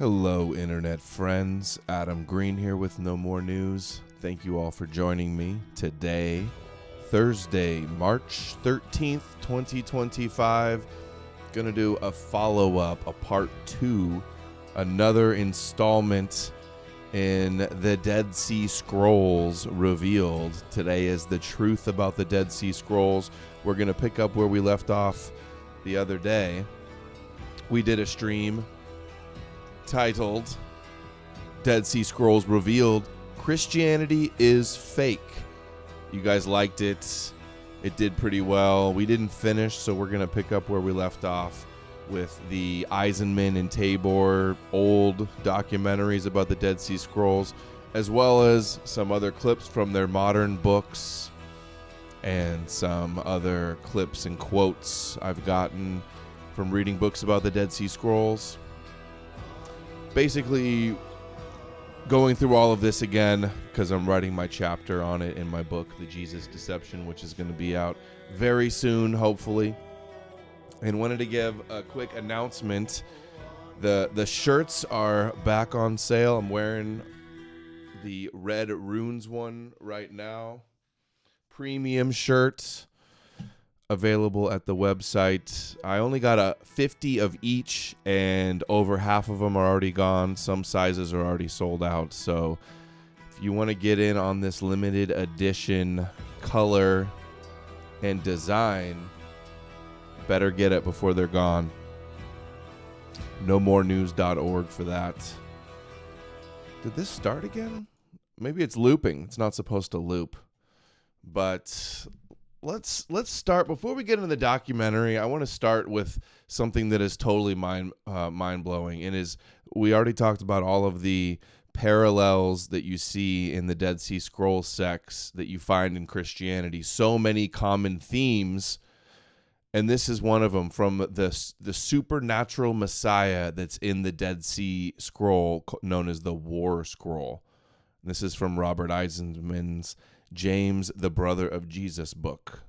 Hello, internet friends. Adam Green here with No More News. Thank you all for joining me today, Thursday, March 13th, 2025. Gonna do a follow-up, a part 2, another installment in the Dead Sea Scrolls revealed. Today is the truth about the Dead Sea Scrolls. We're gonna pick up where we left off the other day. We did a stream titled Dead Sea Scrolls Revealed, Christianity is Fake. You guys liked it. It did pretty well. We didn't finish, so we're going to pick up where we left off with the Eisenman and Tabor old documentaries about the Dead Sea Scrolls, as well as some other clips from their modern books and some other clips and quotes I've gotten from reading books about the Dead Sea Scrolls. Basically going through all of this again because I'm writing my chapter on it in my book, The Jesus Deception, which is going to be out very soon, hopefully. And wanted to give a quick announcement. The shirts are back on sale. I'm wearing the Red Runes one right now. Premium shirt available at the website. I only got 50 of each, and over half of them are already gone. Some sizes are already sold out. So if you want to get in on this limited edition color and design, better get it before they're gone. nomorenews.org for that. Did this start again? Maybe it's looping. It's not supposed to loop. But let's start. Before we get into the documentary, I want to start with something that is totally mind-blowing. And is we already talked about all of the parallels that you see in the Dead Sea Scrolls sects that you find in Christianity. So many common themes, and this is one of them, from the supernatural Messiah that's in the Dead Sea Scroll known as the War Scroll. This is from Robert Eisenman's James, the Brother of Jesus book.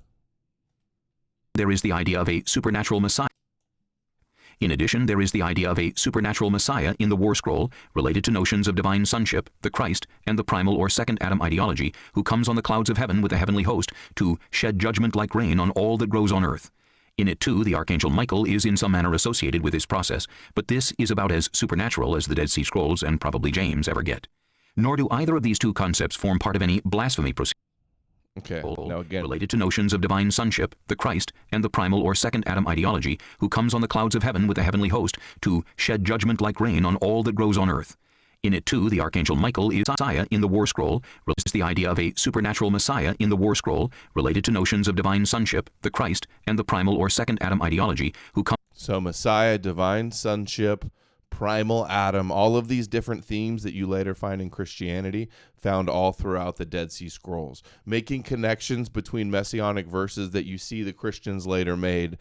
There is the idea of a supernatural Messiah. In addition, there is the idea of a supernatural Messiah in the War Scroll related to notions of divine sonship, the Christ, and the primal or second Adam ideology, who comes on the clouds of heaven with a heavenly host to shed judgment like rain on all that grows on earth. In it, too, the Archangel Michael is in some manner associated with this process, but this is about as supernatural as the Dead Sea Scrolls and probably James ever get. Nor do either of these two concepts form part of any blasphemy procedure. Okay, now again, related to notions of divine sonship, the Christ, and the primal or second Adam ideology, who comes on the clouds of heaven with a heavenly host to shed judgment like rain on all that grows on earth. In it, too, the Archangel Michael is Messiah in the War Scroll, relates the idea of a supernatural Messiah in the War Scroll, related to notions of divine sonship, the Christ, and the primal or second Adam ideology, who comes... So Messiah, divine sonship, primal Adam, all of these different themes that you later find in Christianity, found all throughout the Dead Sea Scrolls, making connections between Messianic verses that you see the Christians later made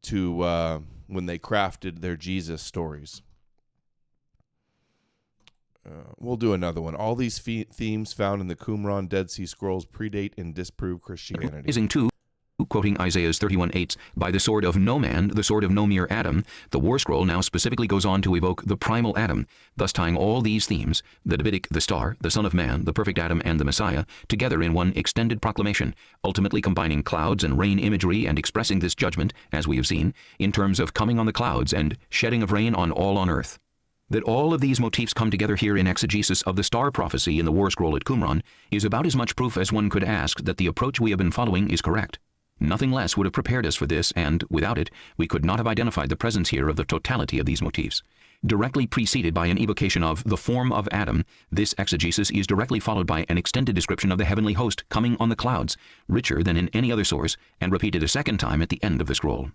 to when they crafted their Jesus stories. We'll do another one. All these themes found in the Qumran Dead Sea Scrolls predate and disprove Christianity. Quoting Isaiah's 31:8, by the sword of no man, the sword of no mere Adam, the War Scroll now specifically goes on to evoke the primal Adam, thus tying all these themes, the Davidic, the star, the Son of Man, the perfect Adam, and the Messiah, together in one extended proclamation, ultimately combining clouds and rain imagery and expressing this judgment, as we have seen, in terms of coming on the clouds and shedding of rain on all on earth. That all of these motifs come together here in exegesis of the star prophecy in the War Scroll at Qumran is about as much proof as one could ask that the approach we have been following is correct. Nothing less would have prepared us for this, and, without it, we could not have identified the presence here of the totality of these motifs. Directly preceded by an evocation of the form of Adam, this exegesis is directly followed by an extended description of the heavenly host coming on the clouds, richer than in any other source, and repeated a second time at the end of the scroll.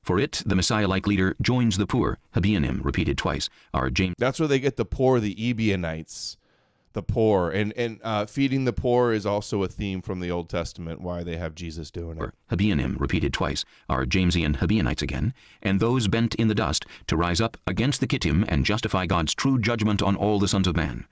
For it, the Messiah-like leader joins the poor, Habianim, repeated twice, are James... That's where they get the poor, the Ebionites. The poor, and feeding the poor is also a theme from the Old Testament, why they have Jesus doing it. Habianim, repeated twice, are Jamesian Habianites again, and those bent in the dust to rise up against the Kittim and justify God's true judgment on all the sons of man.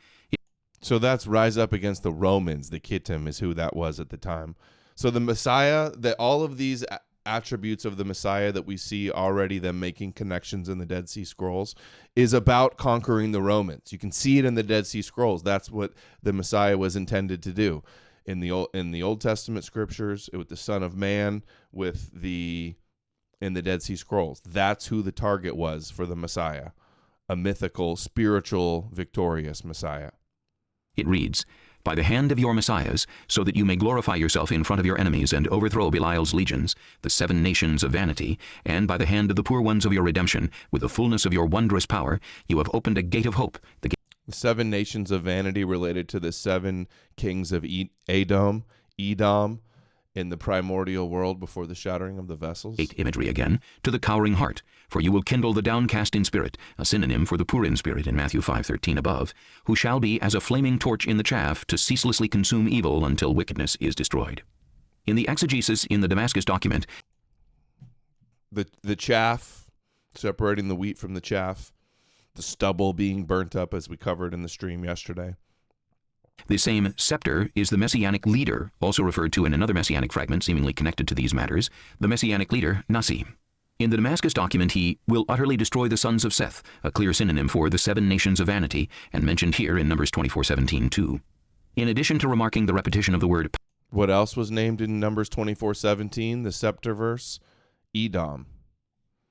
So that's rise up against the Romans. The Kittim is who that was at the time. So the Messiah, that all of these attributes of the Messiah that we see already them making connections in the Dead Sea Scrolls is about conquering the Romans. You can see it in the Dead Sea Scrolls. That's what the Messiah was intended to do. In the Old Testament scriptures, with the Son of Man, in the Dead Sea Scrolls. That's who the target was for the Messiah, a mythical, spiritual, victorious Messiah. It reads, "By the hand of your messiahs, so that you may glorify yourself in front of your enemies and overthrow Belial's legions, the 7 nations of vanity, and by the hand of the poor ones of your redemption, with the fullness of your wondrous power, you have opened a gate of hope." The 7 nations of vanity related to the 7 kings of Edom, in the primordial world before the shattering of the vessels. 8 imagery again, "to the cowering heart, for you will kindle the downcast in spirit," a synonym for the poor in spirit in Matthew 5:13 above, "who shall be as a flaming torch in the chaff to ceaselessly consume evil until wickedness is destroyed." In the exegesis in the Damascus document, the chaff, separating the wheat from the chaff, the stubble being burnt up as we covered in the stream yesterday. the same scepter is the Messianic leader, also referred to in another Messianic fragment seemingly connected to these matters, the Messianic leader, Nasi. In the Damascus document, he will utterly destroy the sons of Seth, a clear synonym for the 7 nations of vanity, and mentioned here in Numbers 24:17 too. In addition to remarking the repetition of the word, what else was named in Numbers 24:17, the scepter verse? Edom.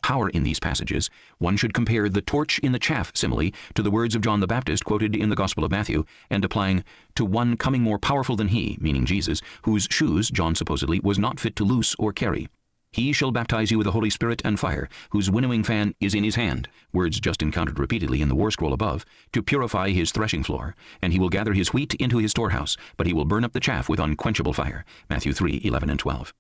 Power in these passages, one should compare the torch in the chaff simile to the words of John the Baptist quoted in the Gospel of Matthew, and applying to one coming more powerful than he, meaning Jesus, whose shoes John supposedly was not fit to loose or carry. He shall baptize you with the Holy Spirit and fire, whose winnowing fan is in his hand, words just encountered repeatedly in the war scroll above, to purify his threshing floor, and he will gather his wheat into his storehouse, but he will burn up the chaff with unquenchable fire. Matthew 3:11 and 12.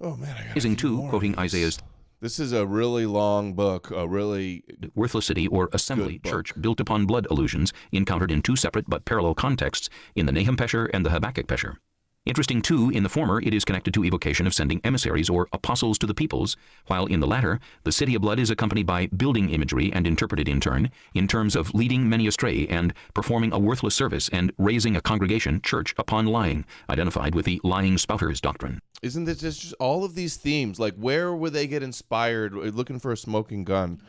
Oh man, I Ising 2, quoting Isaiah's, this is a really long book, a really worthless city or assembly church built upon blood allusions encountered in 2 separate but parallel contexts in the Nahum Pesher and the Habakkuk Pesher. Interesting too, in the former it is connected to evocation of sending emissaries or apostles to the peoples, while in the latter the city of blood is accompanied by building imagery and interpreted in turn in terms of leading many astray and performing a worthless service and raising a congregation, church, upon lying, identified with the lying spouters doctrine. Isn't it just all of these themes? Like, where would they get inspired? Looking for a smoking gun,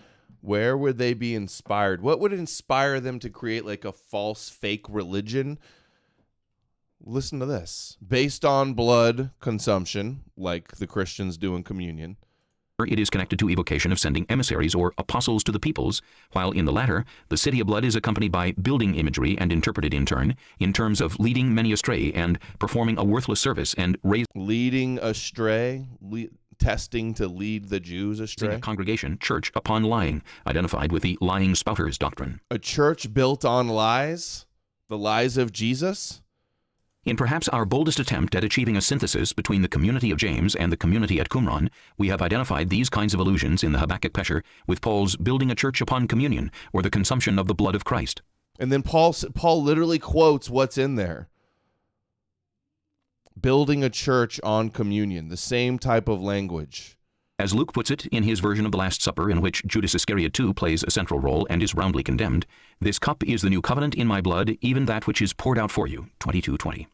where would they be inspired? What would inspire them to create like a false, fake religion? Listen to this. Based on blood consumption, like the Christians do in communion. It is connected to evocation of sending emissaries or apostles to the peoples, while in the latter, the city of blood is accompanied by building imagery and interpreted in turn, in terms of leading many astray and performing a worthless service and leading astray, testing to lead the Jews astray. A congregation, church, upon lying, identified with the lying spouters doctrine. A church built on lies? The lies of Jesus? In perhaps our boldest attempt at achieving a synthesis between the community of James and the community at Qumran, we have identified these kinds of allusions in the Habakkuk Pesher with Paul's building a church upon communion, or the consumption of the blood of Christ. And then Paul literally quotes what's in there. Building a church on communion, the same type of language. As Luke puts it in his version of the Last Supper, in which Judas Iscariot too plays a central role and is roundly condemned, "This cup is the new covenant in my blood, even that which is poured out for you." 22:20.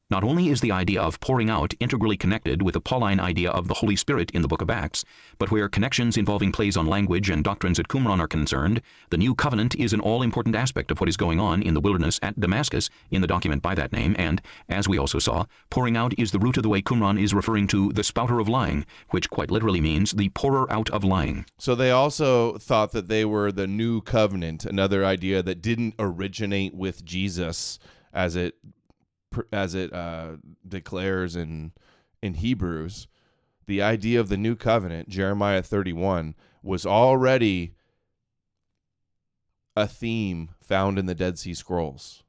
Not only is the idea of pouring out integrally connected with the Pauline idea of the Holy Spirit in the book of Acts, but where connections involving plays on language and doctrines at Qumran are concerned, the new covenant is an all-important aspect of what is going on in the wilderness at Damascus in the document by that name, and, as we also saw, pouring out is the root of the way Qumran is referring to the spouter of lying, which quite literally means the pourer out of lying. So they also thought that they were the new covenant, another idea that didn't originate with Jesus as it declares in Hebrews. The idea of the new covenant, Jeremiah 31, was already a theme found in the Dead Sea Scrolls.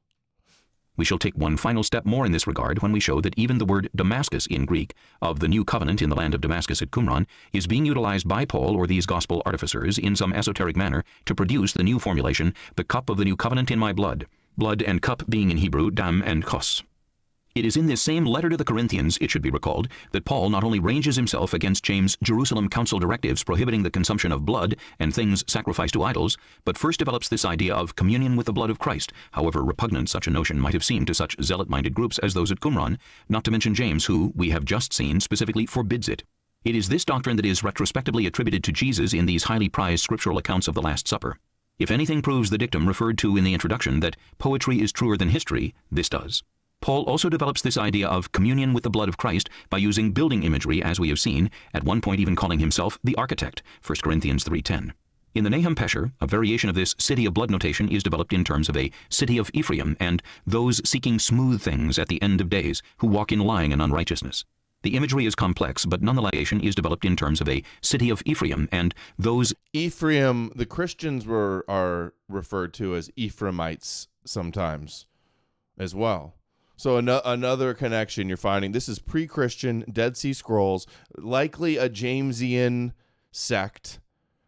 We shall take one final step more in this regard when we show that even the word Damascus in Greek, of the new covenant in the land of Damascus at Qumran, is being utilized by Paul or these gospel artificers in some esoteric manner to produce the new formulation, the cup of the new covenant in my blood, blood and cup being in Hebrew dam and kos. It is in this same letter to the Corinthians, it should be recalled, that Paul not only ranges himself against James' Jerusalem Council directives prohibiting the consumption of blood and things sacrificed to idols, but first develops this idea of communion with the blood of Christ, however repugnant such a notion might have seemed to such zealot-minded groups as those at Qumran, not to mention James who, we have just seen, specifically forbids it. It is this doctrine that is retrospectively attributed to Jesus in these highly prized scriptural accounts of the Last Supper. If anything proves the dictum referred to in the introduction that poetry is truer than history, this does. Paul also develops this idea of communion with the blood of Christ by using building imagery, as we have seen, at one point even calling himself the architect, 1 Corinthians 3:10. In the Nahum Pesher, a variation of this city of blood notation is developed in terms of a city of Ephraim and those seeking smooth things at the end of days, who walk in lying and unrighteousness. The imagery is complex, but nonetheless is developed in terms of a city of Ephraim and those... Ephraim, the Christians are referred to as Ephraimites sometimes as well. So another connection you're finding. This is pre-Christian Dead Sea Scrolls, likely a Jamesian sect.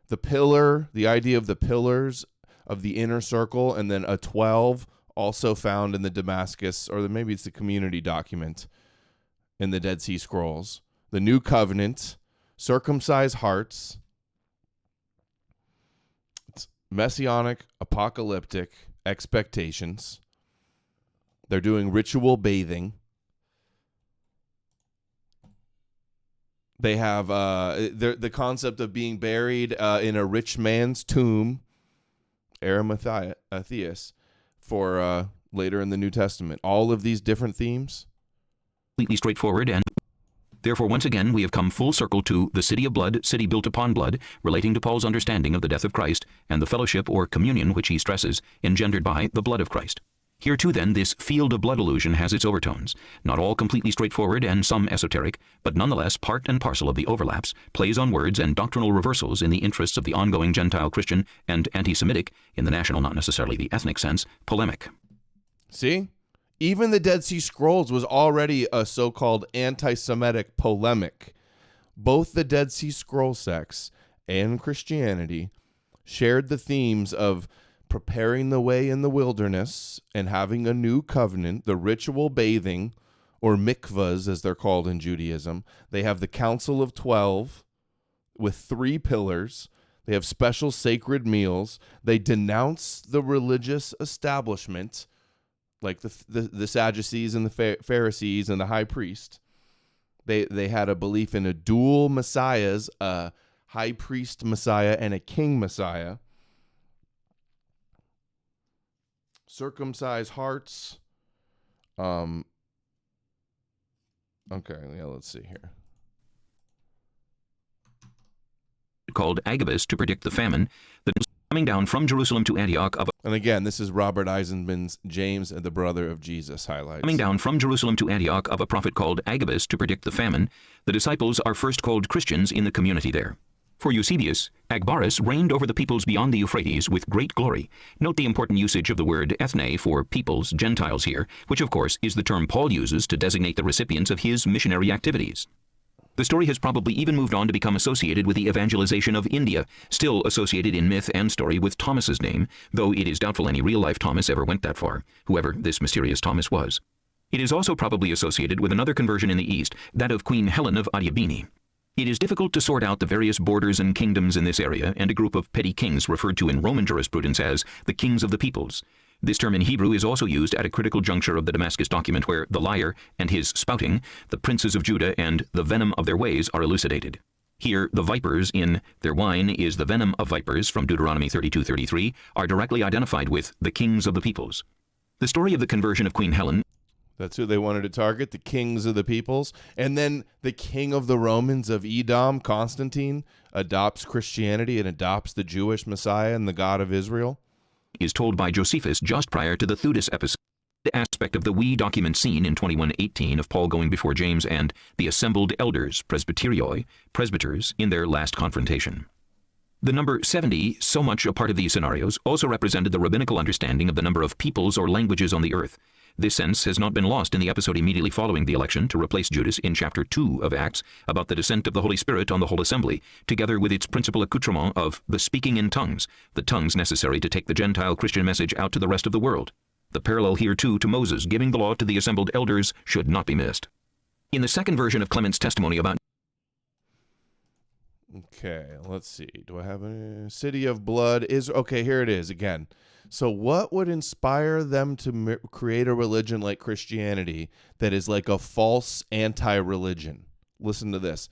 The pillar, the idea of the pillars of the inner circle, and then a 12, also found in the Damascus, or maybe it's the community document in the Dead Sea Scrolls. The New Covenant, circumcised hearts, it's Messianic, apocalyptic expectations. They're doing ritual bathing. They have the concept of being buried in a rich man's tomb, Arimatheus, for later in the New Testament. All of these different themes. Completely straightforward, and therefore once again we have come full circle to the city of blood, city built upon blood, relating to Paul's understanding of the death of Christ and the fellowship or communion which he stresses, engendered by the blood of Christ. Here too then this field of blood illusion has its overtones, not all completely straightforward and some esoteric, but nonetheless part and parcel of the overlaps, plays on words and doctrinal reversals in the interests of the ongoing Gentile Christian and anti-Semitic, in the national not necessarily the ethnic sense, polemic. See? Even the Dead Sea Scrolls was already a so-called anti-Semitic polemic. Both the Dead Sea Scroll sects and Christianity shared the themes of preparing the way in the wilderness and having a new covenant, the ritual bathing, or mikvahs as they're called in Judaism. They have the Council of 12 with 3 pillars. They have special sacred meals. They denounce the religious establishment, like the Sadducees and the Pharisees and the high priest. They had a belief in a dual messiahs, a high priest messiah and a king messiah. Circumcised hearts. Okay, yeah, let's see here. Called Agabus to predict the famine that was coming down from Jerusalem to Antioch of... And again, this is Robert Eisenman's James and the brother of Jesus highlights. Coming down from Jerusalem to Antioch of a prophet called Agabus to predict the famine, the disciples are first called Christians in the community there. For Eusebius, Agabus reigned over the peoples beyond the Euphrates with great glory. Note the important usage of the word ethne for peoples, Gentiles here, which of course is the term Paul uses to designate the recipients of his missionary activities. The story has probably even moved on to become associated with the evangelization of India, still associated in myth and story with Thomas's name, though it is doubtful any real-life Thomas ever went that far, whoever this mysterious Thomas was. It is also probably associated with another conversion in the East, that of Queen Helen of Adiabene. It is difficult to sort out the various borders and kingdoms in this area and a group of petty kings referred to in Roman jurisprudence as the kings of the peoples. This term in Hebrew is also used at a critical juncture of the Damascus document where the liar and his spouting, the princes of Judah and the venom of their ways are elucidated. Here, the vipers in their wine is the venom of vipers from Deuteronomy 32:33 are directly identified with the kings of the peoples. The story of the conversion of Queen Helen... That's who they wanted to target, the kings of the peoples. And then the king of the Romans of Edom, Constantine, adopts Christianity and adopts the Jewish Messiah and the God of Israel. Is told by Josephus just prior to the Theudas episode. The aspect of the we document seen in 21:18 of Paul going before James and the assembled elders, presbyterioi, presbyters, in their last confrontation. The number 70, so much a part of these scenarios, also represented the rabbinical understanding of the number of peoples or languages on the earth. This sense has not been lost in the episode immediately following the election to replace Judas in chapter 2 of Acts about the descent of the Holy Spirit on the whole assembly, together with its principal accoutrement of the speaking in tongues, the tongues necessary to take the Gentile Christian message out to the rest of the world. The parallel here too to Moses giving the law to the assembled elders should not be missed. In the second version of Clement's testimony about Okay, let's see. Do I have a city of blood? Okay, here it is again. So what would inspire them to create a religion like Christianity that is like a false anti-religion? Listen to this.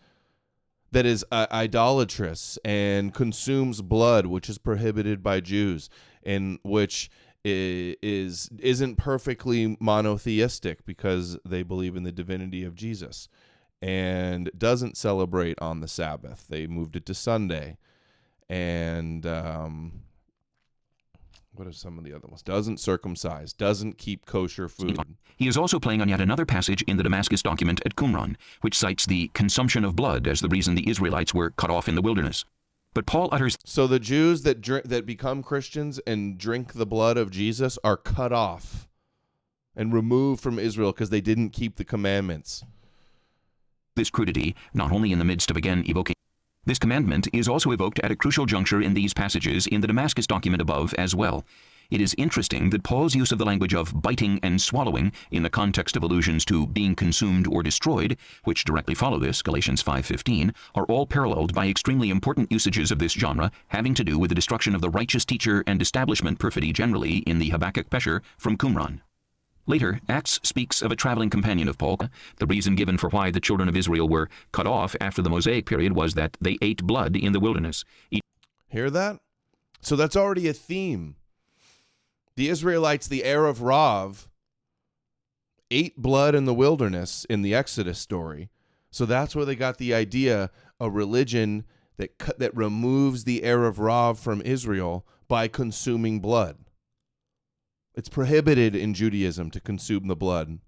That is idolatrous and consumes blood, which is prohibited by Jews, and which isn't perfectly monotheistic because they believe in the divinity of Jesus, and doesn't celebrate on the Sabbath. They moved it to Sunday. And what are some of the other ones? Doesn't circumcise, doesn't keep kosher food. He is also playing on yet another passage in the Damascus document at Qumran, which cites the consumption of blood as the reason the Israelites were cut off in the wilderness. But Paul utters, so the Jews that become Christians and drink the blood of Jesus are cut off and removed from Israel because they didn't keep the commandments. This crudity, not only in the midst of again evoking this commandment, is also evoked at a crucial juncture in these passages in the Damascus document above as well. It is interesting that Paul's use of the language of biting and swallowing in the context of allusions to being consumed or destroyed, which directly follow this, Galatians 5:15, are all paralleled by extremely important usages of this genre having to do with the destruction of the righteous teacher and establishment perfidy generally in the Habakkuk Pesher from Qumran. Later, Acts speaks of a traveling companion of Paul. The reason given for why the children of Israel were cut off after the Mosaic period was that they ate blood in the wilderness. Hear that? So that's already a theme. The Israelites, the heir of Rav, ate blood in the wilderness in the Exodus story. So that's where they got the idea, a religion that removes the heir of Rav from Israel by consuming blood. It's prohibited in Judaism to consume the blood.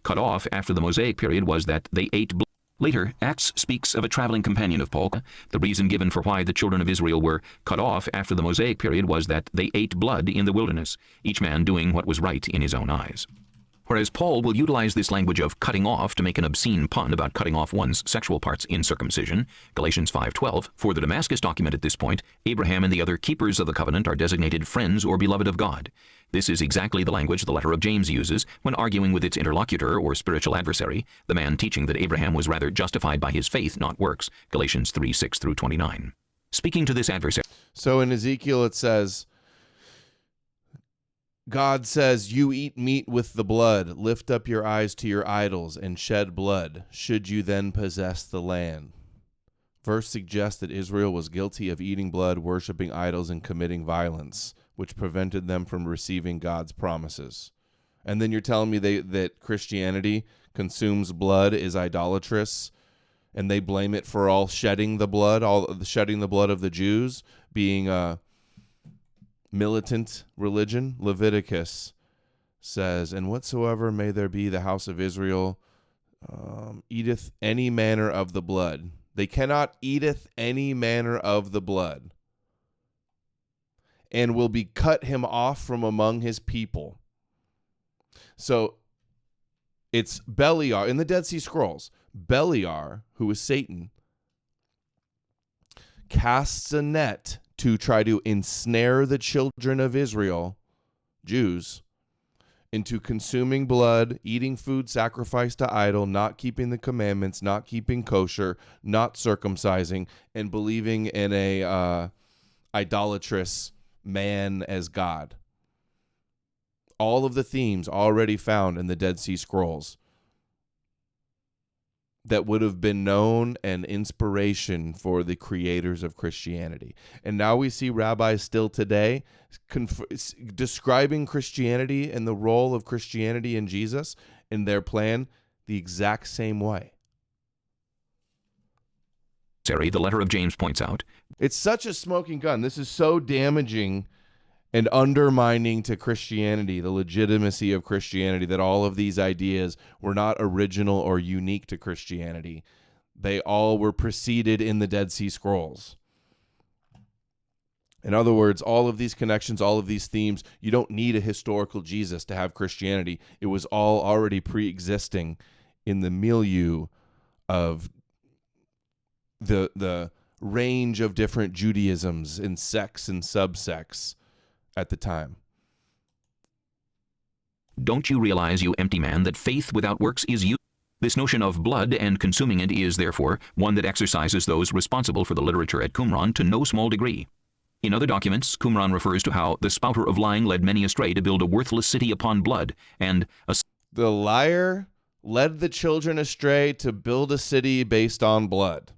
Cut off after the Mosaic period was that they ate blood. Later, Acts speaks of a traveling companion of Paul. The reason given for why the children of Israel were cut off after the Mosaic period was that they ate blood in the wilderness, each man doing what was right in his own eyes. Whereas Paul will utilize this language of cutting off to make an obscene pun about cutting off one's sexual parts in circumcision, Galatians 5:12, for the Damascus document at this point, Abraham and the other keepers of the covenant are designated friends or beloved of God. This is exactly the language the letter of James uses when arguing with its interlocutor or spiritual adversary, the man teaching that Abraham was rather justified by his faith, not works, Galatians 3:6-29. Speaking to this adversary. So in Ezekiel it says, God says, you eat meat with the blood, lift up your eyes to your idols, and shed blood. Should you then possess the land? Verse suggests that Israel was guilty of eating blood, worshiping idols, and committing violence, which prevented them from receiving God's promises. And then you're telling me that Christianity consumes blood, is idolatrous, and they blame it for all shedding the blood of the Jews being a militant religion. Leviticus says, and whatsoever may there be the house of Israel eateth any manner of the blood. They cannot eateth any manner of the blood, and will be cut him off from among his people. So it's Beliar in the Dead Sea Scrolls. Beliar, who is Satan, casts a net to try to ensnare the children of Israel, Jews, into consuming blood, eating food sacrificed to idol, not keeping the commandments, not keeping kosher, not circumcising, and believing in a idolatrous man as God. All of the themes already found in the Dead Sea Scrolls that would have been known and inspiration for the creators of Christianity. And now we see rabbis still today describing Christianity and the role of Christianity in Jesus in their plan the exact same way. The letter of James points out, it's such a smoking gun. This is so damaging and undermining to Christianity, the legitimacy of Christianity, that all of these ideas were not original or unique to Christianity. They all were preceded in the Dead Sea Scrolls. In other words, all of these connections, all of these themes, you don't need a historical Jesus to have Christianity. It was all already pre-existing in the milieu of the range of different Judaisms and sects and subsects at the time. Don't you realize, you empty man, that faith without works is useless? This notion of blood and consuming it is, therefore, one that exercises those responsible for the literature at Qumran to no small degree. In other documents, Qumran refers to how the spouter of lying led many astray to build a worthless city upon blood, and the liar led the children astray to build a city based on blood.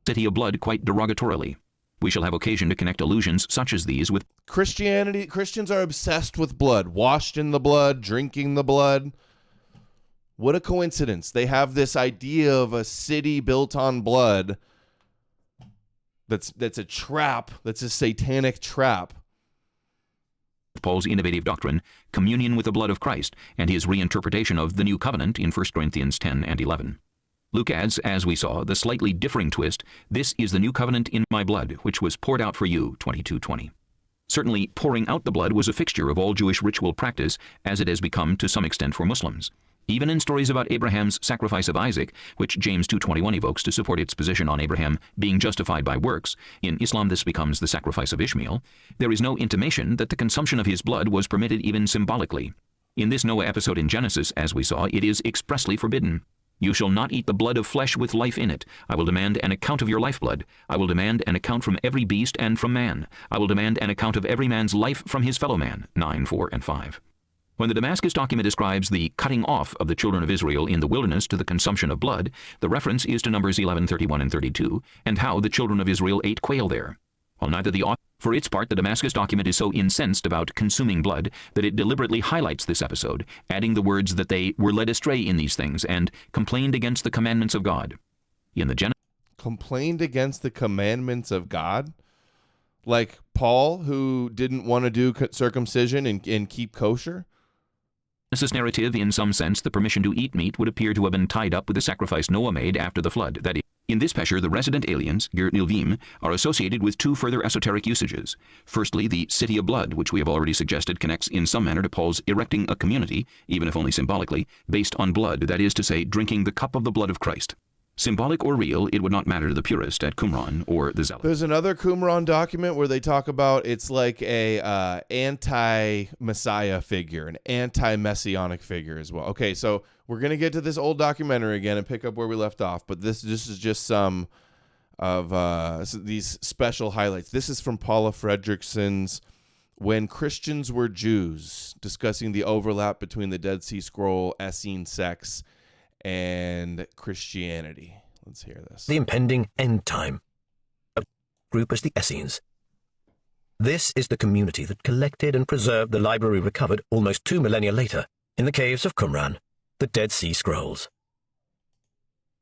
City of blood quite derogatorily. We shall have occasion to connect allusions such as these with Christianity. Christians are obsessed with blood, washed in the blood, drinking the blood. What a coincidence. They have this idea of a city built on blood that's a trap, that's a satanic trap. Paul's innovative doctrine, communion with the blood of Christ, and his reinterpretation of the New Covenant in 1 Corinthians 10 and 11. Luke adds, as we saw, the slightly differing twist, "This is the new covenant in my blood, which was poured out for you," 22:20. Certainly, pouring out the blood was a fixture of all Jewish ritual practice, as it has become to some extent for Muslims. Even in stories about Abraham's sacrifice of Isaac, which James 2:21 evokes to support its position on Abraham being justified by works, in Islam this becomes the sacrifice of Ishmael, there is no intimation that the consumption of his blood was permitted even symbolically. In this Noah episode in Genesis, as we saw, it is expressly forbidden. "You shall not eat the blood of flesh with life in it. I will demand an account of your lifeblood. I will demand an account from every beast and from man. I will demand an account of every man's life from his fellow man." 9:4 and 5. When the Damascus document describes the cutting off of the children of Israel in the wilderness to the consumption of blood, the reference is to Numbers 11:31 and 32, and how the children of Israel ate quail there. While neither the author, for its part, the Damascus document is so incensed about consuming blood that it deliberately highlights this episode, adding the words that they were led astray in these things and complained against the commandments of God. In the Complained against the commandments of God? Like Paul, who didn't want to do circumcision and keep kosher? Genesis narrative, in some sense, the permission to eat meat would appear to have been tied up with the sacrifice Noah made after the flood. That is, in this pesher, the resident aliens, Ger Nilvim, are associated with two further esoteric usages. Firstly, the city of blood, which we have already suggested connects in some manner to Paul's erecting a community, even if only symbolically, based on blood, that is to say, drinking the cup of the blood of Christ. Symbolic or real, it would not matter to the purist at Qumran or the zealot. There's another Qumran document where they talk about it's like a anti-Messiah figure, an anti-Messianic figure as well. Okay, so we're going to get to this old documentary again and pick up where we left off, but this is just some of these special highlights. This is from Paula Fredrickson's When Christians Were Jews, discussing the overlap between the Dead Sea Scroll, Essene sects, and Christianity. Let's hear this. The impending end time. A group as the Essenes. This is the community that collected and preserved the library recovered almost 2 millennia later in the caves of Qumran, the Dead Sea Scrolls.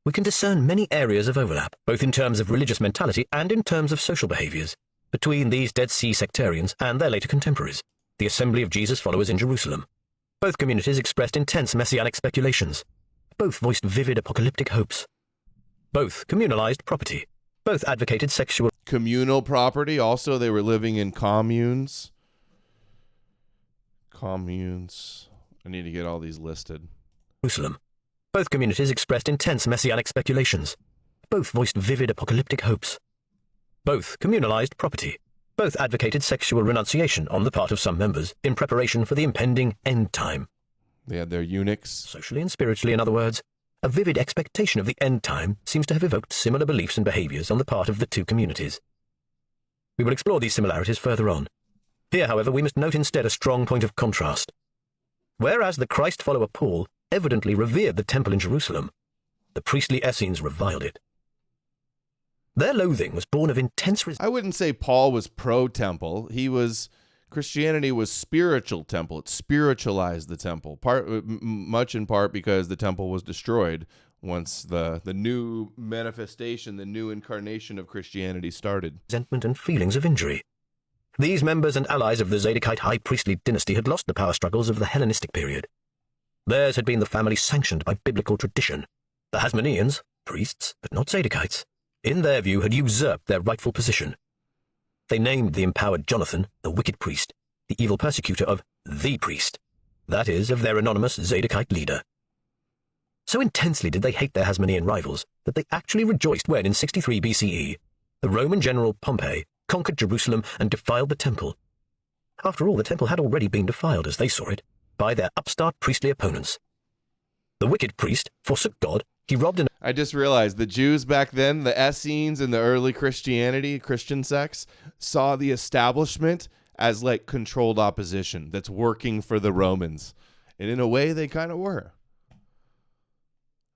We can discern many areas of overlap, both in terms of religious mentality and in terms of social behaviors, between these Dead Sea sectarians and their later contemporaries, the Assembly of Jesus followers in Jerusalem. Both communities expressed intense messianic speculations. Both voiced vivid apocalyptic hopes. Both communalized property. Both advocated sexual communal property. Also, they were living in communes. Communes. I need to get all these listed. Jerusalem. Both communities expressed intense messianic speculations. Both voiced vivid apocalyptic hopes. Both communalized property. Both advocated sexual renunciation on the part of some members in preparation for the impending end time. They had their eunuchs. Socially and spiritually, in other words, a vivid expectation of the end time seems to have evoked similar beliefs and behaviors on the part of the two communities. We will explore these similarities further on. Here, however, we must note instead a strong point of contrast. Whereas the Christ follower Paul evidently revered the temple in Jerusalem, the priestly Essenes reviled it. Their loathing was born of intense I wouldn't say Paul was pro-temple. Christianity was spiritual temple. It spiritualized the temple, much in part because the temple was destroyed once the new manifestation, the new incarnation of Christianity started. Resentment and feelings of injury. These members and allies of the Zadokite high priestly dynasty had lost the power struggles of the Hellenistic period. Theirs had been the family sanctioned by biblical tradition. The Hasmoneans, priests, but not Zadokites, in their view had usurped their rightful position. They named the empowered Jonathan the wicked priest, the evil persecutor of the priest, that is, of their anonymous Zadokite leader. So intensely did they hate their Hasmonean rivals that they actually rejoiced when, in 63 BCE, the Roman general Pompey conquered Jerusalem and defiled the temple. After all, the temple had already been defiled, as they saw it, by their upstart priestly opponents. The wicked priest forsook God. He robbed and... I just realized the Jews back then, the Essenes and the early Christian sects, saw the establishment as like controlled opposition that's working for the Romans. And in a way, they kind of were.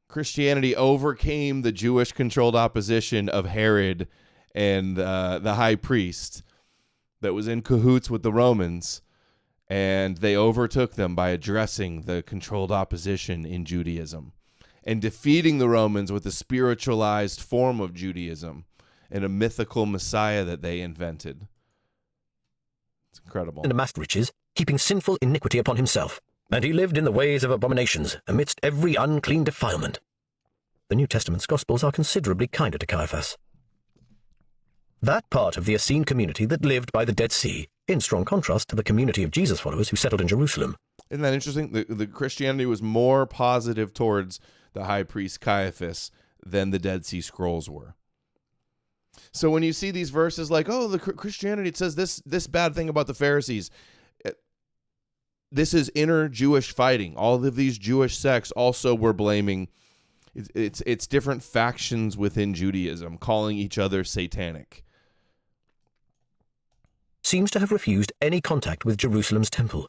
Christianity overcame the Jewish controlled opposition of Herod and the high priest that was in cahoots with the Romans, and they overtook them by addressing the controlled opposition in Judaism and defeating the Romans with a spiritualized form of Judaism and a mythical Messiah that they invented. It's incredible. And amassed riches, heaping sinful iniquity upon himself. And he lived in the ways of abominations, amidst every unclean defilement. The New Testament's Gospels are considerably kinder to Caiaphas. That part of the Essene community that lived by the Dead Sea, in strong contrast to the community of Jesus followers who settled in Jerusalem. Isn't that interesting? The Christianity was more positive towards the high priest Caiaphas than the Dead Sea Scrolls were. So when you see these verses like, oh, the Christianity, it says this bad thing about the Pharisees, this is inner Jewish fighting. All of these Jewish sects also were blaming, it's different factions within Judaism calling each other satanic. Seems to have refused any contact with Jerusalem's temple.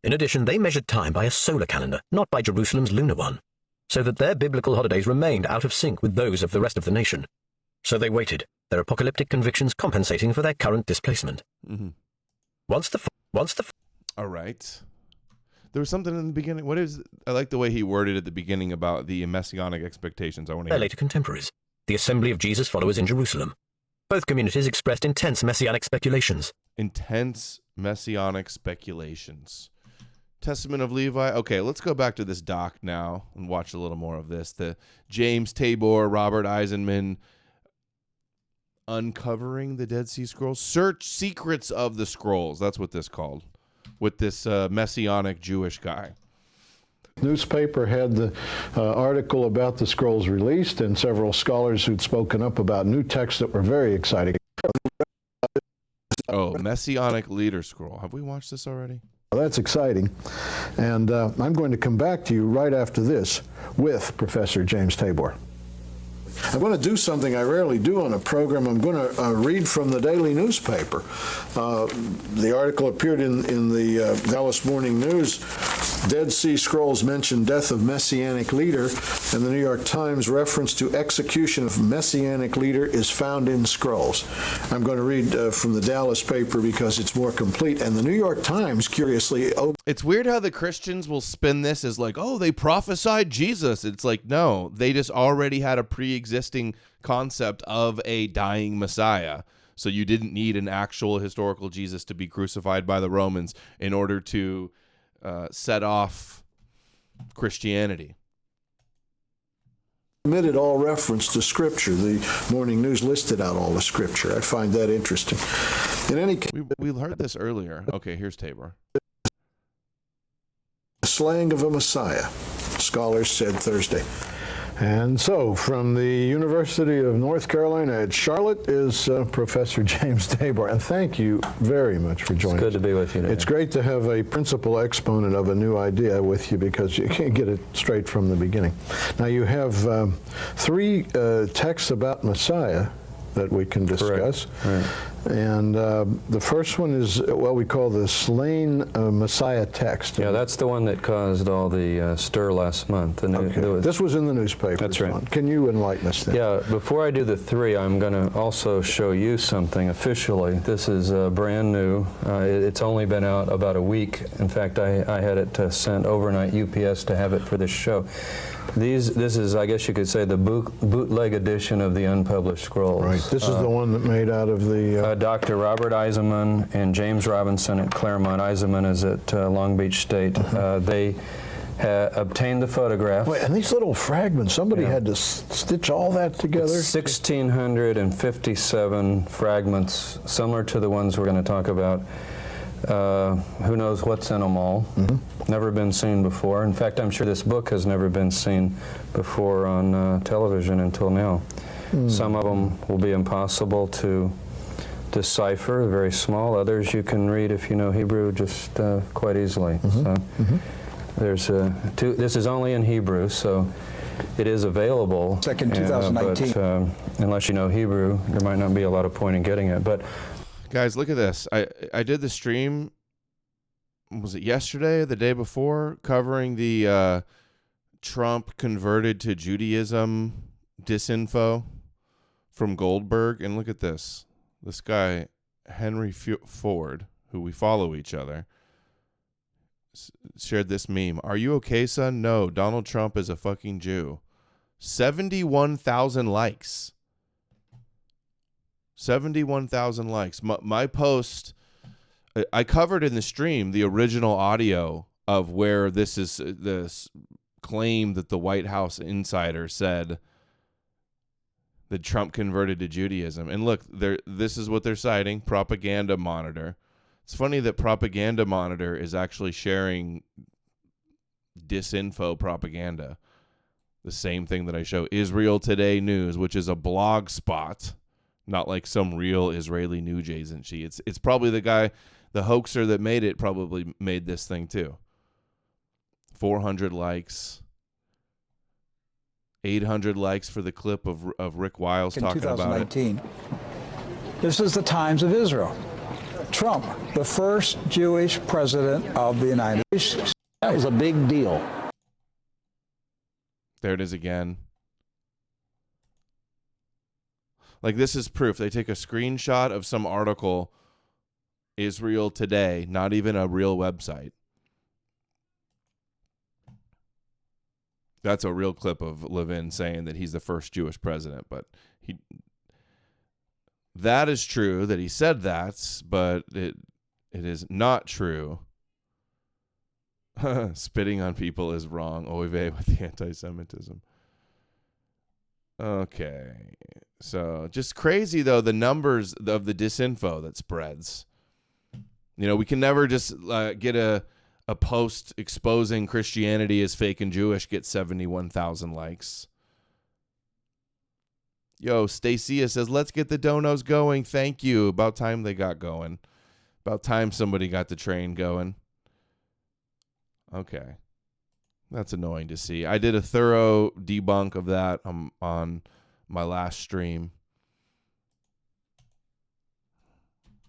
In addition, they measured time by a solar calendar, not by Jerusalem's lunar one, so that their biblical holidays remained out of sync with those of the rest of the nation. So they waited, their apocalyptic convictions compensating for their current displacement. Mm-hmm. All right. There was something in the beginning. I like the way he worded at the beginning about the messianic expectations. I want to hear. Their later contemporaries, the assembly of Jesus followers in Jerusalem. Both communities expressed intense messianic speculations. Intense messianic speculations. Testament of Levi. Okay, let's go back to this doc now and watch a little more of this. The James Tabor, Robert Eisenman, Uncovering the Dead Sea Scrolls. Search Secrets of the Scrolls. That's what this called. With this messianic Jewish guy. Newspaper had the article about the scrolls released, and several scholars who'd spoken up about new texts that were very exciting. Oh, Messianic Leader Scroll. Have we watched this already? Well, that's exciting. And I'm going to come back to you right after this with Professor James Tabor. I'm going to do something I rarely do on a program. I'm going to read from the daily newspaper. The article appeared in the Dallas Morning News. Dead Sea Scrolls mention death of Messianic leader, and the New York Times reference to execution of Messianic leader is found in scrolls. I'm going to read from the Dallas paper because it's more complete. And the New York Times, curiously... It's weird how the Christians will spin this as like, oh, they prophesied Jesus. It's like, no, they just already had a pre-existing concept of a dying Messiah. So you didn't need an actual historical Jesus to be crucified by the Romans in order to set off Christianity. Omitted all reference to Scripture. The Morning News listed out all the Scripture. I find that interesting. In any case, we heard this earlier. Okay, here's Tabor. Slaying of a Messiah, scholars said Thursday. And so, from the University of North Carolina at Charlotte is Professor James Tabor. And thank you very much for joining us. It's good to be with you today. It's great to have a principal exponent of a new idea with you because you can't get it straight from the beginning. Now, you have three texts about Messiah that we can discuss. Right. And the first one is what we call the slain Messiah text. Yeah, that's the one that caused all the stir last month. Okay. This was in the newspaper. That's right. Can you enlighten us then? Yeah, before I do the three, I'm going to also show you something officially. This is brand new. It's only been out about a week. In fact, I had it sent overnight UPS to have it for this show. This is, I guess you could say, the bootleg edition of the unpublished scrolls. Right. This is the one that made out of the... Dr. Robert Eisenman and James Robinson at Claremont. Eisenman is at Long Beach State. They obtained the photographs. Wait, and these little fragments, somebody had to stitch all that together? It's 1,657 fragments, similar to the ones we're going to talk about. Who knows what's in them all. Never been seen before. In fact, I'm sure this book has never been seen before on television until now. Some of them will be impossible to decipher, very small. Others you can read if you know Hebrew just quite easily. So there's this is only in Hebrew, so it is available. Second 2019. But unless you know Hebrew, there might not be a lot of point in getting it. But guys, look at this. I did the stream, was it yesterday or the day before, covering the Trump converted to Judaism disinfo from Goldberg. And look at this. This guy, Henry Ford, who we follow each other, shared this meme. Are you okay, son? No, Donald Trump is a fucking Jew. 71,000 likes. 71,000 likes. My post, I covered in the stream the original audio of where this is this claim that the White House insider said that Trump converted to Judaism. And look, this is what they're citing, Propaganda Monitor. It's funny that Propaganda Monitor is actually sharing disinfo propaganda. The same thing that I show Israel Today News, which is a blog spot, not like some real Israeli news agency. It's probably the guy, the hoaxer that made it probably made this thing too. 400 likes. 800 likes for the clip of Rick Wiles talking about it. This is the times of Israel. Trump, the first Jewish president of the United States. That was a big deal. There it is again. Like, this is proof. They take a screenshot of some article, Israel Today, not even a real website. That's a real clip of Levin saying that he's the first Jewish president, but that is true that he said that, but it is not true. Spitting on people is wrong. Oy vey with the anti-Semitism. Okay. So just crazy, though, the numbers of the disinfo that spreads. You know, we can never just get a post exposing Christianity as fake and Jewish get 71,000 likes. Yo, Stacia says, let's get the donos going. Thank you. About time they got going. About time somebody got the train going. Okay. That's annoying to see. I did a thorough debunk of that on my last stream.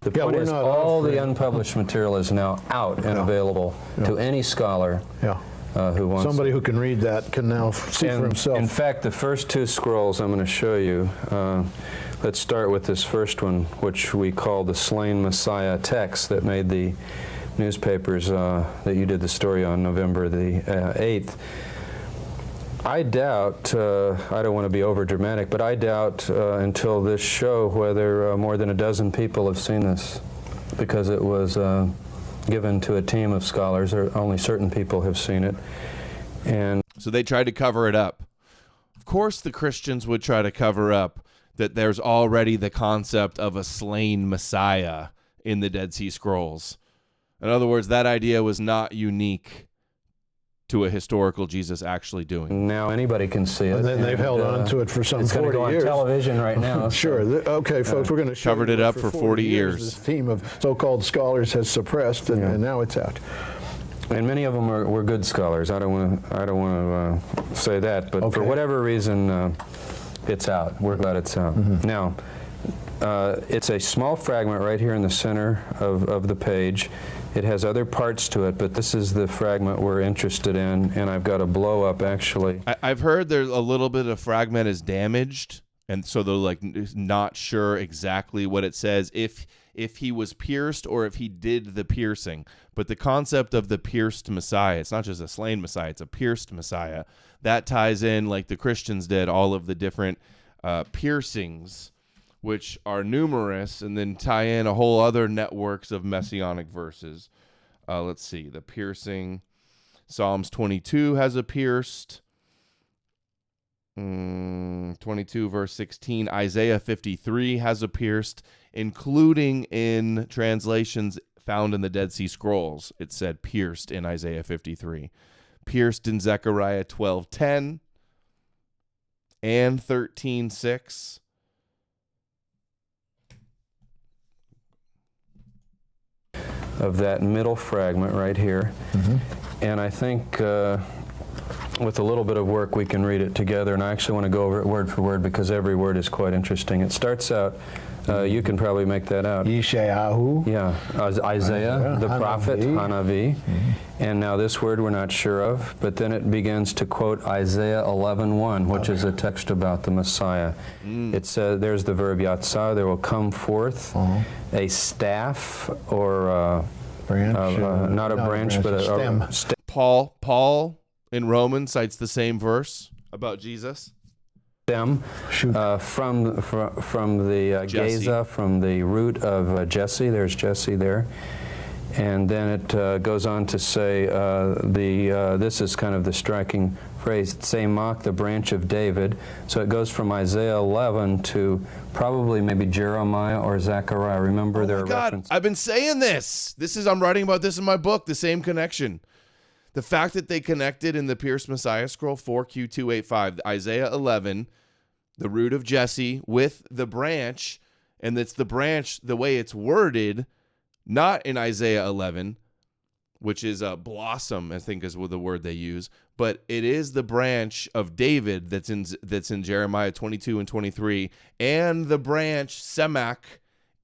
The point is, all the unpublished material is now out and available to any scholar who wants Somebody who can read that can now see for himself. In fact, the first two scrolls I'm going to show you, let's start with this first one, which we call the Slain Messiah text that made the newspapers that you did the story on November the 8th. I doubt, I don't want to be over dramatic, but I doubt until this show whether more than a dozen people have seen this, because it was given to a team of scholars, or only certain people have seen it. And so they tried to cover it up. Of course the Christians would try to cover up that there's already the concept of a slain Messiah in the Dead Sea Scrolls. In other words, that idea was not unique to a historical Jesus actually doing. Now anybody can see it. And then they've held on to it for some 40 years. It's going to go on television right now. Sure. Okay, folks, we're going to show covered it up for 40 years. This team of so-called scholars has suppressed, and now it's out. And many of them were good scholars. I don't want to say that, but for whatever reason, it's out. We're glad it's out. Now, it's a small fragment right here in the center of the page. It has other parts to it, but this is the fragment we're interested in, and I've got a blow-up, actually. I've heard there's a little bit of fragment is damaged, and so they're like not sure exactly what it says, if he was pierced or if he did the piercing. But the concept of the pierced Messiah, it's not just a slain Messiah, it's a pierced Messiah. That ties in, like the Christians did, all of the different piercings, which are numerous, and then tie in a whole other networks of messianic verses. Let's see, the piercing. Psalms 22 has a pierced. 22 verse 16. Isaiah 53 has a pierced, including in translations found in the Dead Sea Scrolls. It said pierced in Isaiah 53. Pierced in Zechariah 12:10 and 13:6. of that middle fragment right here. And I think with a little bit of work we can read it together, and I actually want to go over it word for word because every word is quite interesting. It starts out, you can probably make that out. Yeshayahu. Yeah, Isaiah, the prophet, Hanavi. And now this word we're not sure of, but then it begins to quote Isaiah 11:1, which is a text about the Messiah. It says, there's the verb yatzah, there will come forth a staff, or Branch, not a branch, but a stem. Paul in Romans cites the same verse about Jesus. Stem from the Jesse. Gaza, from the root of Jesse. There's Jesse there. And then it goes on to say, this is kind of the striking phrase, Tzemach, the branch of David. So it goes from Isaiah 11 to probably maybe Jeremiah or Zechariah. Remember, there are references. I've been saying this. I'm writing about this in my book, The Same Connection. The fact that they connected in the Pierce Messiah scroll 4Q285, Isaiah 11, the root of Jesse, with the branch, and it's the branch, the way it's worded, not in Isaiah 11, which is a blossom, I think is the word they use, but it is the branch of David that's in Jeremiah 22 and 23, and the branch Semach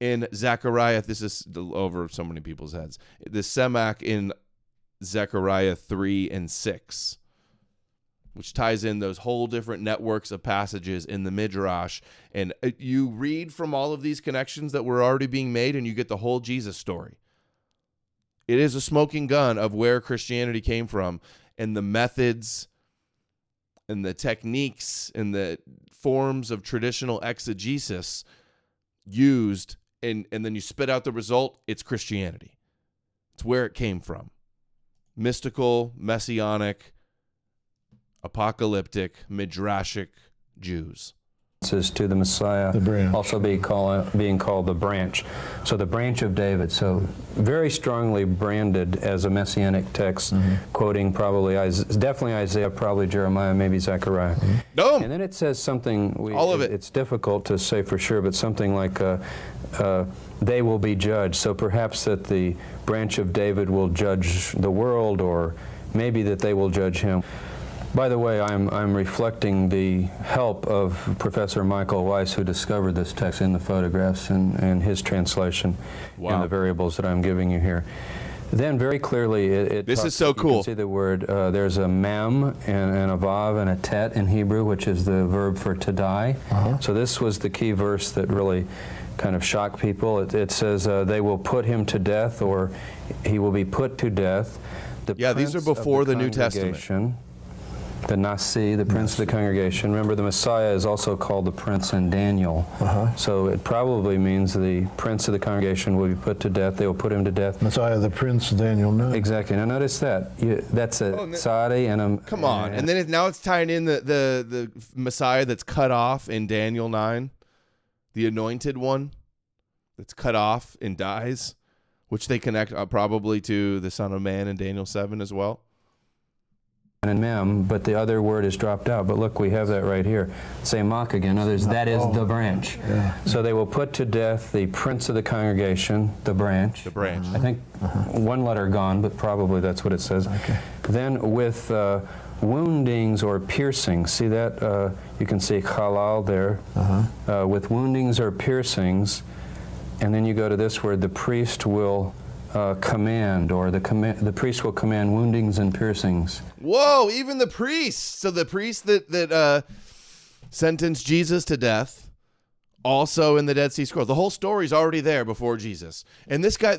in Zechariah. This is over so many people's heads. The Semach in Zechariah 3 and 6, which ties in those whole different networks of passages in the Midrash. And you read from all of these connections that were already being made, and you get the whole Jesus story. It is a smoking gun of where Christianity came from, and the methods and the techniques and the forms of traditional exegesis used, and then you spit out the result, it's Christianity. It's where it came from. Mystical, messianic, apocalyptic, midrashic Jews. To the Messiah, The branch. also being called the branch. So the branch of David. So very strongly branded as a messianic text, quoting probably definitely Isaiah, probably Jeremiah, maybe Zechariah. Boom. And then it says something. All of it. It's difficult to say for sure, but something like they will be judged. So perhaps that the branch of David will judge the world, or maybe that they will judge him. By the way, I'm reflecting the help of Professor Michael Weiss, who discovered this text in the photographs and his translation and the variables that I'm giving you here. Then very clearly, This is so cool. You can see the word, there's a mem and a vav and a tet in Hebrew, which is the verb for to die. So this was the key verse that really kind of shocked people. It says, they will put him to death, or he will be put to death. These are before the New Testament. The Nasi, the prince of the congregation. Remember, the Messiah is also called the prince in Daniel. So it probably means the prince of the congregation will be put to death. They will put him to death. Messiah, the prince, Daniel 9. Exactly. Now notice that. That's a tzadi and a... Come on. And then now it's tying in the Messiah that's cut off in Daniel 9, the anointed one that's cut off and dies, which they connect probably to the Son of Man in Daniel 7 as well. And mem, but the other word is dropped out. But look, we have that right here. Tzemach again. Others, that is the branch. So they will put to death the prince of the congregation, the branch. The branch. I think one letter gone, but probably that's what it says. Then with woundings or piercings, see that? You can see halal there. With woundings or piercings, and then you go to this word, the priest will command, or the priest will command woundings and piercings. Whoa, even the priest. So the priest that sentenced Jesus to death, also in the Dead Sea Scrolls. The whole story's already there before Jesus. And this guy,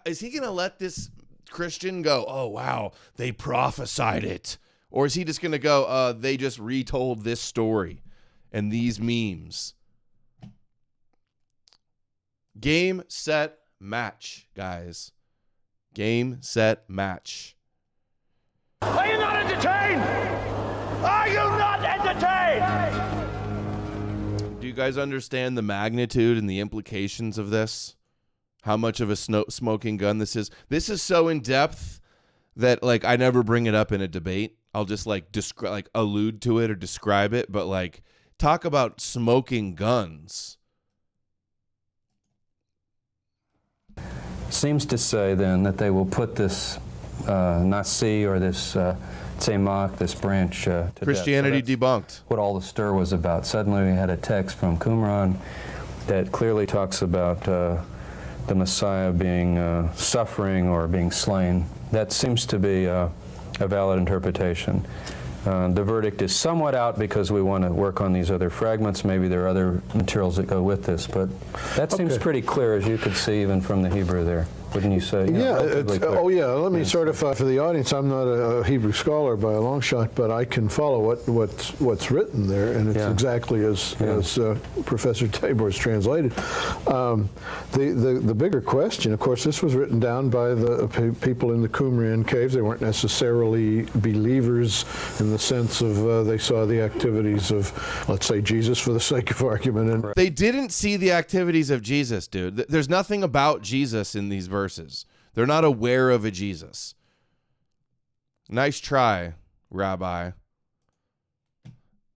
is he going to let this Christian go, oh, wow, they prophesied it? Or is he just going to go, they just retold this story and these memes? Game, set, match, guys. Game, set, match. Are you not entertained? Are you not entertained? Do you guys understand the magnitude and the implications of this? How much of a smoking gun this is? This is so in depth that like I never bring it up in a debate. I'll just like allude to it or describe it, but like talk about smoking guns. seems to say then that they will put this Nasi, or this Tzemach, this branch, to Christianity death. So debunked. what all the stir was about. Suddenly we had a text from Qumran that clearly talks about the Messiah being suffering or being slain. That seems to be a valid interpretation. The verdict is somewhat out because we want to work on these other fragments. Maybe there are other materials that go with this, but that seems pretty clear, as you could see even from the Hebrew there. Wouldn't you say? Yeah, let me certify for the audience, I'm not a Hebrew scholar by a long shot, but I can follow what's written there, and it's exactly as Professor Tabor's translated. The bigger question, of course, this was written down by the people in the Qumran caves. They weren't necessarily believers in the sense of they saw the activities of, let's say, Jesus for the sake of argument. And They didn't see the activities of Jesus, dude. There's nothing about Jesus in these verses. They're not aware of a Jesus. Nice try, Rabbi.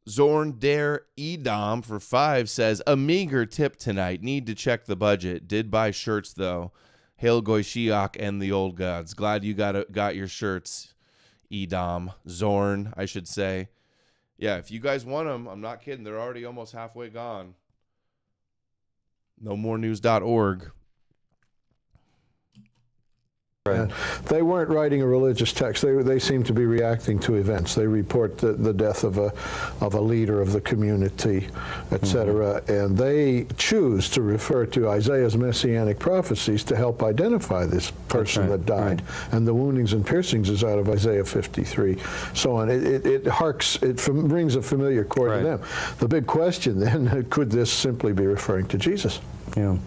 Zorn Der Edom for 5 says, a meager tip tonight. Need to check the budget. Did buy shirts, though. Hail Goishiach and the old gods. Glad you got your shirts, Edom. Zorn, I should say. Yeah, if you guys want them, I'm not kidding. They're already almost halfway gone. NoMoreNews.org. Right. They weren't writing a religious text. They seem to be reacting to events. They report the death of a leader of the community, etc. And they choose to refer to Isaiah's messianic prophecies to help identify this person that died. And the woundings and piercings is out of Isaiah 53. So on. It brings a familiar chord to them. The big question then, could this simply be referring to Jesus? Yeah.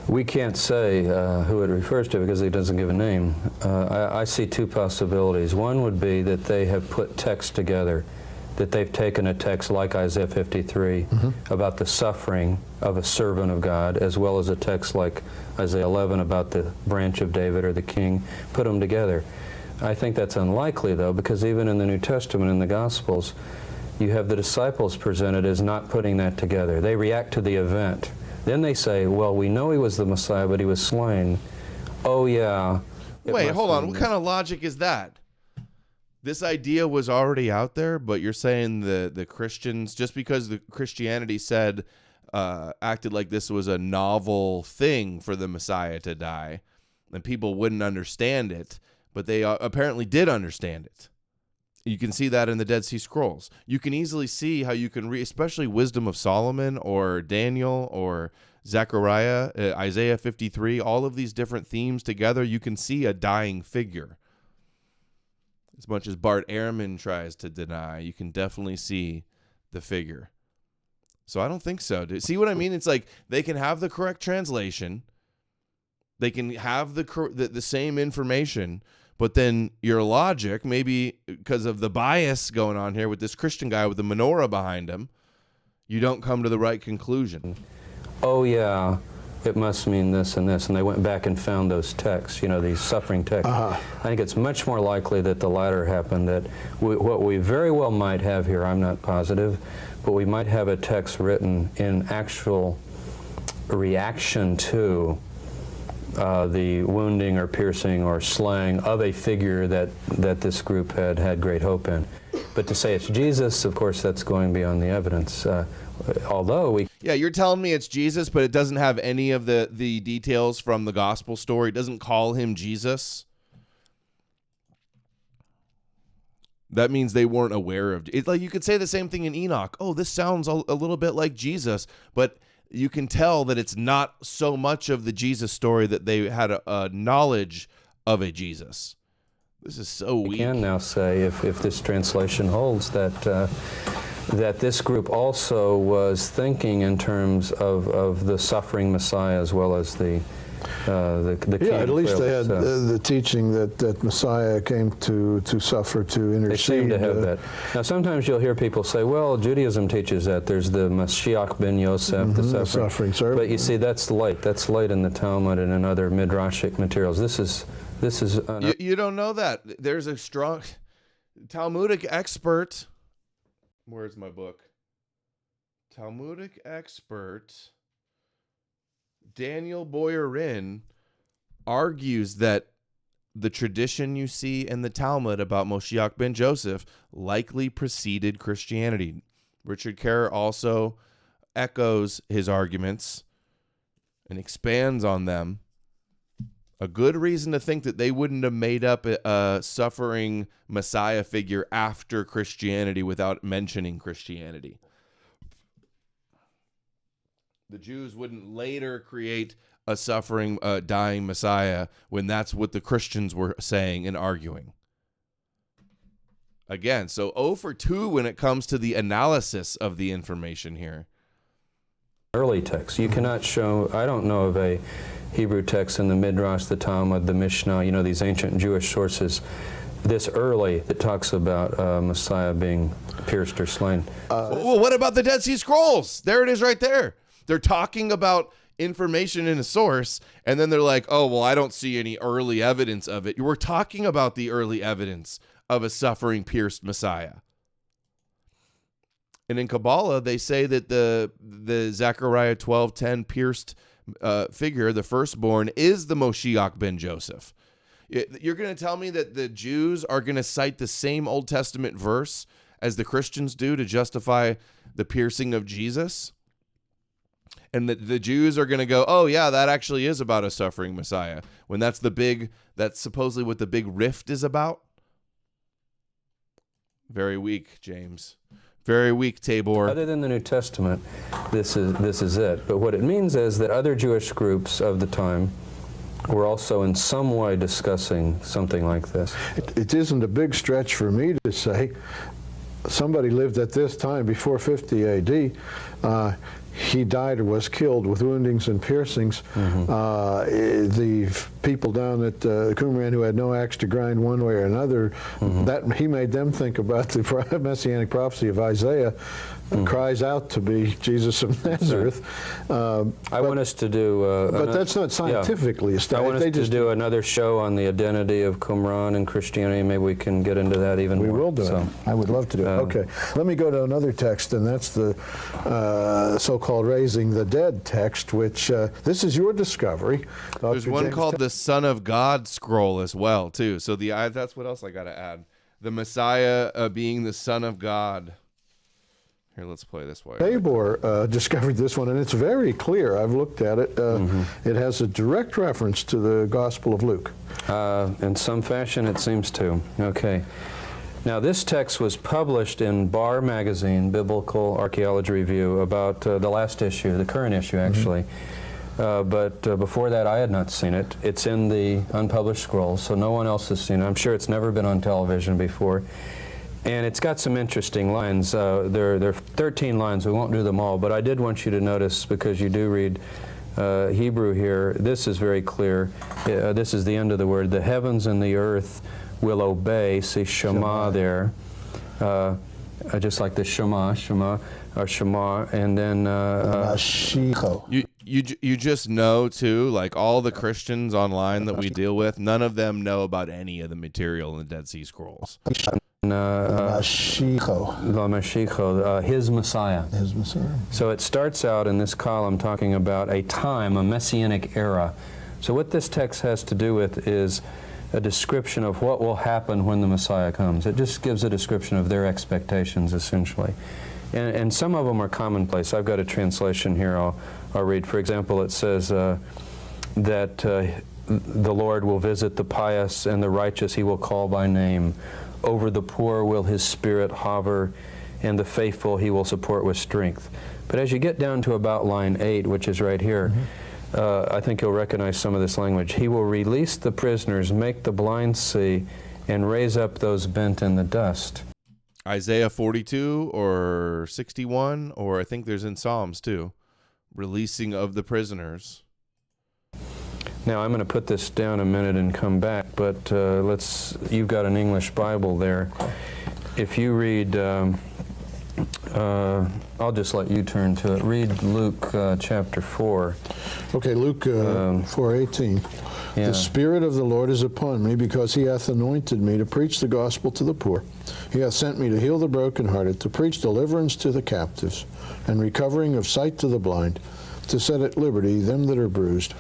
We can't say who it refers to because he doesn't give a name. I see two possibilities. One would be that they have put text together, that they've taken a text like Isaiah 53 about the suffering of a servant of God, as well as a text like Isaiah 11 about the branch of David or the king, put them together. I think that's unlikely, though, because even in the New Testament, in the Gospels, you have the disciples presented as not putting that together. They react to the event. Then they say, well, we know he was the Messiah, but he was slain. Oh, yeah. Wait, hold on. What kind of logic is that? This idea was already out there, but you're saying the Christians, just because the Christianity said, acted like this was a novel thing for the Messiah to die, and people wouldn't understand it, but they apparently did understand it. You can see that in the Dead Sea Scrolls. You can easily see how you can read, especially Wisdom of Solomon or Daniel or Zechariah, Isaiah 53, all of these different themes together. You can see a dying figure. As much as Bart Ehrman tries to deny, you can definitely see the figure. So I don't think so. See what I mean? It's like they can have the correct translation. They can have the same information. But then your logic, maybe because of the bias going on here with this Christian guy with the menorah behind him, you don't come to the right conclusion. Oh, yeah, it must mean this and this. And they went back and found those texts, these suffering texts. I think it's much more likely that the latter happened, that what we very well might have here, I'm not positive, but we might have a text written in actual reaction to the wounding or piercing or slaying of a figure that this group had great hope in. But to say it's Jesus, of course, that's going beyond the evidence. Although we... Yeah, you're telling me it's Jesus, but it doesn't have any of the details from the gospel story. It doesn't call him Jesus. That means they weren't aware of it. Like you could say the same thing in Enoch. Oh, this sounds a little bit like Jesus, but you can tell that it's not so much of the Jesus story that they had a knowledge of a Jesus. This is so weak. We can now say, if this translation holds, that this group also was thinking in terms of the suffering Messiah as well as the king. Yeah, at least they had the teaching that Messiah came to suffer, to intercede. They seem to have that. Now, sometimes you'll hear people say, well, Judaism teaches that. There's the Mashiach ben Yosef, the suffering servant. But you see, that's late. That's late in the Talmud and in other midrashic materials. This is you don't know that. There's a strong Talmudic expert. Where's my book? Talmudic expert Daniel Boyarin argues that the tradition you see in the Talmud about Moshiach ben Joseph likely preceded Christianity. Richard Kerr also echoes his arguments and expands on them. A good reason to think that they wouldn't have made up a suffering Messiah figure after Christianity without mentioning Christianity. The Jews wouldn't later create a suffering, dying Messiah when that's what the Christians were saying and arguing. Again, so 0 for 2 when it comes to the analysis of the information here. Early texts. You cannot show, I don't know of a Hebrew text in the Midrash, the Talmud, the Mishnah, you know, these ancient Jewish sources, this early that talks about Messiah being pierced or slain. Well, what about the Dead Sea Scrolls? There it is right there. They're talking about information in a source, and then they're like, oh, well, I don't see any early evidence of it. We're talking about the early evidence of a suffering, pierced Messiah. And in Kabbalah, they say that the Zechariah 12:10 pierced figure, the firstborn, is the Moshiach ben Joseph. You're going to tell me that the Jews are going to cite the same Old Testament verse as the Christians do to justify the piercing of Jesus? And that the Jews are going to go, oh, yeah, that actually is about a suffering Messiah, when that's supposedly what the big rift is about? Very weak, James. Very weak, Tabor. Other than the New Testament, this is it. But what it means is that other Jewish groups of the time were also in some way discussing something like this. It isn't a big stretch for me to say somebody lived at this time before 50 AD. He died or was killed with woundings and piercings. The people down at Qumran who had no axe to grind one way or another, that he made them think about the Messianic prophecy of Isaiah, cries out to be Jesus of Nazareth. I want us to do... but that's not scientifically established. I want us to do another show on the identity of Qumran and Christianity. Maybe we can get into that even more. We will do it. I would love to do it. Okay, let me go to another text, and that's the so-called Raising the Dead text, which this is your discovery. There's one called the Son of God scroll as well, too. So that's what else I got to add. The Messiah being the Son of God. Here, let's play this way. Tabor discovered this one, and it's very clear. I've looked at it. It has a direct reference to the Gospel of Luke. In some fashion, it seems to. Okay. Now, this text was published in Bar Magazine, Biblical Archaeology Review, about the last issue, the current issue, actually. But before that, I had not seen it. It's in the unpublished scrolls, so no one else has seen it. I'm sure it's never been on television before. And it's got some interesting lines. There are 13 lines. We won't do them all, but I did want you to notice, because you do read Hebrew here, this is very clear. This is the end of the word. The heavens and the earth will obey. See Shema there. Just like the Shema, or Shema, and then... You just know, too, like all the Christians online that we deal with, none of them know about any of the material in the Dead Sea Scrolls. His Messiah. His Messiah. So it starts out in this column talking about a time, a Messianic era. So what this text has to do with is a description of what will happen when the Messiah comes. It just gives a description of their expectations, essentially. And some of them are commonplace. I've got a translation here I'll read. For example, it says that the Lord will visit the pious and the righteous he will call by name. Over the poor will his spirit hover, and the faithful he will support with strength. But as you get down to about line 8, which is right here, I think you'll recognize some of this language. He will release the prisoners, make the blind see, and raise up those bent in the dust. Isaiah 42 or 61, or I think there's in Psalms too. Releasing of the prisoners. Now, I'm going to put this down a minute and come back, but you've got an English Bible there. If you read, I'll just let you turn to it. Read Luke chapter 4. Okay, Luke 4:18. The Spirit of the Lord is upon me, because he hath anointed me to preach the gospel to the poor. He hath sent me to heal the brokenhearted, to preach deliverance to the captives, and recovering of sight to the blind, to set at liberty them that are bruised,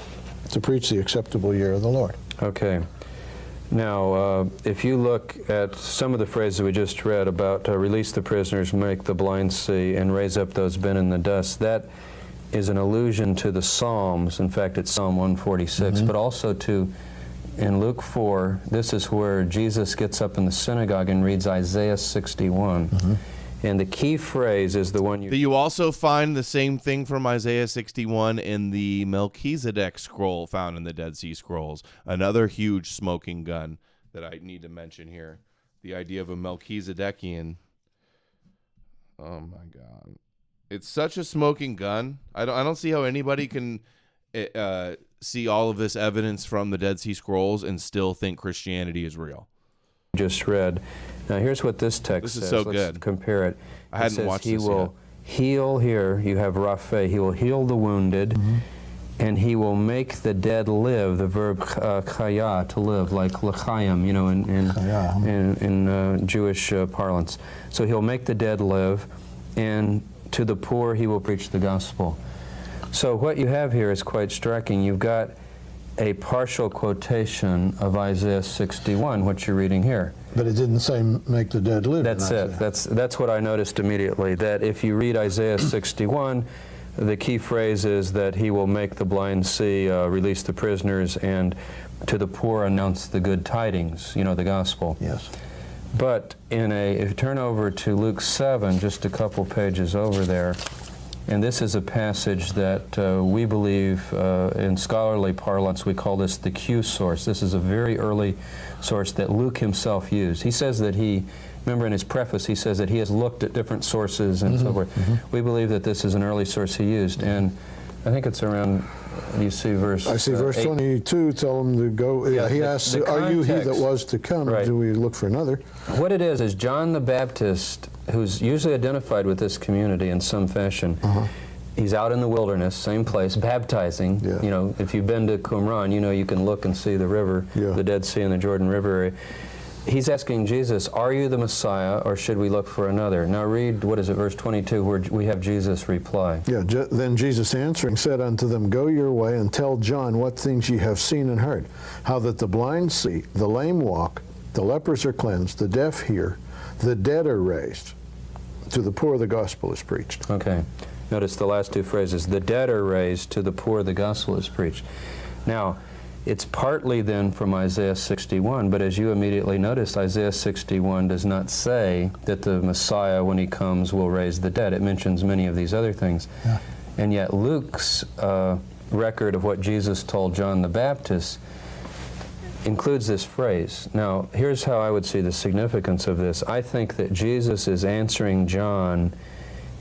to preach the acceptable year of the Lord. Okay. Now, if you look at some of the phrases we just read about release the prisoners, make the blind see, and raise up those bent in the dust, that is an allusion to the Psalms. In fact, it's Psalm 146, but also to, in Luke 4, this is where Jesus gets up in the synagogue and reads Isaiah 61. And the key phrase is the one you also find the same thing from Isaiah 61 in the Melchizedek scroll found in the Dead Sea Scrolls. Another huge smoking gun that I need to mention here. The idea of a Melchizedekian. Oh my God. It's such a smoking gun. I don't see how anybody can see all of this evidence from the Dead Sea Scrolls and still think Christianity is real. Just read. Now here's what this text says. This is so Let's good. compare it. I hadn't watched this yet. He will heal, here you have Rapha, he will heal the wounded, and he will make the dead live, the verb chaya, to live, like l'chaim, you know, in Jewish parlance. So he'll make the dead live, and to the poor he will preach the gospel. So what you have here is quite striking. You've got a partial quotation of Isaiah 61, what you're reading here. But it didn't say make the dead live. That's it. That's what I noticed immediately, that if you read Isaiah 61, the key phrase is that he will make the blind see, release the prisoners, and to the poor announce the good tidings, you know, the gospel. Yes. But if you turn over to Luke 7, just a couple pages over there, and this is a passage that we believe, in scholarly parlance, we call this the Q source. This is a very early source that Luke himself used. He says that remember in his preface, he says that he has looked at different sources and so forth. We believe that this is an early source he used, and I think it's around, you see verse I see verse 22, tell him to go. Yeah, he asks, are you he that was to come? Right. Do we look for another? What it is John the Baptist, who's usually identified with this community in some fashion. He's out in the wilderness, same place, baptizing. Yeah. You know, if you've been to Qumran, you know you can look and see the river, the Dead Sea and the Jordan River area. He's asking Jesus, are you the Messiah, or should we look for another? Now read, what is it, verse 22, where we have Jesus reply. Yeah, then Jesus answering said unto them, go your way and tell John what things ye have seen and heard, how that the blind see, the lame walk, the lepers are cleansed, the deaf hear, the dead are raised. To the poor the gospel is preached. Okay. Notice the last two phrases. The dead are raised, to the poor the gospel is preached. Now, it's partly then from Isaiah 61, but as you immediately noticed, Isaiah 61 does not say that the Messiah, when he comes, will raise the dead. It mentions many of these other things. Yeah. And yet Luke's record of what Jesus told John the Baptist includes this phrase. Now, here's how I would see the significance of this. I think that Jesus is answering John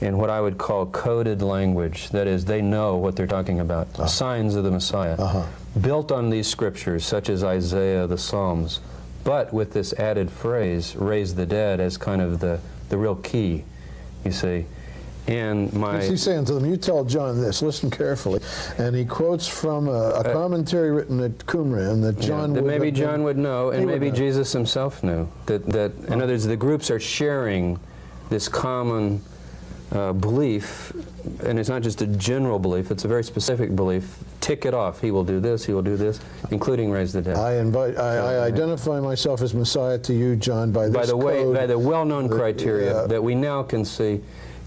in what I would call coded language. That is, they know what they're talking about. Signs of the Messiah. Built on these scriptures, such as Isaiah, the Psalms, but with this added phrase, raise the dead, as kind of the real key, you see. And he's saying to them, you tell John this, listen carefully. And he quotes from a commentary written at Qumran that John would maybe John would know, and maybe Jesus himself knew. That in other words, the groups are sharing this common belief, and it's not just a general belief, it's a very specific belief. Tick it off. He will do this, he will do this, including raise the dead. I identify myself as Messiah to you, John, by this code. By the well-known criteria that we now can see.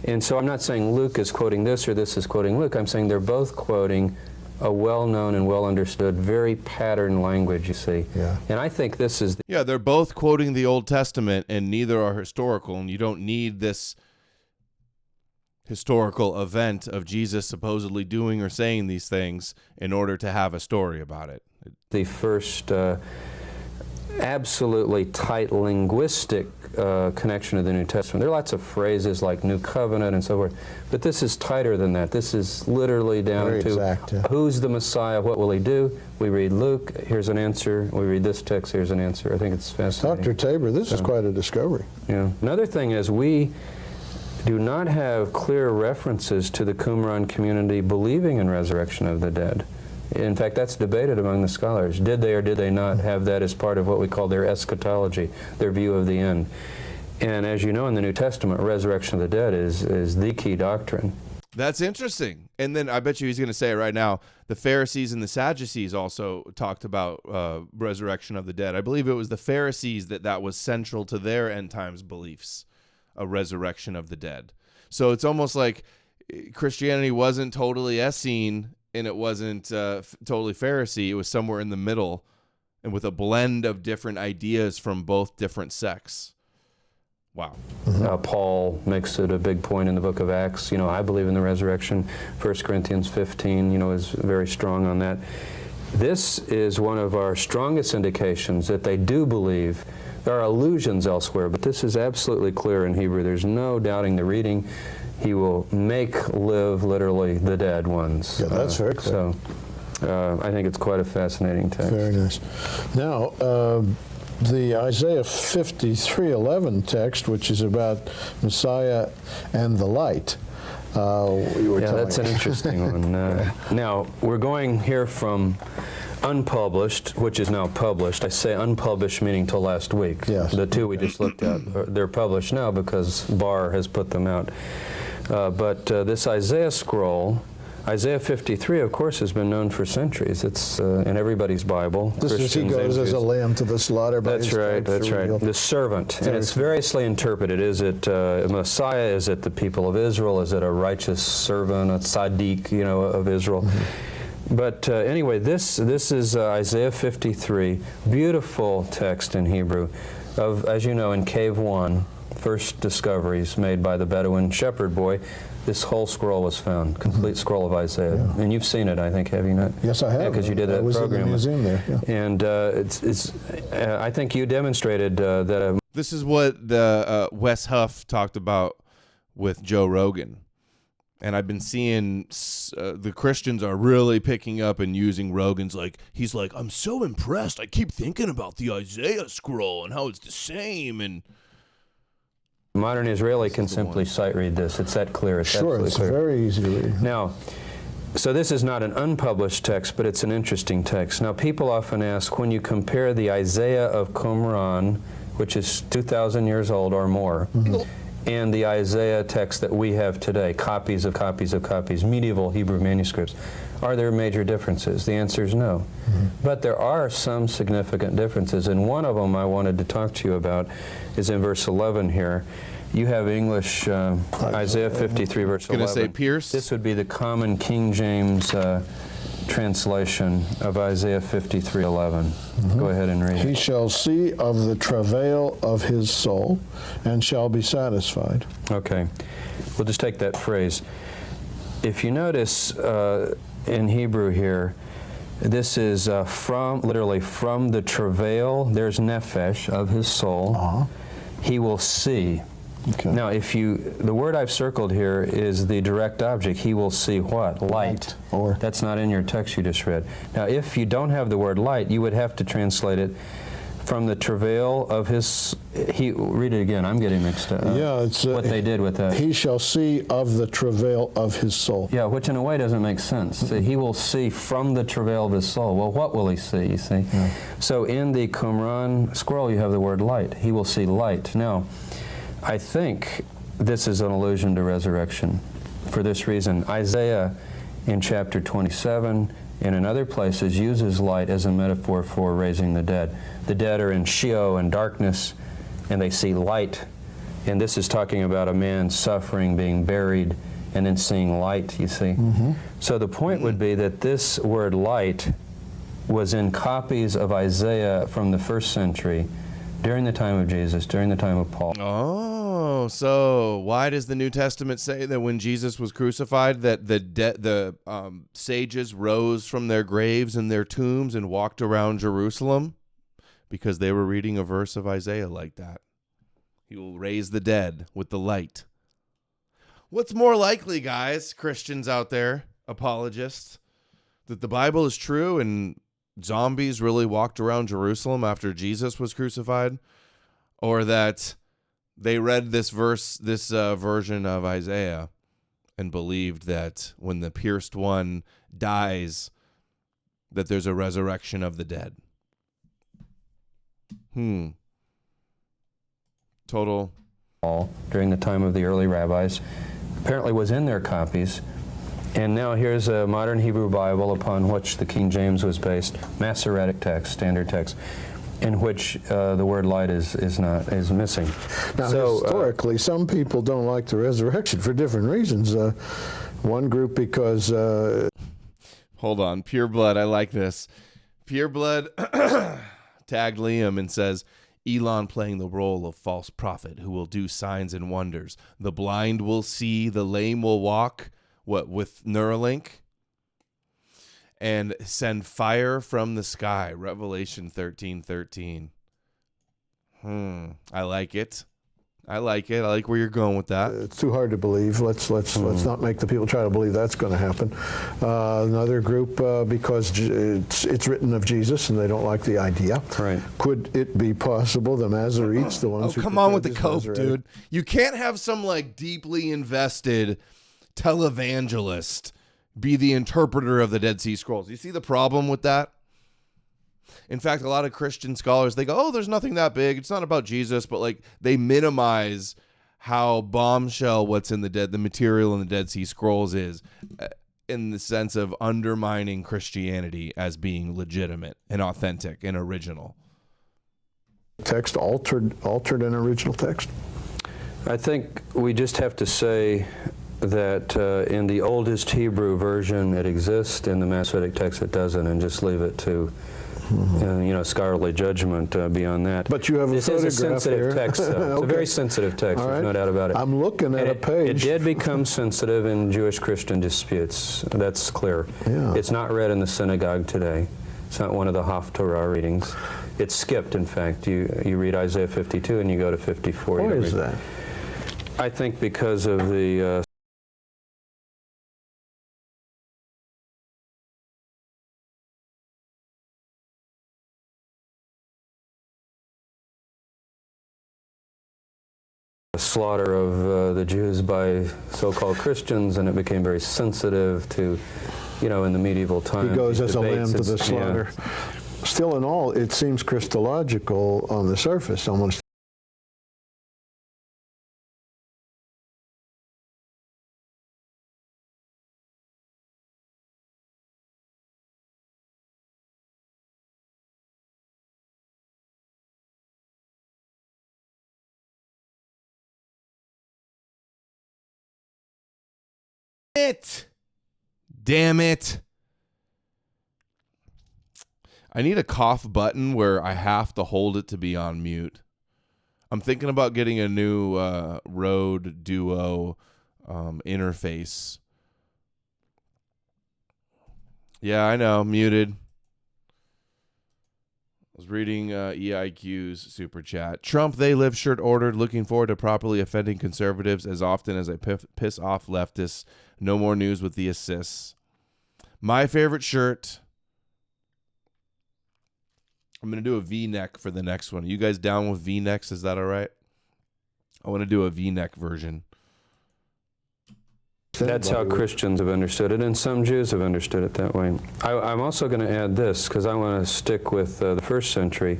And so I'm not saying Luke is quoting this or this is quoting Luke. I'm saying they're both quoting a well-known and well-understood, very patterned language, you see. Yeah. And I think this is... Yeah, they're both quoting the Old Testament, and neither are historical, and you don't need this historical event of Jesus supposedly doing or saying these things in order to have a story about it. The first absolutely tight linguistic connection of the New Testament. There are lots of phrases like New Covenant and so forth, but this is tighter than that. This is literally down to who's the Messiah, what will he do? We read Luke, here's an answer. We read this text, here's an answer. I think it's fascinating. Dr. Tabor, this is quite a discovery. Yeah. Another thing is we do not have clear references to the Qumran community believing in resurrection of the dead. In fact, that's debated among the scholars. Did they or did they not have that as part of what we call their eschatology, their view of the end? And as you know, in the New Testament, resurrection of the dead is the key doctrine. That's interesting. And then I bet you he's going to say it right now. The Pharisees and the Sadducees also talked about resurrection of the dead. I believe it was the Pharisees that was central to their end times beliefs, a resurrection of the dead. So it's almost like Christianity wasn't totally Essene and it wasn't totally Pharisee. It was somewhere in the middle and with a blend of different ideas from both different sects. Wow. Paul makes it a big point in the book of Acts. I believe in the resurrection. 1 Corinthians 15, is very strong on that. This is one of our strongest indications that they do believe. There are allusions elsewhere, but this is absolutely clear in Hebrew. There's no doubting the reading. He will make live, literally, the dead ones. Yeah, that's very clear. So I think it's quite a fascinating text. Very nice. Now, the Isaiah 53:11 text, which is about Messiah and the light. That's an interesting one. Now, we're going here from unpublished, which is now published. I say unpublished meaning till last week. Yes. The two we just looked at, they're published now because Barr has put them out. But this Isaiah scroll, Isaiah 53, of course, has been known for centuries. It's in everybody's Bible. This is he goes as a lamb to the slaughter. That's right, that's right. The servant. And it's variously interpreted. Is it Messiah? Is it the people of Israel? Is it a righteous servant, a tzaddik, of Israel? But anyway, this is Isaiah 53, beautiful text in Hebrew, of, as you know, in Cave 1, first discoveries made by the Bedouin shepherd boy. This whole scroll was found, complete scroll of Isaiah. Yeah. And you've seen it, I think, have you not? Yes, I have. Yeah, because you did that program. I was in the museum there. Yeah. And I think you demonstrated that. This is what the Wes Huff talked about with Joe Rogan. And I've been seeing the Christians are really picking up and using Rogan's he's like, I'm so impressed. I keep thinking about the Isaiah scroll and how it's the same. And modern Israeli can simply sight read this. It's that clear. It's sure, it's clear. Very easy to read. Now, so this is not an unpublished text, but it's an interesting text. Now, people often ask, when you compare the Isaiah of Qumran, which is 2,000 years old or more, and the Isaiah text that we have today, copies of copies of copies, medieval Hebrew manuscripts, are there major differences? The answer is no. But there are some significant differences, and one of them I wanted to talk to you about is in verse 11 here. You have English Isaiah 53, verse 11. Going to say Pierce? This would be the common King James translation of Isaiah 53:11. Go ahead and read it. He shall see of the travail of his soul and shall be satisfied. Okay. We'll just take that phrase. If you notice in Hebrew here, this is literally from the travail, there's nephesh, of his soul. He will see. Okay. Now, the word I've circled here is the direct object. He will see what? Light. Or that's not in your text you just read. Now, if you don't have the word light, you would have to translate it from the travail of his. Read it again. I'm getting mixed up. Yeah, it's what they did with that. He shall see of the travail of his soul. Yeah, which in a way doesn't make sense. So he will see from the travail of his soul. Well, what will he see? You see. Yeah. So in the Qumran scroll, you have the word light. He will see light. Now, I think this is an allusion to resurrection. For this reason, Isaiah in chapter 27 and in other places uses light as a metaphor for raising the dead. The dead are in Sheol and darkness, and they see light. And this is talking about a man suffering, being buried, and then seeing light, you see. So the point would be that this word light was in copies of Isaiah from the first century, during the time of Jesus, during the time of Paul. Oh, so why does the New Testament say that when Jesus was crucified that the sages rose from their graves and their tombs and walked around Jerusalem? Because they were reading a verse of Isaiah like that. He will raise the dead with the light. What's more likely, guys, Christians out there, apologists, that the Bible is true and zombies really walked around Jerusalem after Jesus was crucified, or that they read this version of Isaiah and believed that when the pierced one dies, that there's a resurrection of the dead? Total. Paul, during the time of the early rabbis, apparently was in their copies. And now here's a modern Hebrew Bible upon which the King James was based, Masoretic text, standard text, in which the word light is missing. Now, so, historically, some people don't like the resurrection for different reasons. One group because... Hold on. Pure Blood, I like this. Pure Blood tagged Liam and says, Elon playing the role of false prophet who will do signs and wonders. The blind will see, the lame will walk. What, with Neuralink? And send fire from the sky. Revelation 13:13. I like it. I like it. I like where you're going with that. It's too hard to believe. Let's not make the people try to believe that's going to happen. Another group because it's written of Jesus and they don't like the idea. Right. Could it be possible the Masoretes, the ones who come on with the pretend coke, this dude. You can't have some like deeply invested televangelist be the interpreter of the Dead Sea Scrolls. You see the problem with that? In fact, a lot of Christian scholars, they go, oh, there's nothing that big. It's not about Jesus, but like they minimize how bombshell what's in the material in the Dead Sea Scrolls is in the sense of undermining Christianity as being legitimate and authentic and original. Text altered an original text? I think we just have to say that in the oldest Hebrew version it exists, in the Masoretic text it doesn't, and just leave it to scholarly judgment beyond that. But you have this photograph is a sensitive here. text, though. Okay. It's a very sensitive text, All right. there's no doubt about it. I'm looking at a page. It did become sensitive in Jewish-Christian disputes. That's clear. Yeah. It's not read in the synagogue today. It's not one of the Haftorah readings. It's skipped, in fact. You read Isaiah 52 and you go to 54. Why is that? I think because of the slaughter of the Jews by so-called Christians, and it became very sensitive to, in the medieval times. He goes as a lamb debates, to the slaughter. Yeah. Still in all, it seems Christological on the surface, almost. Damn it. I need a cough button where I have to hold it to be on mute. I'm thinking about getting a new Rode Duo interface. Yeah, I know, muted. I was reading EIQ's super chat. Trump, they live shirt ordered, looking forward to properly offending conservatives as often as I piss off leftists. No more news with the assists. My favorite shirt. I'm going to do a V-neck for the next one. Are you guys down with V-necks? Is that all right? I want to do a V-neck version. That's how Christians have understood it, and some Jews have understood it that way. I'm also going to add this, because I want to stick with the first century.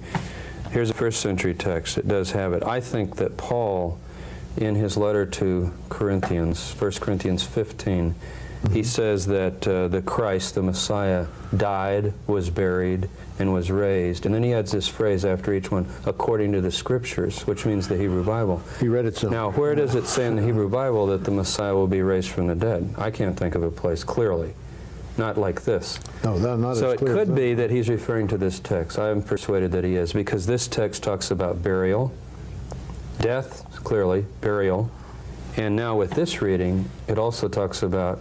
Here's a first century text. It does have it. I think that Paul, in his letter to Corinthians, 1 Corinthians 15, he says that the Christ, the Messiah, died, was buried, and was raised. And then he adds this phrase after each one, according to the Scriptures, which means the Hebrew Bible. He read it so. Now, where does it say in the Hebrew Bible that the Messiah will be raised from the dead? I can't think of a place clearly. Not like this. No, not so as clear. So it could be that he's referring to this text. I am persuaded that he is, because this text talks about burial, death, clearly, burial, and now with this reading, it also talks about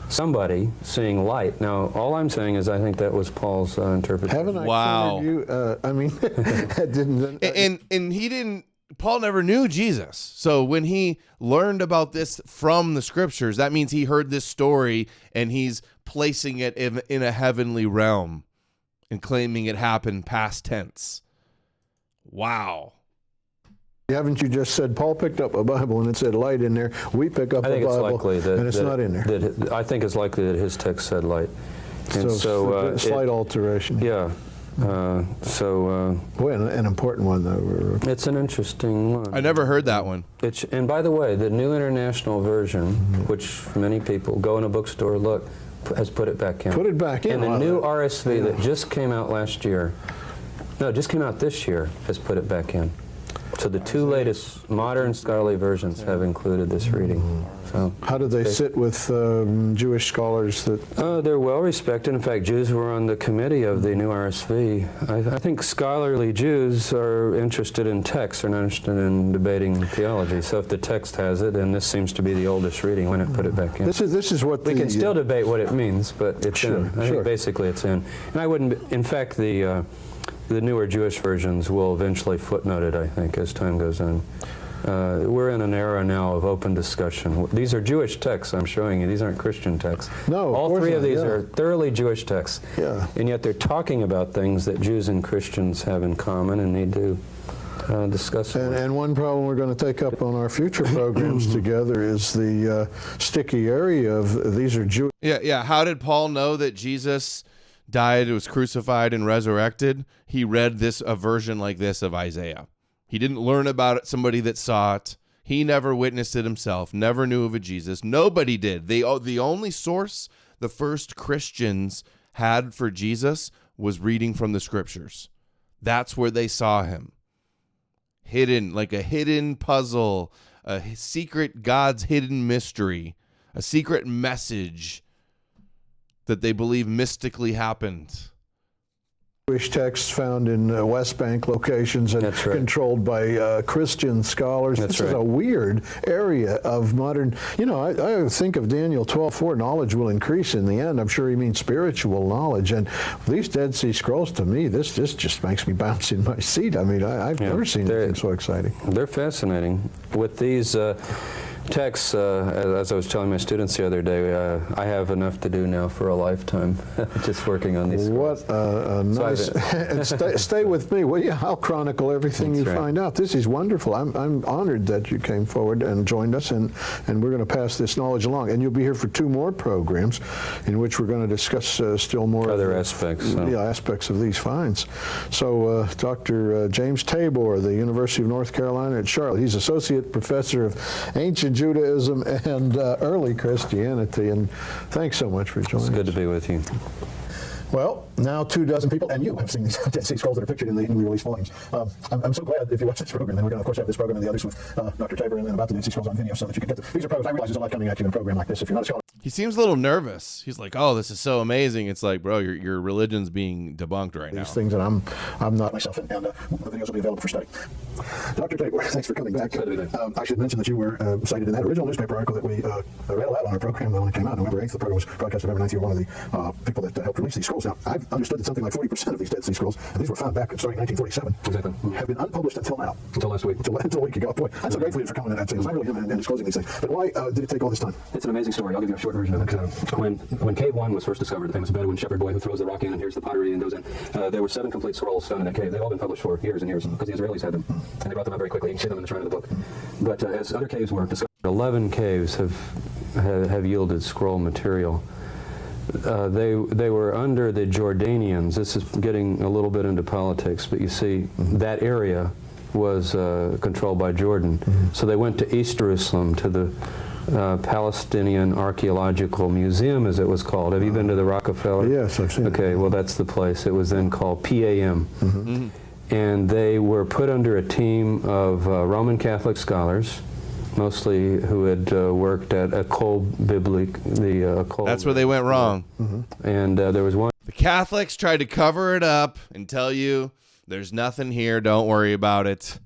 somebody seeing light. Now, all I'm saying is I think that was Paul's interpretation. Haven't I wow. You? I mean, and he didn't. Paul never knew Jesus. So when he learned about this from the Scriptures, that means he heard this story and he's placing it in a heavenly realm and claiming it happened past tense. Wow. Haven't you just said Paul picked up a Bible and it said light in there? We pick up a Bible and it's not in there. I think it's likely that his text said light. And so slight alteration. Yeah. Boy, an important one, though. It's an interesting one. I never heard that one. And by the way, the New International Version, which many people go in a bookstore, look, has put it back in. Put it back in. And the new RSV that just came out last year, no, it just came out this year, has put it back in. So the two latest modern scholarly versions have included this reading. So how do they sit with Jewish scholars that? They're well respected. In fact, Jews were on the committee of the new RSV. I think scholarly Jews are interested in text, are not interested in debating theology. So if the text has it, and this seems to be the oldest reading, why not put it back in? This is what we can still debate what it means, but it's in. I think basically it's in. And I wouldn't. In fact, the newer Jewish versions will eventually footnote it, I think, as time goes on. We're in an era now of open discussion. These are Jewish texts I'm showing you. These aren't Christian texts. No, all three of these are thoroughly Jewish texts. Yeah. And yet they're talking about things that Jews and Christians have in common and need to discuss. And one problem we're going to take up on our future programs together is the sticky area of these are Jewish. Yeah. How did Paul know that Jesus died, was crucified, and resurrected? He read a version like this of Isaiah. He didn't learn about it, somebody that saw it. He never witnessed it himself, never knew of a Jesus. Nobody did. The only source the first Christians had for Jesus was reading from the scriptures. That's where they saw him. Hidden, like a hidden puzzle, a secret God's hidden mystery, a secret message that they believe mystically happened. Jewish texts found in West Bank locations and controlled by Christian scholars. This is a weird area of modern, I think of Daniel 12:4, knowledge will increase in the end. I'm sure he means spiritual knowledge. And these Dead Sea Scrolls, to me, this just makes me bounce in my seat. I mean, I've never seen anything so exciting. They're fascinating. With these texts, as I was telling my students the other day, I have enough to do now for a lifetime, just working on these scrolls. What a nice... and stay with me, will you? I'll chronicle everything you find out. This is wonderful. I'm honored that you came forward and joined us, and we're going to pass this knowledge along. And you'll be here for 2 more programs in which we're going to discuss still more other aspects. Aspects of these finds. So Dr. James Tabor, the University of North Carolina at Charlotte, he's Associate Professor of Ancient Judaism and Early Christianity. And thanks so much for joining us. It's good to be with you. Well, now 24 people, and you have seen these Dead Sea Scrolls that are pictured in the newly released volumes. I'm so glad if you watch this program, and we're going to, of course, have this program and the others with Dr. Tabor and about the Dead Sea Scrolls on video so that you can get these are programs. I realize there's a lot coming at you in a program like this. If you're not a scholar. He seems a little nervous. He's like, "Oh, this is so amazing." It's like, bro, your religion's being debunked right now. These things that I'm not myself, and the videos will be available for study. Dr. Tabor, thanks for coming back. I should mention that you were cited in that original newspaper article that we read aloud on our program when it came out November 8th. The program was broadcast November 9th. You were one of the people that helped release these scrolls. Now, I've understood that something like 40% of these Dead Sea Scrolls, and these were found back starting in 1947, have been unpublished until now. Until last week. Until a week ago. Boy, I'm so grateful for coming in and saying, I really am and disclosing these things. But why did it take all this time? It's an amazing story. I'll give you a short version of it. When Cave 1 was first discovered, the famous Bedouin shepherd boy who throws the rock in and here's the pottery and goes in, there were 7 complete scrolls found in that cave. They've all been published for years and years because the Israelis had them, and they brought them up very quickly. You can see them in the shrine of the book. But as other caves were discovered, 11 caves have yielded scroll material. They were under the Jordanians. This is getting a little bit into politics, but you see that area was controlled by Jordan. So they went to East Jerusalem, to the Palestinian Archaeological Museum, as it was called. Have you been to the Rockefeller? Yes, I've seen it. Okay, well, that's the place. It was then called PAM. And they were put under a team of Roman Catholic scholars, mostly who had worked at École Biblique. That's where they went wrong. And there was one. The Catholics tried to cover it up and tell you there's nothing here, don't worry about it.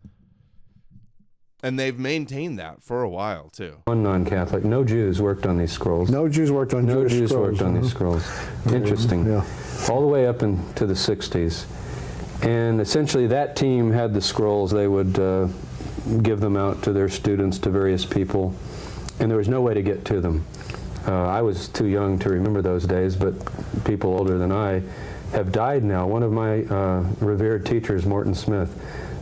And they've maintained that for a while, too. One non-Catholic. No Jews worked on these scrolls. No Jews worked on Jewish Jews scrolls. worked on these scrolls. Interesting. Yeah. All the way up into the 60s. And essentially that team had the scrolls. They would give them out to their students, to various people. And there was no way to get to them. I was too young to remember those days, but people older than I have died now. One of my revered teachers, Morton Smith,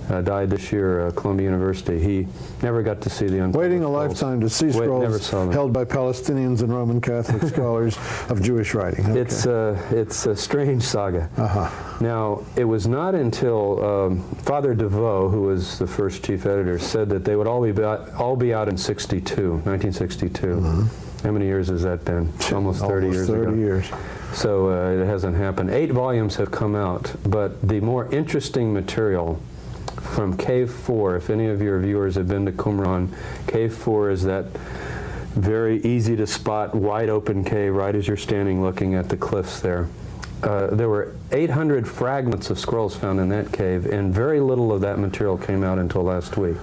died this year, Columbia University. He never got to see the unpublished Waiting a scrolls. lifetime to see Never saw scrolls them. held by Palestinians and Roman Catholic scholars of Jewish writing. Okay. It's a strange saga. Now, it was not until Father DeVoe, who was the first chief editor, said that they would all be out in 1962. How many years has that been? Almost 30 years ago. 30 years. So it hasn't happened. 8 volumes have come out, but the more interesting material from Cave 4, if any of your viewers have been to Qumran, Cave 4 is that very easy to spot, wide open cave right as you're standing looking at the cliffs there. There were 800 fragments of scrolls found in that cave, and very little of that material came out until last week.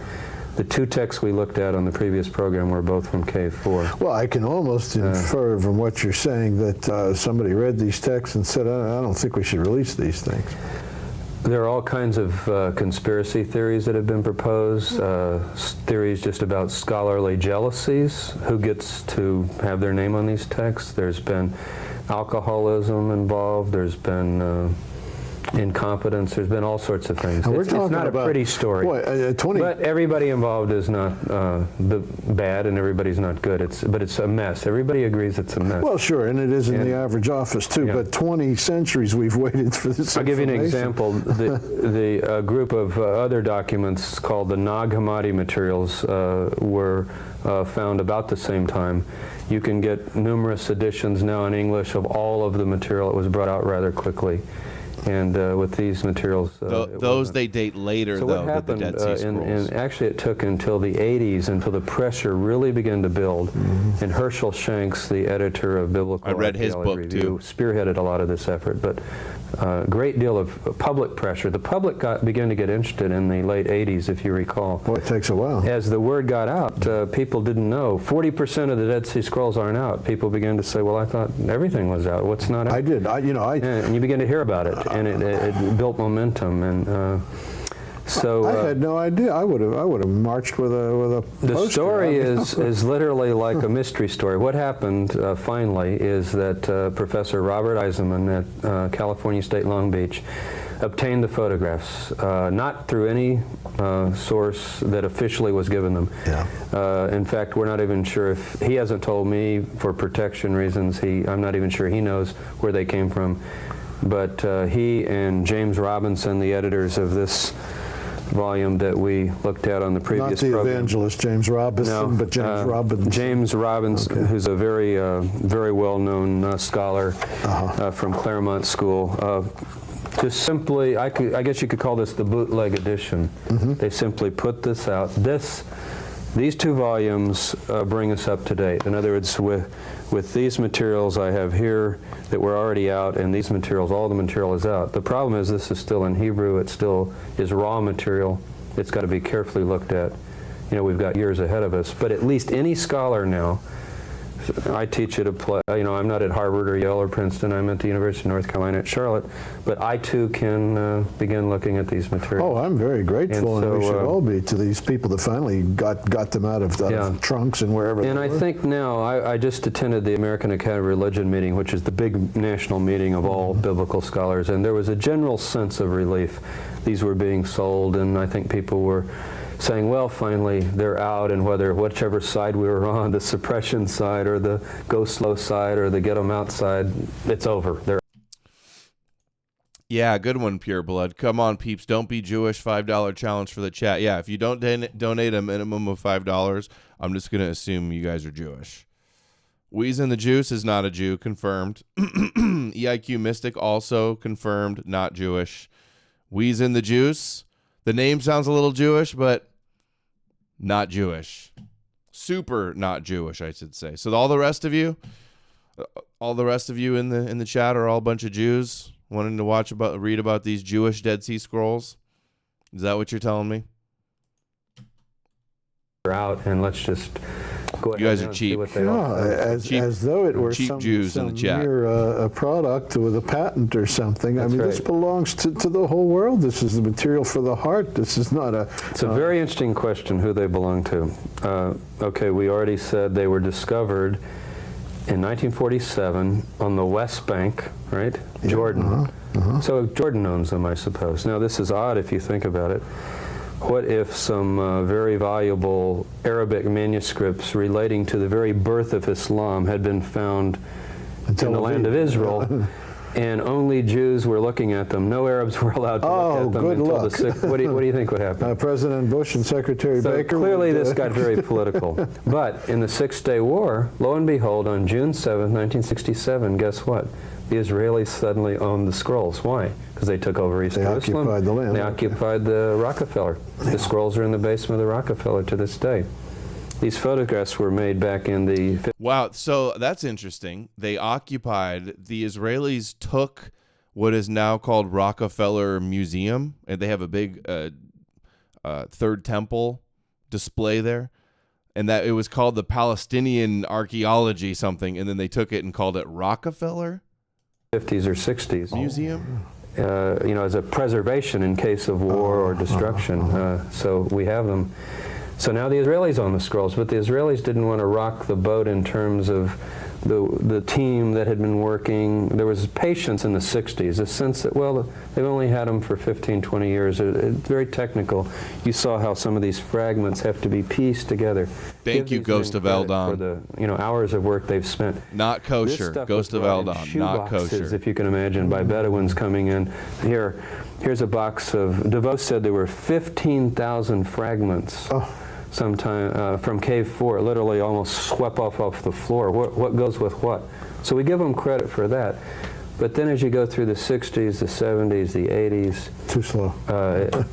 The 2 texts we looked at on the previous program were both from Cave 4. Well, I can almost infer from what you're saying that somebody read these texts and said, I don't think we should release these things. There are all kinds of conspiracy theories that have been proposed, theories just about scholarly jealousies, who gets to have their name on these texts. There's been alcoholism involved, there's been incompetence, there's been all sorts of things. And It's not a pretty story, but everybody involved is not bad and everybody's not good. But it's a mess. Everybody agrees it's a mess. Well, sure, and it is in the average office too, but 20 centuries we've waited for this I'll give you an example. The group of other documents called the Nag Hammadi materials were found about the same time. You can get numerous editions now in English of all of the material. It was brought out rather quickly. And with these materials, those they date later, so though. what happened, the Dead Sea Scrolls. and actually it took until the 80s until the pressure really began to build. And Herschel Shanks, the editor of Biblical I read his book Review, too. spearheaded a lot of this effort. But a great deal of public pressure. The public began to get interested in the late 80s, if you recall. Boy, it takes a while. As the word got out, people didn't know. 40% of the Dead Sea Scrolls aren't out. People began to say, well, I thought everything was out. What's not out? I did. And you began to hear about it, and it built momentum. And so I had no idea. I would have marched with a the poster. story is literally like a mystery story. What happened finally is that Professor Robert Eisenman at California State Long Beach obtained the photographs, not through any source that officially was given them. In fact, we're not even sure if he hasn't told me for protection reasons. I'm not even sure he knows where they came from. But he and James Robinson, the editors of this volume that we looked at on the previous program. Not the evangelist James Robinson, but James Robinson. James Robinson, who's a very, very well-known scholar from Claremont School. Just simply, I guess you could call this the bootleg edition. They simply put this out. These 2 volumes bring us up to date. In other words, with these materials I have here that were already out, and these materials, all the material is out. The problem is this is still in Hebrew. It still is raw material. It's got to be carefully looked at. You know, we've got years ahead of us. But at least any scholar now, I teach at I'm not at Harvard or Yale or Princeton. I'm at the University of North Carolina at Charlotte. But I too can begin looking at these materials. Oh, I'm very grateful, and we should all be to these people that finally got them out of trunks and wherever they were. And I think now, I just attended the American Academy of Religion meeting, which is the big national meeting of all biblical scholars, and there was a general sense of relief. These were being sold, and I think people were saying, well, finally they're out, and whichever side we were on, the suppression side or the go slow side or the get them out side, it's over. Yeah, good one, Pure Blood. Come on, peeps. Don't be Jewish. $5 challenge for the chat. Yeah, if you don't donate a minimum of $5, I'm just going to assume you guys are Jewish. Wheeze in the Juice is not a Jew, confirmed. EIQ Mystic also confirmed, not Jewish. Wheeze in the Juice. The name sounds a little Jewish, but not Jewish. Super not Jewish, I should say. So all the rest of you in the chat are all a bunch of Jews wanting to read about these Jewish Dead Sea Scrolls. Is that what you're telling me? Out, and let's just go ahead. You guys and are see cheap. what they are. As though it were cheap some Jews in the chat. mere a product with a patent or something. That's I mean, right. this belongs to the whole world. This is the material for the heart. This is not a... It's a very interesting question, who they belong to. Okay, we already said they were discovered in 1947 on the West Bank, right? Jordan. So Jordan owns them, I suppose. Now, this is odd if you think about it. what if some very valuable Arabic manuscripts relating to the very birth of Islam had been found in the land of Israel, and only Jews were looking at them? No Arabs were allowed to look at them good until luck. the 6th. What do you think would happen? President Bush and Secretary So Baker. clearly this got very political. But in the Six-Day War, lo and behold, on June 7th, 1967, guess what? The Israelis suddenly owned the scrolls. Why? Because they took over East Jerusalem. Occupied the land. They occupied the Rockefeller. The scrolls are in the basement of the Rockefeller to this day. These photographs were made back in the... Wow, so that's interesting. They occupied, the Israelis took what is now called Rockefeller Museum, and they have a big Third Temple display there, and that it was called the Palestinian Archaeology something, and then they took it and called it Rockefeller 50s or 60s. Museum? You know, as a preservation in case of war or destruction. So we have them. So now the Israelis own the scrolls, but the Israelis didn't want to rock the boat in terms of the team that had been working. There was patience in the 60s, a sense that, well, they've only had them for 15, 20 years. It's very technical. You saw how some of these fragments have to be pieced together. Thank you, Ghost of Eldon. For the hours of work they've spent. Not kosher. Ghost of Eldon, not kosher. If you can imagine, by Bedouins coming in. Here's a box of, DeVos said there were 15,000 fragments. Sometime from Cave 4, literally almost swept off the floor. What goes with what? So we give them credit for that. But then as you go through the 60s, the 70s, the 80s... Too slow.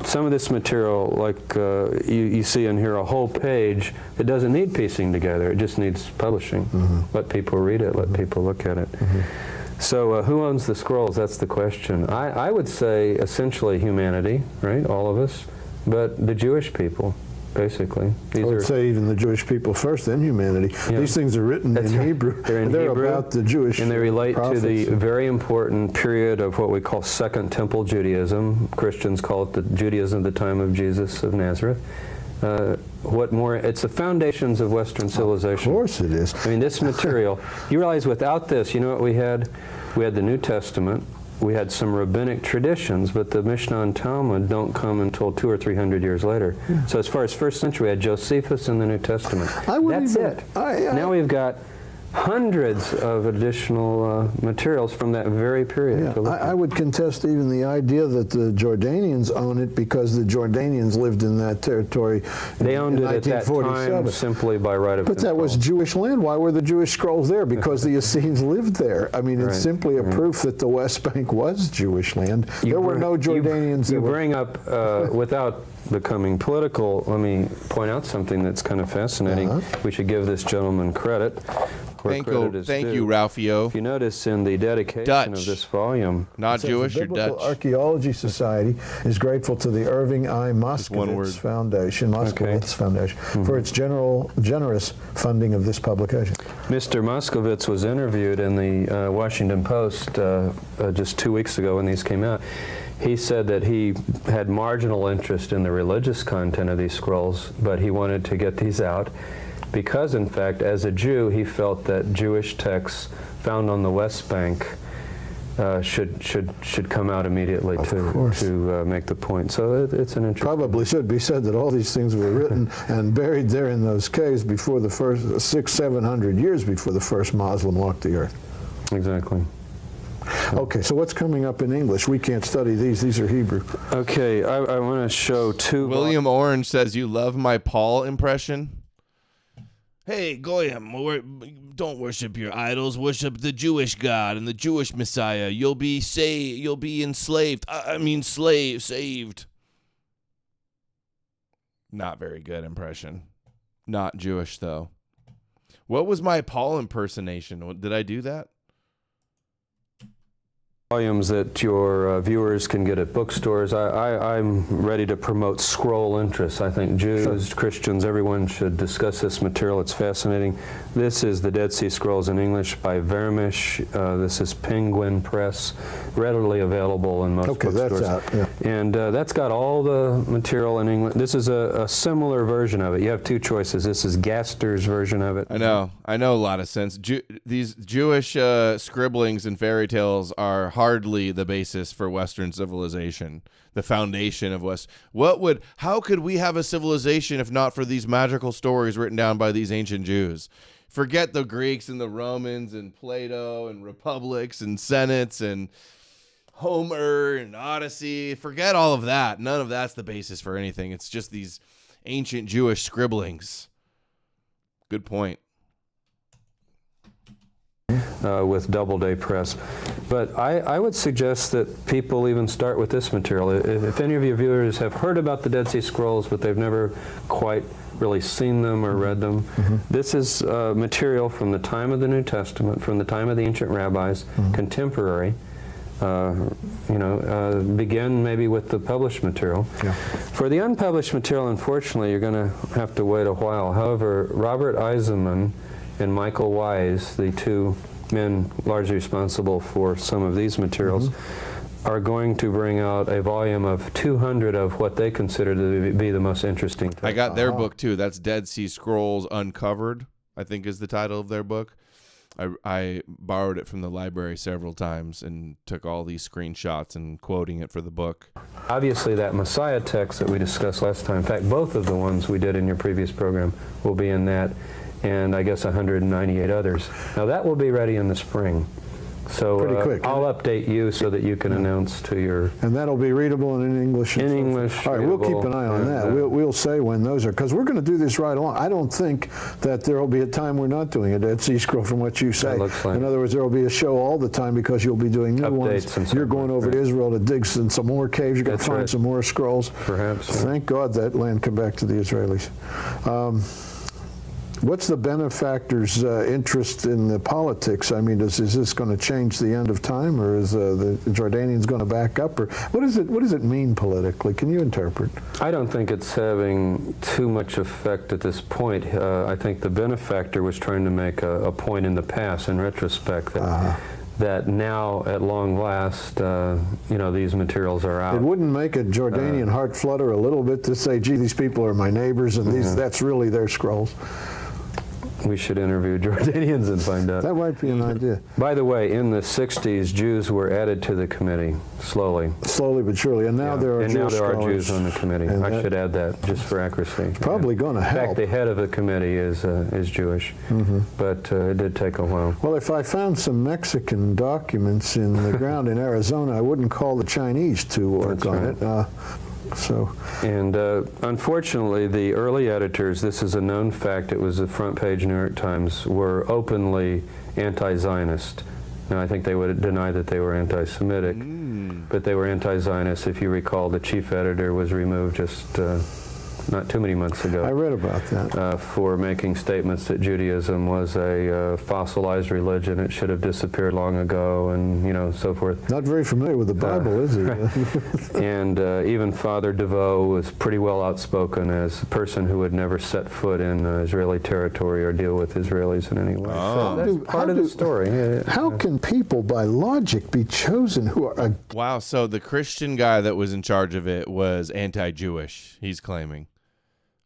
Some of this material, like you see in here, a whole page, it doesn't need piecing together. It just needs publishing. Let people read it. Let people look at it. So who owns the scrolls? That's the question. I would say essentially humanity, right? All of us. But the Jewish people. Basically, I would say even the Jewish people first, then humanity. Yeah. These things are written in Hebrew. They're in Hebrew, about the Jewish and they relate prophets. to the very important period of what we call Second Temple Judaism. Christians call it the Judaism of the time of Jesus of Nazareth. What more? It's the foundations of Western civilization. Of course it is. I mean, this material. You realize without this, you know what we had? We had the New Testament. We had some rabbinic traditions, but the Mishnah and Talmud don't come until 200 or 300 years later. So as far as first century, we had Josephus in the New Testament. That's it. Now we've got hundreds of additional materials from that very period. I would contest even the idea that the Jordanians own it because the Jordanians lived in that territory They owned it at that time simply by right of control. But that was Jewish land. Why were the Jewish scrolls there? Because the Essenes lived there. I mean, it's simply a proof that the West Bank was Jewish land. There were no Jordanians. You bring up, without becoming political, let me point out something that's kind of fascinating. We should give this gentleman credit. Thank you, Ralphio. If you notice in the dedication of this volume, not Jewish, you're Dutch. The Archaeology Society is grateful to the Irving I. Moskowitz Foundation, for its generous funding of this publication. Mr. Moskowitz was interviewed in the Washington Post just 2 weeks ago when these came out. He said that he had marginal interest in the religious content of these scrolls, but he wanted to get these out because, in fact, as a Jew, he felt that Jewish texts found on the West Bank should come out immediately to make the point. So it's an interesting... Probably should be said that all these things were written and buried there in those caves before the first 600-700 years before the first Muslim walked the earth. Exactly. Okay, so what's coming up in English? We can't study these. These are Hebrew. Okay, I want to show two... William Orange says, you love my Paul impression? Hey, Goyim, don't worship your idols. Worship the Jewish God and the Jewish Messiah. You'll be enslaved. Saved. Not very good impression. Not Jewish, though. What was my Paul impersonation? Did I do that? Volumes that your viewers can get at bookstores. I'm ready to promote scroll interests. I think Jews, Christians, everyone should discuss this material. It's fascinating. This is the Dead Sea Scrolls in English by Vermish. This is Penguin Press, readily available in most bookstores. That's out. Yeah. And that's got all the material in English. This is a similar version of it. You have two choices. This is Gaster's version of it. I know a lot of sense. These Jewish scribblings and fairy tales are hardly the basis for Western civilization, the foundation of West. How could we have a civilization if not for these magical stories written down by these ancient Jews? Forget the Greeks and the Romans and Plato and republics and senates and Homer and Odyssey. Forget all of that. None of that's the basis for anything. It's just these ancient Jewish scribblings. Good point. With Doubleday Press. But I would suggest that people even start with this material. If any of your viewers have heard about the Dead Sea Scrolls, but they've never quite really seen them or read them, this is material from the time of the New Testament, from the time of the ancient rabbis, contemporary. Begin maybe with the published material. Yeah. For the unpublished material, unfortunately, you're going to have to wait a while. However, Robert Eisenman and Michael Wise, the two men largely responsible for some of these materials, are going to bring out a volume of 200 of what they consider to be the most interesting things. I got their book, too. That's Dead Sea Scrolls Uncovered, I think is the title of their book. I borrowed it from the library several times and took all these screenshots and quoting it for the book. Obviously, that Messiah text that we discussed last time, in fact, both of the ones we did in your previous program will be in that, and I guess 198 others. Now, that will be ready in the spring. So pretty quick, I'll update you so that you can announce to your... And that'll be readable and in English? In English. All right, we'll keep an eye on that. We'll say when those are, because we're going to do this right along. I don't think that there will be a time we're not doing a Dead Sea Scroll from what you say. Looks like. In other words, there will be a show all the time because you'll be doing new updates ones. You're going over to Israel to dig some more caves. You're going to find some more scrolls. Perhaps. Yeah. Thank God that land come back to the Israelis. What's the benefactor's interest in the politics? I mean, is this going to change the end of time, or is the Jordanians going to back up, or what does it mean politically? Can you interpret? I don't think it's having too much effect at this point. I think the benefactor was trying to make a point in the past, in retrospect, that that now, at long last, these materials are out. It wouldn't make a Jordanian heart flutter a little bit to say, gee, these people are my neighbors, and that's really their scrolls. We should interview Jordanians and find out. That might be an idea. By the way, in the 60s, Jews were added to the committee, slowly. Slowly but surely, and now there are Jewish Jews scholars on the committee. I should add that, just for accuracy. It's probably going to help. In fact, the head of the committee is Jewish, but it did take a while. Well, if I found some Mexican documents in the ground in Arizona, I wouldn't call the Chinese to work on it. And unfortunately, the early editors, this is a known fact, it was a front page New York Times, were openly anti-Zionist. Now, I think they would deny that they were anti-Semitic, but they were anti-Zionist. If you recall, the chief editor was removed just not too many months ago. I read about that. For making statements that Judaism was a fossilized religion. It should have disappeared long ago, and so forth. Not very familiar with the Bible, is he? And even Father DeVoe was pretty well outspoken as a person who would never set foot in Israeli territory or deal with Israelis in any way. So that's part of the story. How can people, by logic, be chosen who are... Wow, so the Christian guy that was in charge of it was anti-Jewish, he's claiming.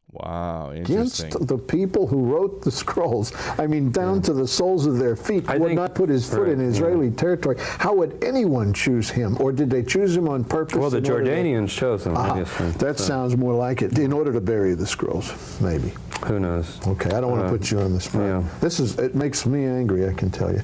Wow, interesting. Against the people who wrote the scrolls. I mean, down to the soles of their feet. Would not put his foot in Israeli territory. How would anyone choose him? Or did they choose him on purpose? Well, the Jordanians chose him, obviously. That sounds more like it. In order to bury the scrolls, maybe. Who knows? Okay, I don't want to put you on the spot. Yeah. It makes me angry, I can tell you.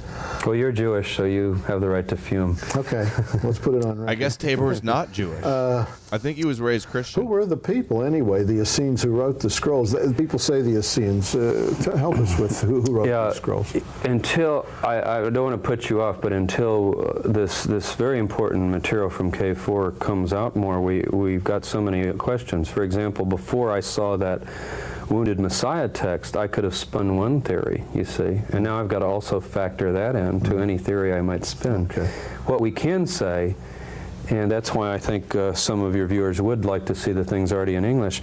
Well, you're Jewish, so you have the right to fume. Okay, let's put it on record. I guess Tabor's not Jewish. I think he was raised Christian. Who were the people, anyway, the Essenes who wrote the scrolls? People say the Essenes. Help us with who wrote the scrolls. Until, I don't want to put you off, but until this very important material from K4 comes out more, we've got so many questions. For example, before I saw that Wounded Messiah text, I could have spun one theory, you see, and now I've got to also factor that in to any theory I might spin. Okay. What we can say, and that's why I think some of your viewers would like to see the things already in English,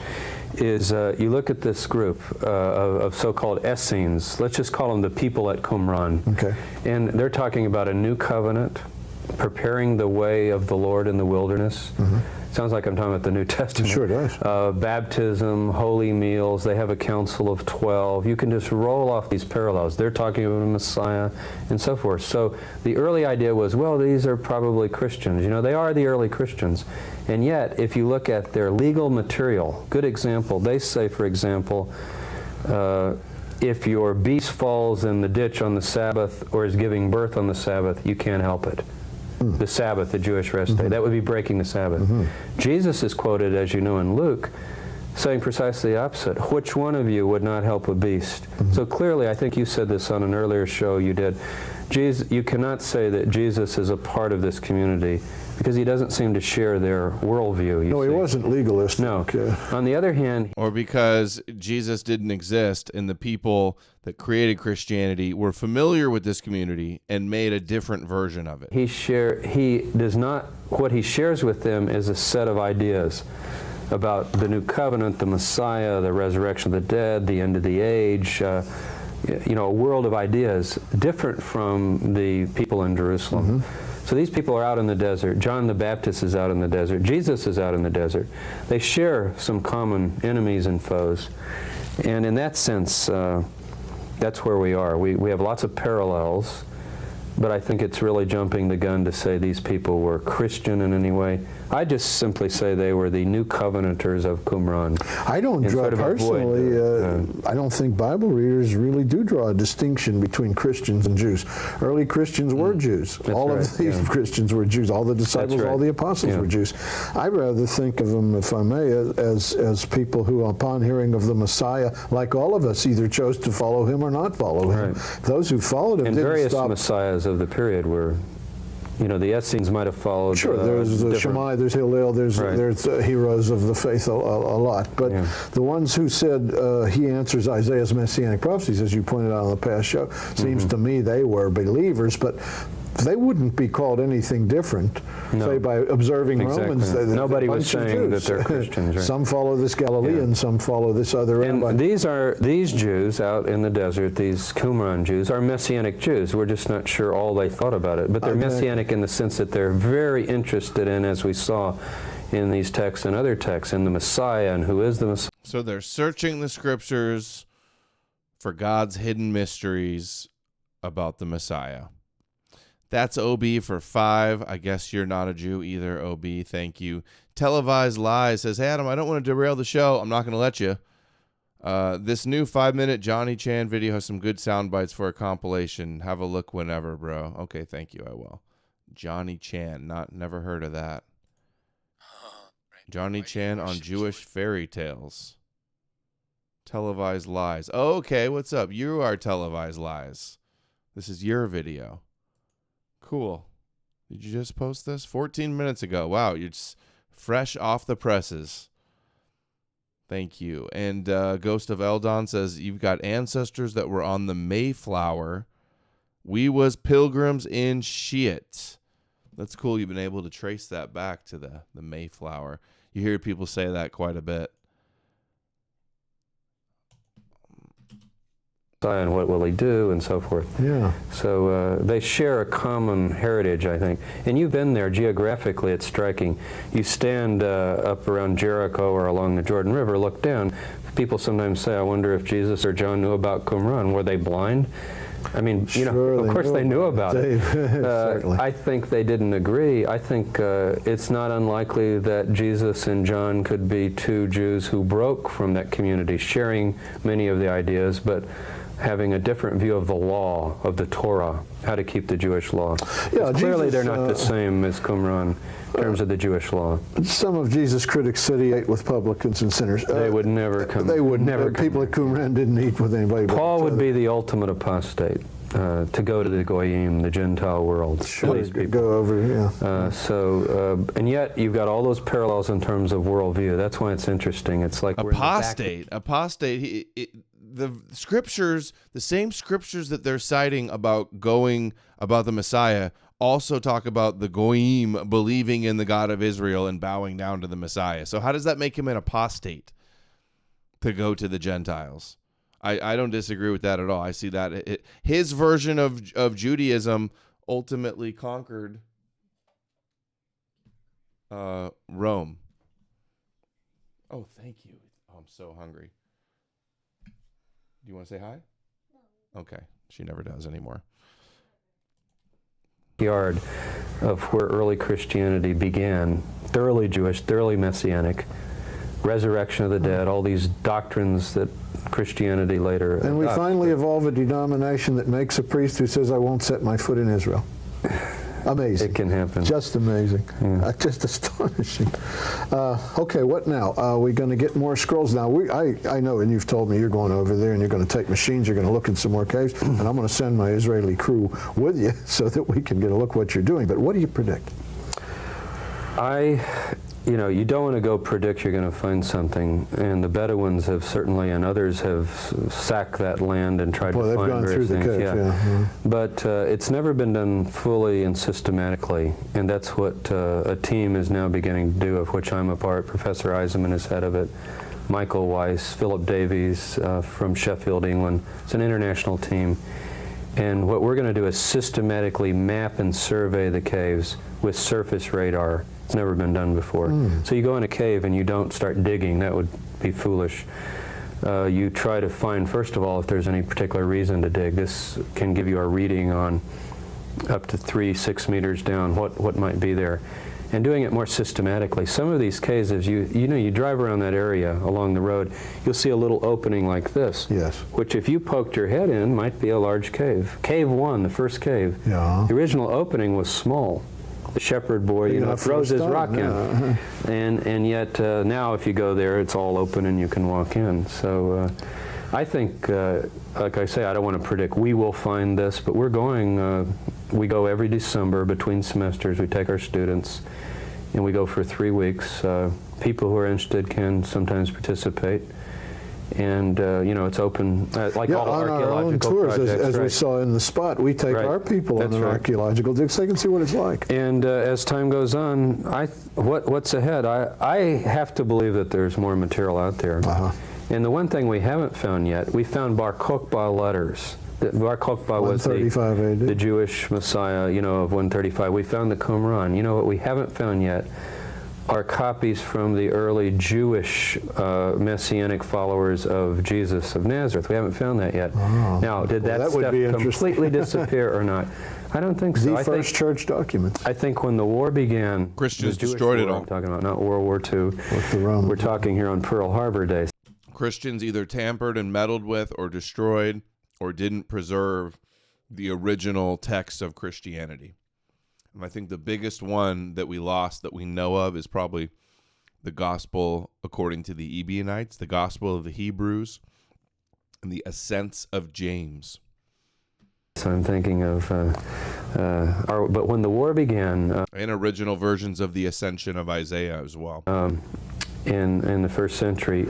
is you look at this group of so-called Essenes, let's just call them the people at Qumran, and they're talking about a new covenant, preparing the way of the Lord in the wilderness, Sounds like I'm talking about the New Testament. Sure does. Baptism, holy meals, they have a council of 12. You can just roll off these parallels. They're talking about a Messiah and so forth. So the early idea was, well, these are probably Christians. You know, they are the early Christians. And yet, if you look at their legal material, good example, they say, for example, if your beast falls in the ditch on the Sabbath or is giving birth on the Sabbath, you can't help it. The Sabbath, the Jewish rest day. That would be breaking the Sabbath. Jesus is quoted, as you know, in Luke, saying precisely the opposite. Which one of you would not help a beast? So clearly, I think you said this on an earlier show you did, you cannot say that Jesus is a part of this community because he doesn't seem to share their worldview. No, he wasn't legalistic. No. On the other hand, or because Jesus didn't exist and the people that created Christianity were familiar with this community and made a different version of it. What he shares with them is a set of ideas about the new covenant, the Messiah, the resurrection of the dead, the end of the age, you know, a world of ideas different from the people in Jerusalem. So these people are out in the desert. John the Baptist is out in the desert. Jesus is out in the desert. They share some common enemies and foes. And in that sense, that's where we are. We have lots of parallels, but I think it's really jumping the gun to say these people were Christian in any way. I just simply say they were the new covenanters of Qumran. I don't draw personally, I don't think Bible readers really do draw a distinction between Christians and Jews. Early Christians were Jews. All of these Christians were Jews. All the disciples, all the apostles were Jews. I rather think of them, if I may, as people who, upon hearing of the Messiah, like all of us, either chose to follow him or not follow him. Those who followed him and didn't various stop. Messiahs of the period were, you know, the Essenes might have followed. Sure, there's Shammai, there's Hillel, there's heroes of the faith a lot. But the ones who said he answers Isaiah's messianic prophecies, as you pointed out on the past show, seems to me they were believers, but they wouldn't be called anything different, say, by observing Romans. Nobody was saying that they're Christians. Right? Some follow this Galilean, some follow this other. And these Jews out in the desert, these Qumran Jews, are Messianic Jews. We're just not sure all they thought about it. But they're Messianic in the sense that they're very interested in, as we saw in these texts and other texts, in the Messiah and who is the Messiah. So they're searching the scriptures for God's hidden mysteries about the Messiah. That's OB for 5. I guess you're not a Jew either, OB. Thank you. Televised Lies says, hey, Adam, I don't want to derail the show. I'm not going to let you. This new 5-minute Johnny Chan video has some good sound bites for a compilation. Have a look whenever, bro. Okay, thank you. I will. Johnny Chan. Never heard of that. Johnny Chan on Jewish fairy tales. Televised Lies. Oh, okay, what's up? You are Televised Lies. This is your video. Cool. Did you just post this? 14 minutes ago. Wow, you're just fresh off the presses. Thank you. And Ghost of Eldon says, you've got ancestors that were on the Mayflower. We was pilgrims in shit. That's cool. You've been able to trace that back to the Mayflower. You hear people say that quite a bit. And what will he do, and so forth. Yeah. So they share a common heritage, I think. And you've been there geographically. It's striking. You stand up around Jericho or along the Jordan River, look down. People sometimes say, I wonder if Jesus or John knew about Qumran. Were they blind? I mean, you know, of course they knew about it. I think they didn't agree. I think it's not unlikely that Jesus and John could be two Jews who broke from that community, sharing many of the ideas, but having a different view of the law, of the Torah, how to keep the Jewish law. Yeah, clearly they're not the same as Qumran in terms of the Jewish law. Some of Jesus' critics said he ate with publicans and sinners. They would never come. They would never. People at Qumran didn't eat with anybody. Paul would be the ultimate apostate. To go to the Goyim, the Gentile world. Sure, go over, yeah. And yet you've got all those parallels in terms of worldview. That's why it's interesting. It's like apostate. The scriptures, the same scriptures that they're citing about the Messiah, also talk about the Goyim believing in the God of Israel and bowing down to the Messiah. So how does that make him an apostate to go to the Gentiles? I don't disagree with that at all. I see that his version of Judaism ultimately conquered Rome. Oh, thank you. Oh, I'm so hungry. Do you want to say hi? No. Okay. She never does anymore. Yard of where early Christianity began, thoroughly Jewish, thoroughly Messianic, resurrection of the dead, all these doctrines that Christianity later And we finally evolve a denomination that makes a priest who says, I won't set my foot in Israel. Amazing. It can happen. Just amazing. Just astonishing. Okay, what now? Are we going to get more scrolls? Now, I know, and you've told me you're going over there and you're going to take machines, you're going to look in some more caves, and I'm going to send my Israeli crew with you so that we can get a look what you're doing. But what do you predict? You know, you don't want to go predict you're going to find something, and the Bedouins have certainly, and others have sacked that land and tried to find various things. But it's never been done fully and systematically, and that's what a team is now beginning to do, of which I'm a part. Professor Eisenman is head of it, Michael Weiss, Philip Davies from Sheffield, England. It's an international team. And what we're going to do is systematically map and survey the caves with surface radar. It's never been done before. So you go in a cave and you don't start digging. That would be foolish. You try to find, first of all, if there's any particular reason to dig. This can give you a reading on up to 3-6 meters down what might be there. And doing it more systematically. Some of these caves, as you know, you drive around that area along the road, you'll see a little opening like this. Yes. Which, if you poked your head in, might be a large cave. Cave 1, the first cave. Yeah. The original opening was small. The shepherd boy, throws his rock in. And yet now if you go there, it's all open and you can walk in. So I think, like I say, I don't want to predict we will find this, but we're going, we go every December between semesters. We take our students and we go for 3 weeks. People who are interested can sometimes participate. And, you know, it's open, like all on archaeological our own tours, projects. as we saw in the spot, we take our people on an archaeological dig so they can see what it's like. And as time goes on, what's ahead? I have to believe that there's more material out there. And the one thing we haven't found yet, we found Bar Kokhba letters. Bar Kokhba was the Jewish Messiah, you know, of 135. We found the Qumran. You know what we haven't found yet are copies from the early Jewish Messianic followers of Jesus of Nazareth. We haven't found that yet. Now, did that stuff completely disappear or not? I don't think so. The first church documents. I think when the war began, Christians destroyed it all. I'm talking about, not World War II. We're talking here on Pearl Harbor days. Christians either tampered and meddled with or destroyed or didn't preserve the original text of Christianity. And I think the biggest one that we lost that we know of is probably the gospel according to the Ebionites, the gospel of the Hebrews, and the ascents of James. So I'm thinking of, but when the war began... and original versions of the ascension of Isaiah as well. In the first century,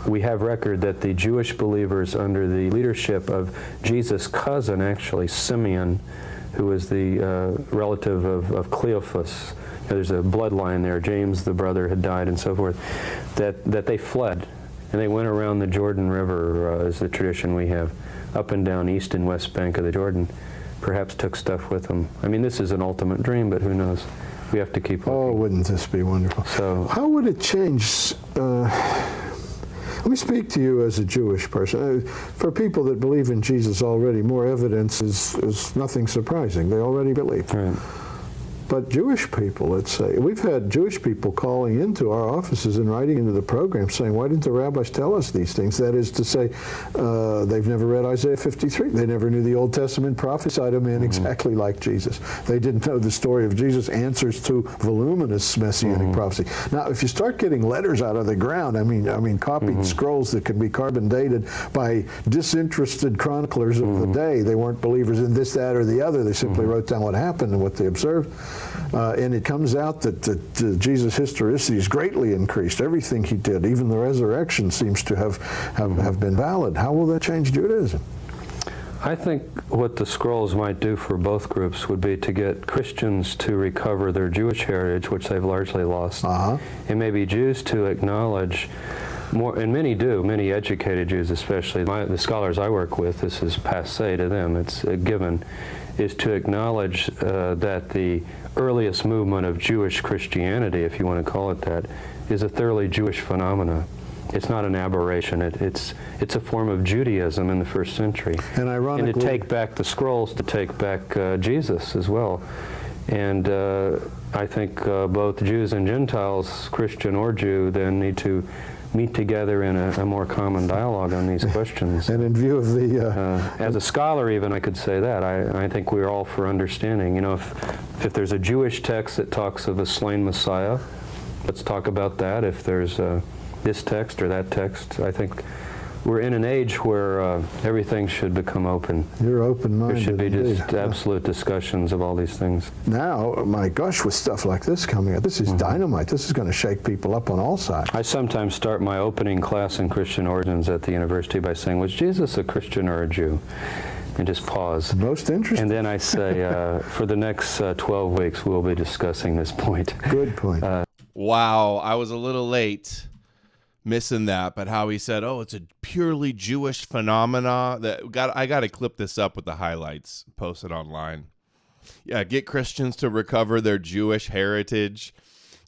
we have record that the Jewish believers under the leadership of Jesus' cousin, actually, Simeon, who was the relative of Cleophas. There's a bloodline there. James, the brother, had died and so forth. That they fled, and they went around the Jordan River, is the tradition we have, up and down east and west bank of the Jordan. Perhaps took stuff with them. I mean, this is an ultimate dream, but who knows? We have to keep looking. Oh, wouldn't this be wonderful? So, how would it change? Let me speak to you as a Jewish person. For people that believe in Jesus already, more evidence is nothing surprising. They already believe. Right. But Jewish people, let's say, we've had Jewish people calling into our offices and writing into the program saying, why didn't the rabbis tell us these things? That is to say, they've never read Isaiah 53. They never knew the Old Testament prophesied a man exactly like Jesus. They didn't know the story of Jesus answers to voluminous Messianic prophecy. Now, if you start getting letters out of the ground, I mean copied scrolls that can be carbon dated by disinterested chroniclers of the day, they weren't believers in this, that, or the other. They simply wrote down what happened and what they observed. And it comes out that Jesus' historicity is greatly increased. Everything he did, even the resurrection, seems to have been valid. How will that change Judaism? I think what the scrolls might do for both groups would be to get Christians to recover their Jewish heritage, which they've largely lost, and maybe Jews to acknowledge And many do, many educated Jews especially. The scholars I work with, this is passé to them, it's a given, is to acknowledge that the earliest movement of Jewish Christianity, if you want to call it that, is a thoroughly Jewish phenomena. It's not an aberration. It's a form of Judaism in the first century. And ironically, and to take back the scrolls, to take back Jesus as well. And I think both Jews and Gentiles, Christian or Jew, then need to meet together in a more common dialogue on these questions. And in view of the... as a scholar even, I could say that. I think we're all for understanding. You know, if there's a Jewish text that talks of a slain Messiah, let's talk about that. If there's this text or that text, I think we're in an age where everything should become open. You're open-minded. There should be indeed. just absolute discussions of all these things. Now, my gosh, with stuff like this coming up, this is dynamite. This is going to shake people up on all sides. I sometimes start my opening class in Christian origins at the university by saying, was Jesus a Christian or a Jew? And just pause. Most interesting. And then I say, for the next 12 weeks, we'll be discussing this point. Good point. Wow, I was a little late missing that, but how he said, oh, it's a purely Jewish phenomena. I got to clip this up with the highlights, post it online. Yeah, get Christians to recover their Jewish heritage.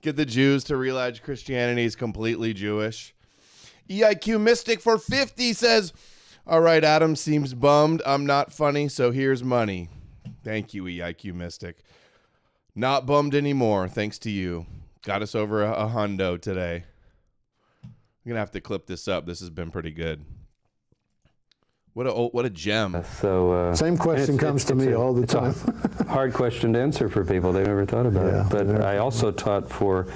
Get the Jews to realize Christianity is completely Jewish. EIQ Mystic for 50 says, all right, Adam seems bummed. I'm not funny, so here's money. Thank you, EIQ Mystic. Not bummed anymore, thanks to you. Got us over a hundo today. I'm going to have to clip this up. This has been pretty good. What a gem. Same question comes to me all the time. It's a hard question to answer for people. They've never thought about it. But I also taught for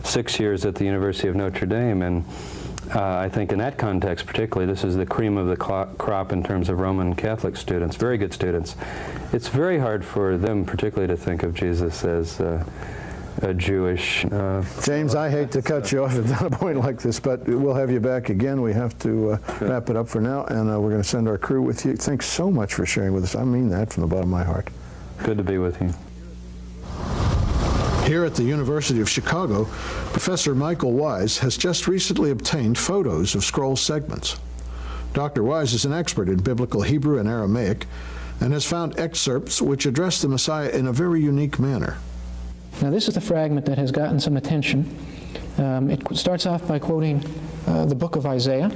6 years at the University of Notre Dame, and I think in that context particularly, this is the cream of the crop in terms of Roman Catholic students, very good students. It's very hard for them particularly to think of Jesus as a Jewish... James, I hate to cut you off at a point like this, but we'll have you back again. We have to wrap it up for now, and we're going to send our crew with you. Thanks so much for sharing with us. I mean that from the bottom of my heart. Good to be with you. Here at the University of Chicago, Professor Michael Wise has just recently obtained photos of scroll segments. Dr. Wise is an expert in biblical Hebrew and Aramaic and has found excerpts which address the Messiah in a very unique manner. Now this is the fragment that has gotten some attention. It starts off by quoting the book of Isaiah,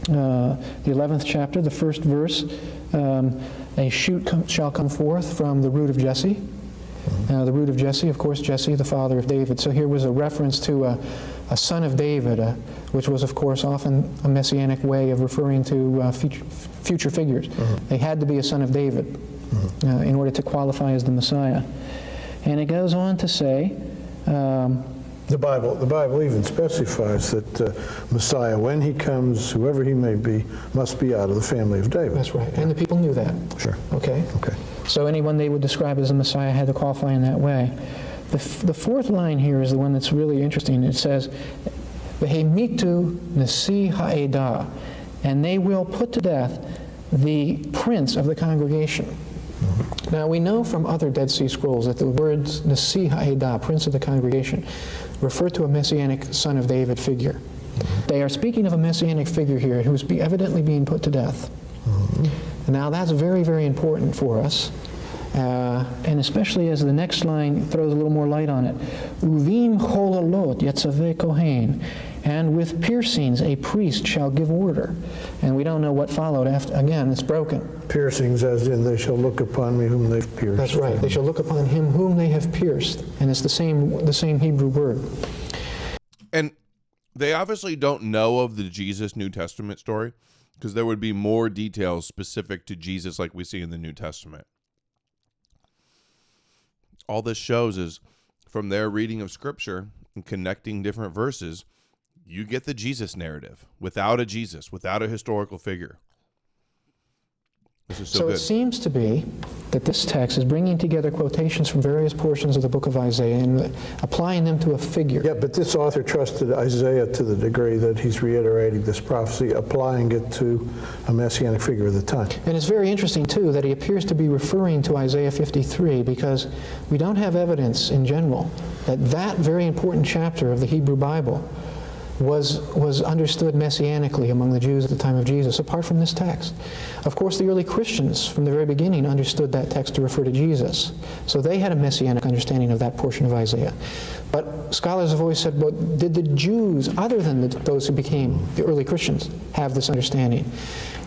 the 11th chapter, the first verse. A shoot shall come forth from the root of Jesse. The root of Jesse, of course, Jesse, the father of David. So here was a reference to a son of David, which was, of course, often a messianic way of referring to future figures. They had to be a son of David in order to qualify as the Messiah. And it goes on to say... The Bible even specifies that Messiah, when he comes, whoever he may be, must be out of the family of David. That's right. And the people knew that. Sure. Okay? Okay. So anyone they would describe as a Messiah had to qualify in that way. The fourth line here is the one that's really interesting. It says, V'hemitu nasi ha'edah, and they will put to death the prince of the congregation. Now we know from other Dead Sea Scrolls that the words Nasi Ha'edah, prince of the congregation, refer to a messianic son of David figure. They are speaking of a messianic figure here who's evidently being put to death. Now that's very, very important for us, and especially as the next line throws a little more light on it. Uvim cholalot yatzaveh kohen, and with piercings a priest shall give order. And we don't know what followed after. Again, it's broken. Piercings as in they shall look upon me whom they've pierced. That's right. They shall look upon him whom they have pierced. And it's the same Hebrew word. And they obviously don't know of the Jesus New Testament story, because there would be more details specific to Jesus like we see in the New Testament. All this shows is from their reading of Scripture and connecting different verses, you get the Jesus narrative without a Jesus, without a historical figure. This is so good. It seems to be that this text is bringing together quotations from various portions of the book of Isaiah and applying them to a figure. Yeah, but this author trusted Isaiah to the degree that he's reiterating this prophecy, applying it to a messianic figure of the time. And it's very interesting, too, that he appears to be referring to Isaiah 53, because we don't have evidence in general that that very important chapter of the Hebrew Bible was understood messianically among the Jews at the time of Jesus, apart from this text. Of course, the early Christians from the very beginning understood that text to refer to Jesus. So they had a messianic understanding of that portion of Isaiah. But scholars have always said, well, did the Jews, other than those who became the early Christians, have this understanding?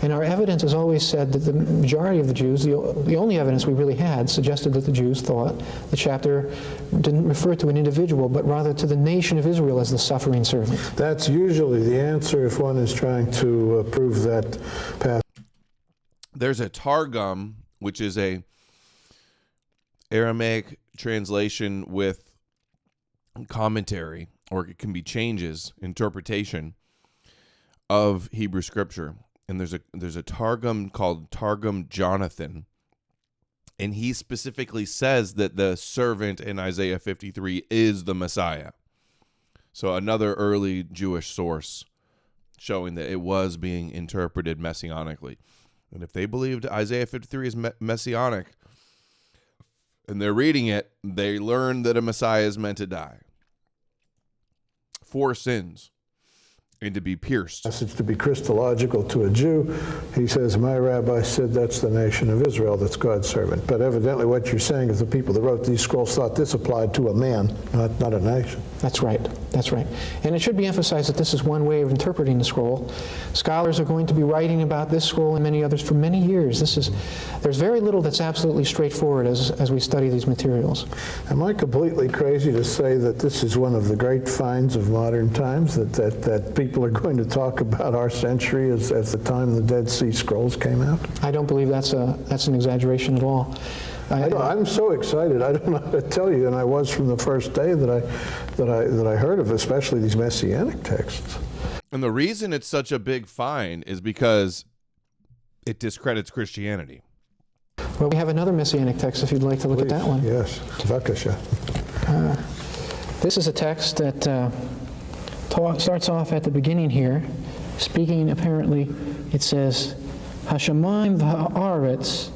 And our evidence has always said that the majority of the Jews, the only evidence we really had, suggested that the Jews thought the chapter didn't refer to an individual, but rather to the nation of Israel as the suffering servant. That's usually the answer if one is trying to prove that path. There's a Targum, which is a Aramaic translation with commentary, or it can be changes, interpretation of Hebrew scripture. And there's a Targum called Targum Jonathan, and he specifically says that the servant in Isaiah 53 is the Messiah. So another early Jewish source showing that it was being interpreted messianically. And if they believed Isaiah 53 is messianic, and they're reading it, they learn that a Messiah is meant to die for sins and to be pierced. Message to be Christological to a Jew. He says, my rabbi said that's the nation of Israel, that's God's servant. But evidently what you're saying is the people that wrote these scrolls thought this applied to a man, not a nation. That's right. That's right. And it should be emphasized that this is one way of interpreting the scroll. Scholars are going to be writing about this scroll and many others for many years. There's very little that's absolutely straightforward as we study these materials. Am I completely crazy to say that this is one of the great finds of modern times, that people are going to talk about our century as the time the Dead Sea Scrolls came out? I don't believe that's an exaggeration at all. I'm so excited. I don't know how to tell you, and I was from the first day that I heard of, especially these Messianic texts. And the reason it's such a big find is because it discredits Christianity. Well, we have another Messianic text if you'd like to look at that one. Yes, Vakasha. This is a text that starts off at the beginning here, speaking apparently, it says, Hashamayim v'ha'aretz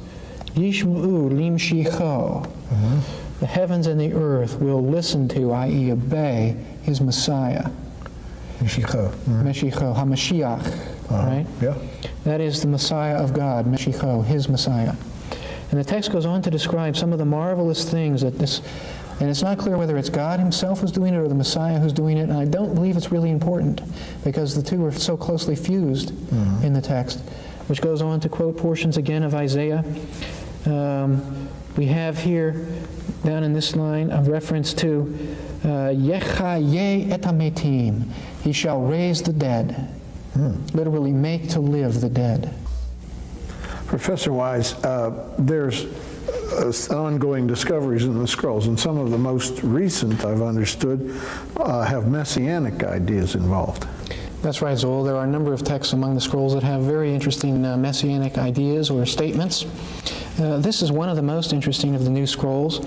yishma'u limshicho. The heavens and the earth will listen to, i.e. obey, his Messiah. Meshicho. Meshicho, HaMashiach, right? Yeah. That is the Messiah of God, Meshicho, his Messiah. And the text goes on to describe some of the marvelous things that this, and it's not clear whether it's God himself who's doing it or the Messiah who's doing it, and I don't believe it's really important because the two are so closely fused in the text, which goes on to quote portions again of Isaiah. We have here, down in this line, a reference to Yechaye et hametim, he shall raise the dead, literally make to live the dead. Professor Wise, there's ongoing discoveries in the scrolls, and some of the most recent, I've understood, have messianic ideas involved. That's right, Zoel. There are a number of texts among the scrolls that have very interesting messianic ideas or statements. This is one of the most interesting of the new scrolls.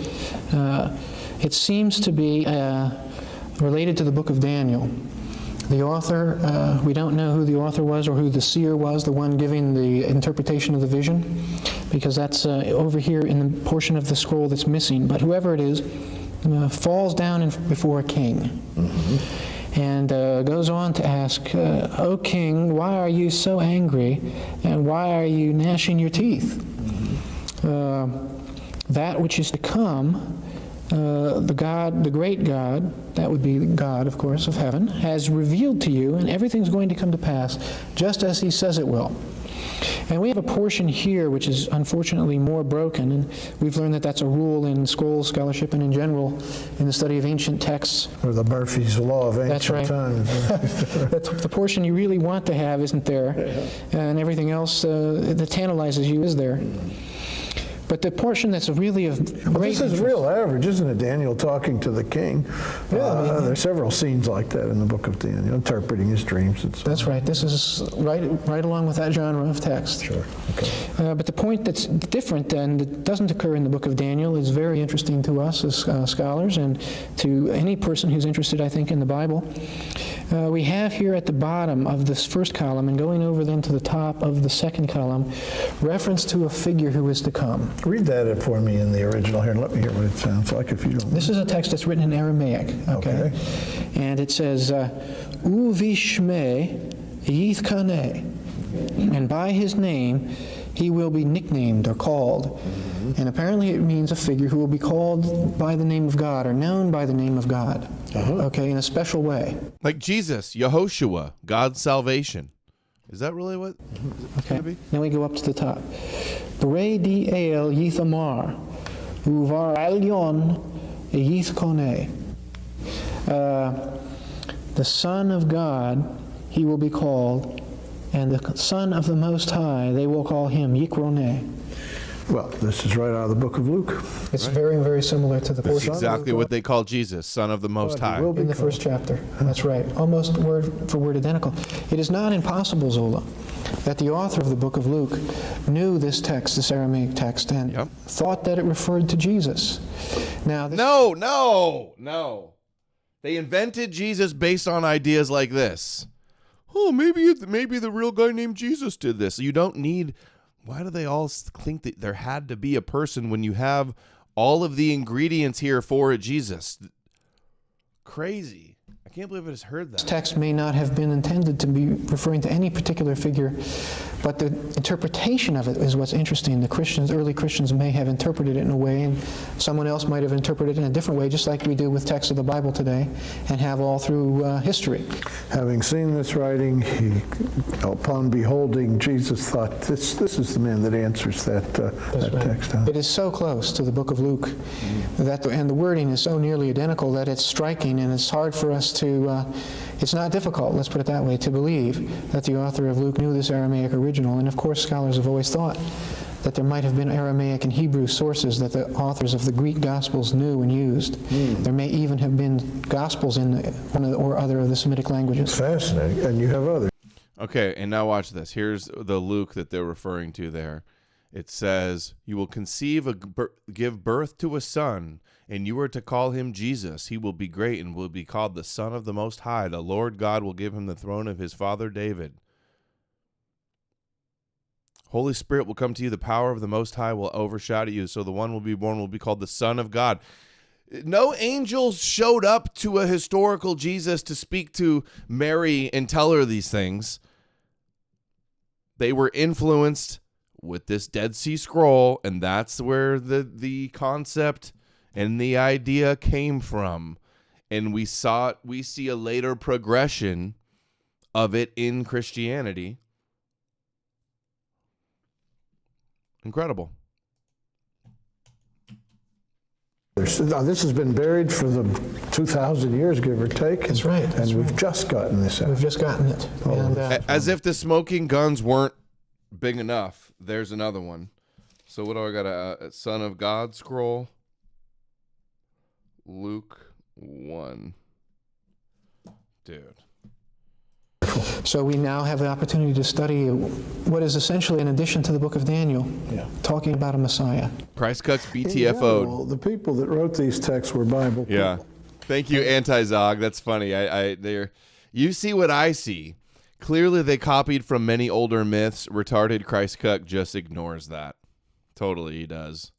It seems to be related to the book of Daniel. The author, we don't know who the author was or who the seer was, the one giving the interpretation of the vision, because that's over here in the portion of the scroll that's missing. But whoever it is falls down before a king and goes on to ask, O king, why are you so angry and why are you gnashing your teeth? That which is to come, the great God, that would be God, of course, of heaven, has revealed to you, and everything's going to come to pass just as he says it will. And we have a portion here which is unfortunately more broken, and we've learned that that's a rule in scroll scholarship and in general in the study of ancient texts. Or the Murphy's Law of ancient That's right. times. The portion you really want to have isn't there, and everything else that tantalizes you is there. But the portion that's really of great This is real average, isn't it? Daniel talking to the king. There's several scenes like that in the book of Daniel, interpreting his dreams and so on. That's right. This is right along with that genre of text. Sure. Okay. But the point that's different and that doesn't occur in the book of Daniel is very interesting to us as scholars and to any person who's interested, I think, in the Bible. We have here at the bottom of this first column and going over then to the top of the second column, reference to a figure who is to come. Read that for me in the original here and let me hear what it sounds like if you don't mind. This is a text that's written in Aramaic, okay? And it says, Uvishme Yithkane, and by his name he will be nicknamed or called. And apparently it means a figure who will be called by the name of God or known by the name of God, okay, in a special way. Like Jesus, Yehoshua, God's salvation. Is that really what it's going to be? Then we go up to the top. B'rei di el yithamar, uvar alyon yithkone. The Son of God, he will be called, and the Son of the Most High, they will call him Yikrone. Well, this is right out of the book of Luke. It's very, very similar to the That's portion exactly what they call Jesus, Son of the Most High. in the first chapter. That's right. Almost word for word identical. It is not impossible, Zola, that the author of the book of Luke knew this text, this Aramaic text, and thought that it referred to Jesus. Now, No. They invented Jesus based on ideas like this. Oh, maybe the real guy named Jesus did this. You don't need... Why do they all think that there had to be a person when you have all of the ingredients here for a Jesus? Crazy. I can't believe I just heard that. This text may not have been intended to be referring to any particular figure, but the interpretation of it is what's interesting. The early Christians may have interpreted it in a way, and someone else might have interpreted it in a different way, just like we do with texts of the Bible today, and have all through history. Having seen this writing, he, upon beholding Jesus, thought, this is the man that answers that text. Huh? It is so close to the book of Luke, and the wording is so nearly identical that it's striking, and it's hard for us to, it's not difficult, let's put it that way, to believe that the author of Luke knew this Aramaic original. And of course, scholars have always thought that there might have been Aramaic and Hebrew sources that the authors of the Greek Gospels knew and used. There may even have been Gospels in one or other of the Semitic languages. Fascinating. And you have others. Okay, and now watch this. Here's the Luke that they're referring to there. It says, "You will give birth to a son, and you are to call him Jesus. He will be great and will be called the Son of the Most High. The Lord God will give him the throne of his father David. Holy Spirit will come to you. The power of the Most High will overshadow you. So the one will be born will be called the Son of God." No angels showed up to a historical Jesus to speak to Mary and tell her these things. They were influenced with this Dead Sea Scroll, and that's where the concept and the idea came from. And we see a later progression of it in Christianity. Incredible. This has been buried for the 2,000 years, give or take. That's right. And we've just gotten this out. We've just gotten it. And, as if the smoking guns weren't big enough, there's another one. So what do I got? A Son of God scroll. Luke 1. Dude. So we now have the opportunity to study what is essentially an addition to the book of Daniel, talking about a Messiah. Christ Cuts In BTFO'd. general, the people that wrote these texts were Bible people. Yeah. Thank you, Anti-Zog. That's funny. You see what I see. Clearly they copied from many older myths. Retarded Christ Cut just ignores that. Totally he does.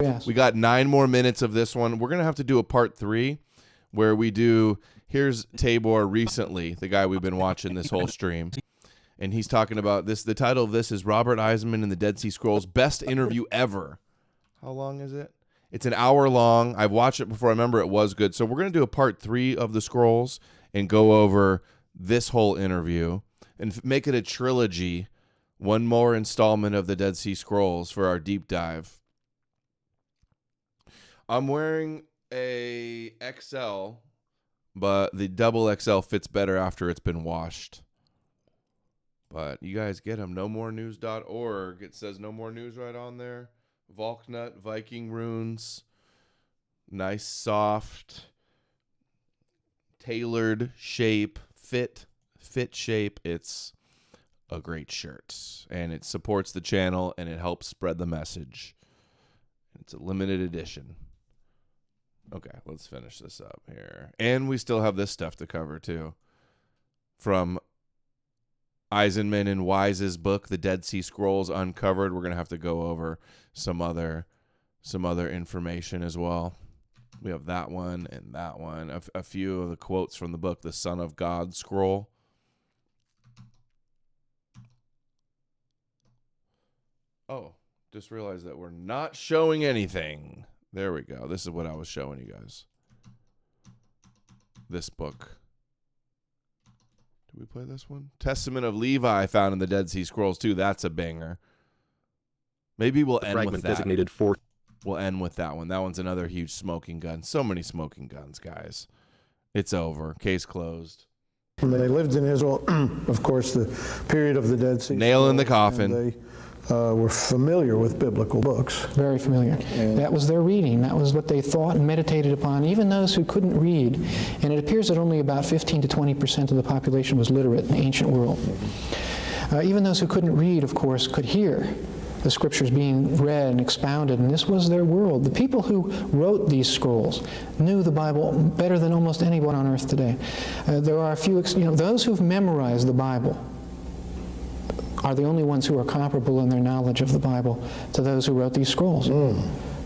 Yes. We got 9 more minutes of this one. We're going to have to do a part 3 where we do, here's Tabor recently, the guy we've been watching this whole stream. And he's talking about this. The title of this is Robert Eisenman and the Dead Sea Scrolls, best interview ever. How long is it? It's an hour long. I've watched it before. I remember it was good. So we're going to do a part 3 of the scrolls and go over this whole interview and make it a trilogy, one more installment of the Dead Sea Scrolls for our deep dive. I'm wearing a XL, but the double XL fits better after it's been washed. But you guys get them. NoMoreNews.org. It says No More News right on there. Volknut, Viking runes. Nice, soft, tailored shape, fit shape. It's a great shirt. And it supports the channel, and it helps spread the message. It's a limited edition. Okay, let's finish this up here. And we still have this stuff to cover, too. From Eisenman and Wise's book, The Dead Sea Scrolls Uncovered. We're going to have to go over some other information as well. We have that one and that one. A few of the quotes from the book, the Son of God scroll. Oh, just realized that we're not showing anything. There we go. This is what I was showing you guys. This book. Did we play this one? Testament of Levi found in the Dead Sea Scrolls too. That's a banger. Maybe we'll end with that. Designated for. We'll end with that one. That one's another huge smoking gun. So many smoking guns, guys. It's over. Case closed. They lived in Israel, of course, the period of the Dead Sea. Nail in the coffin. They were familiar with biblical books. Very familiar. That was their reading. That was what they thought and meditated upon, even those who couldn't read. And it appears that only about 15 to 20% of the population was literate in the ancient world. Even those who couldn't read, of course, could hear the scriptures being read and expounded, and this was their world. The people who wrote these scrolls knew the Bible better than almost anyone on earth today. There are a few, those who've memorized the Bible are the only ones who are comparable in their knowledge of the Bible to those who wrote these scrolls.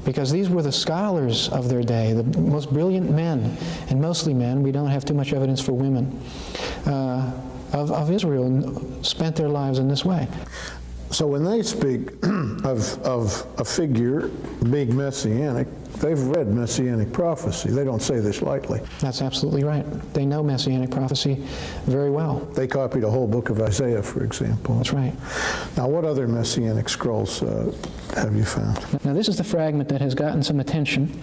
Because these were the scholars of their day, the most brilliant men, and mostly men. We don't have too much evidence for women of Israel spent their lives in this way. So when they speak of a figure being messianic, they've read Messianic prophecy. They don't say this lightly. That's absolutely right. They know Messianic prophecy very well. They copied a whole book of Isaiah, for example. That's right. Now, what other Messianic scrolls have you found? Now, this is the fragment that has gotten some attention.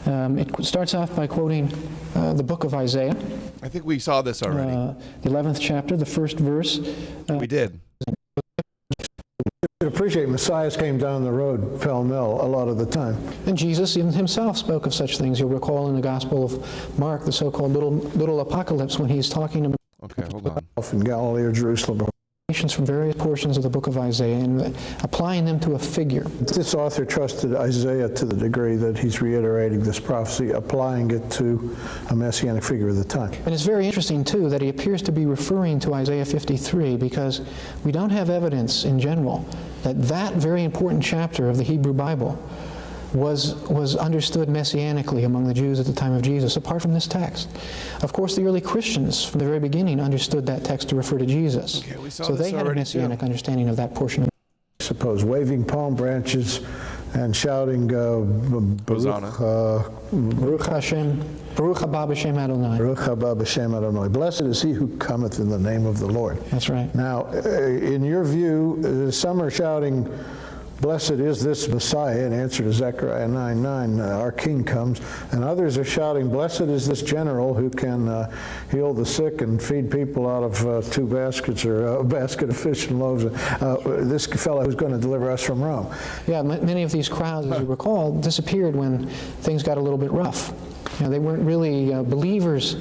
It starts off by quoting the book of Isaiah. I think we saw this already. The 11th chapter, the first verse. We did. I appreciate Messiahs came down the road pell-mell a lot of the time. And Jesus even himself spoke of such things. You'll recall in the Gospel of Mark, the so-called little apocalypse, when he's talking to Okay, hold on. In Galilee or Jerusalem. From various portions of the book of Isaiah and applying them to a figure. This author trusted Isaiah to the degree that he's reiterating this prophecy, applying it to a messianic figure of the time. And it's very interesting, too, that he appears to be referring to Isaiah 53 because we don't have evidence in general that that very important chapter of the Hebrew Bible was understood messianically among the Jews at the time of Jesus, apart from this text. Of course, the early Christians from the very beginning understood that text to refer to Jesus. Okay, we saw so this they had a messianic understanding of that portion. Suppose waving palm branches and shouting Baruch Hashem, Baruch haba b'shem Adonai. Baruch haba b'shem Adonai. Blessed is he who cometh in the name of the Lord. That's right. Now, in your view, some are shouting, blessed is this Messiah, in answer to Zechariah 9:9, our King comes. And others are shouting, blessed is this general who can heal the sick and feed people out of 2 baskets or a basket of fish and loaves. This fellow who's going to deliver us from Rome. Yeah, many of these crowds, as you recall, disappeared when things got a little bit rough. They weren't really believers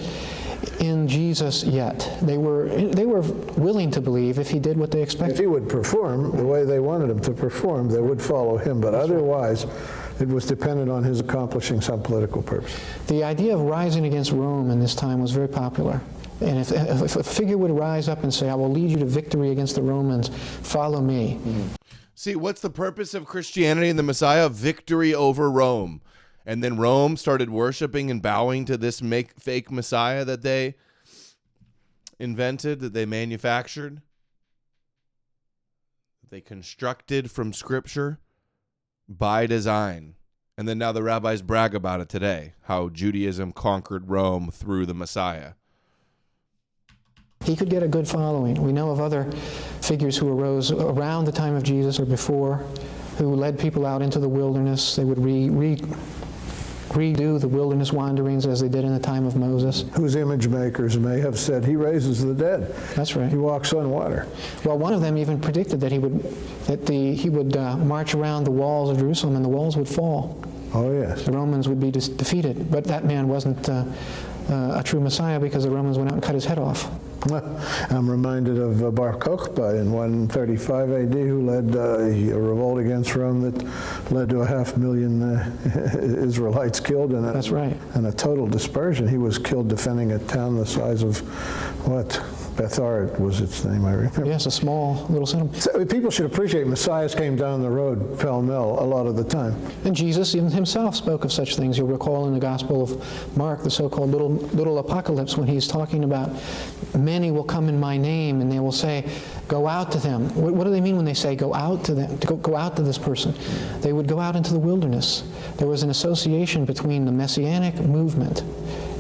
in Jesus yet. They were willing to believe if he did what they expected. If he would perform the way they wanted him to perform, they would follow him. But otherwise, it was dependent on his accomplishing some political purpose. The idea of rising against Rome in this time was very popular. And if a figure would rise up and say, I will lead you to victory against the Romans, follow me. See, what's the purpose of Christianity and the Messiah? Victory over Rome. And then Rome started worshiping and bowing to this fake Messiah that they invented, that they manufactured, that they constructed from Scripture by design. And then now the rabbis brag about it today, how Judaism conquered Rome through the Messiah. He could get a good following. We know of other figures who arose around the time of Jesus or before, who led people out into the wilderness. They would redo the wilderness wanderings as they did in the time of Moses. Whose image makers may have said, he raises the dead. That's right. He walks on water. Well, one of them even predicted that he would march around the walls of Jerusalem and the walls would fall. Oh, yes. The Romans would be defeated. But that man wasn't a true Messiah because the Romans went out and cut his head off. I'm reminded of Bar Kokhba in 135 AD, who led a revolt against Rome that led to 500,000 Israelites killed That's right. And a total dispersion. He was killed defending a town the size of, Betharit was its name, I remember. Yes, a small little settlement. So people should appreciate Messiahs came down the road pell-mell a lot of the time. And Jesus even himself spoke of such things. You'll recall in the Gospel of Mark, the so-called little apocalypse, when he's talking about many will come in my name, and they will say, go out to them. What do they mean when they say go out to them, to go out to this person? They would go out into the wilderness. There was an association between the Messianic movement,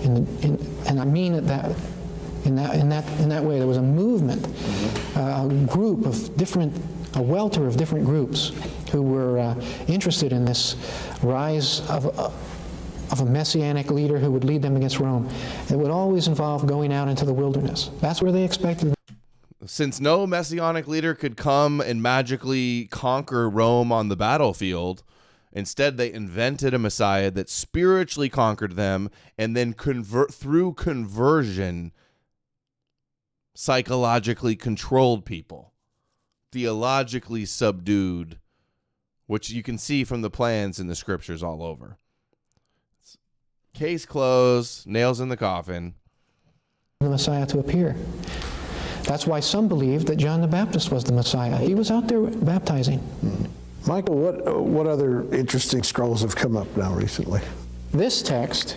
and I mean it that in that way. There was a movement, a group of different, a welter of different groups who were interested in this rise of a Messianic leader who would lead them against Rome. It would always involve going out into the wilderness. That's where they expected. Since no Messianic leader could come and magically conquer Rome on the battlefield, instead they invented a Messiah that spiritually conquered them and then through conversion psychologically controlled people, theologically subdued, which you can see from the plans in the scriptures all over. Case closed, nails in the coffin. The Messiah to appear. That's why some believed that John the Baptist was the Messiah. He was out there baptizing. Michael, what other interesting scrolls have come up now recently? This text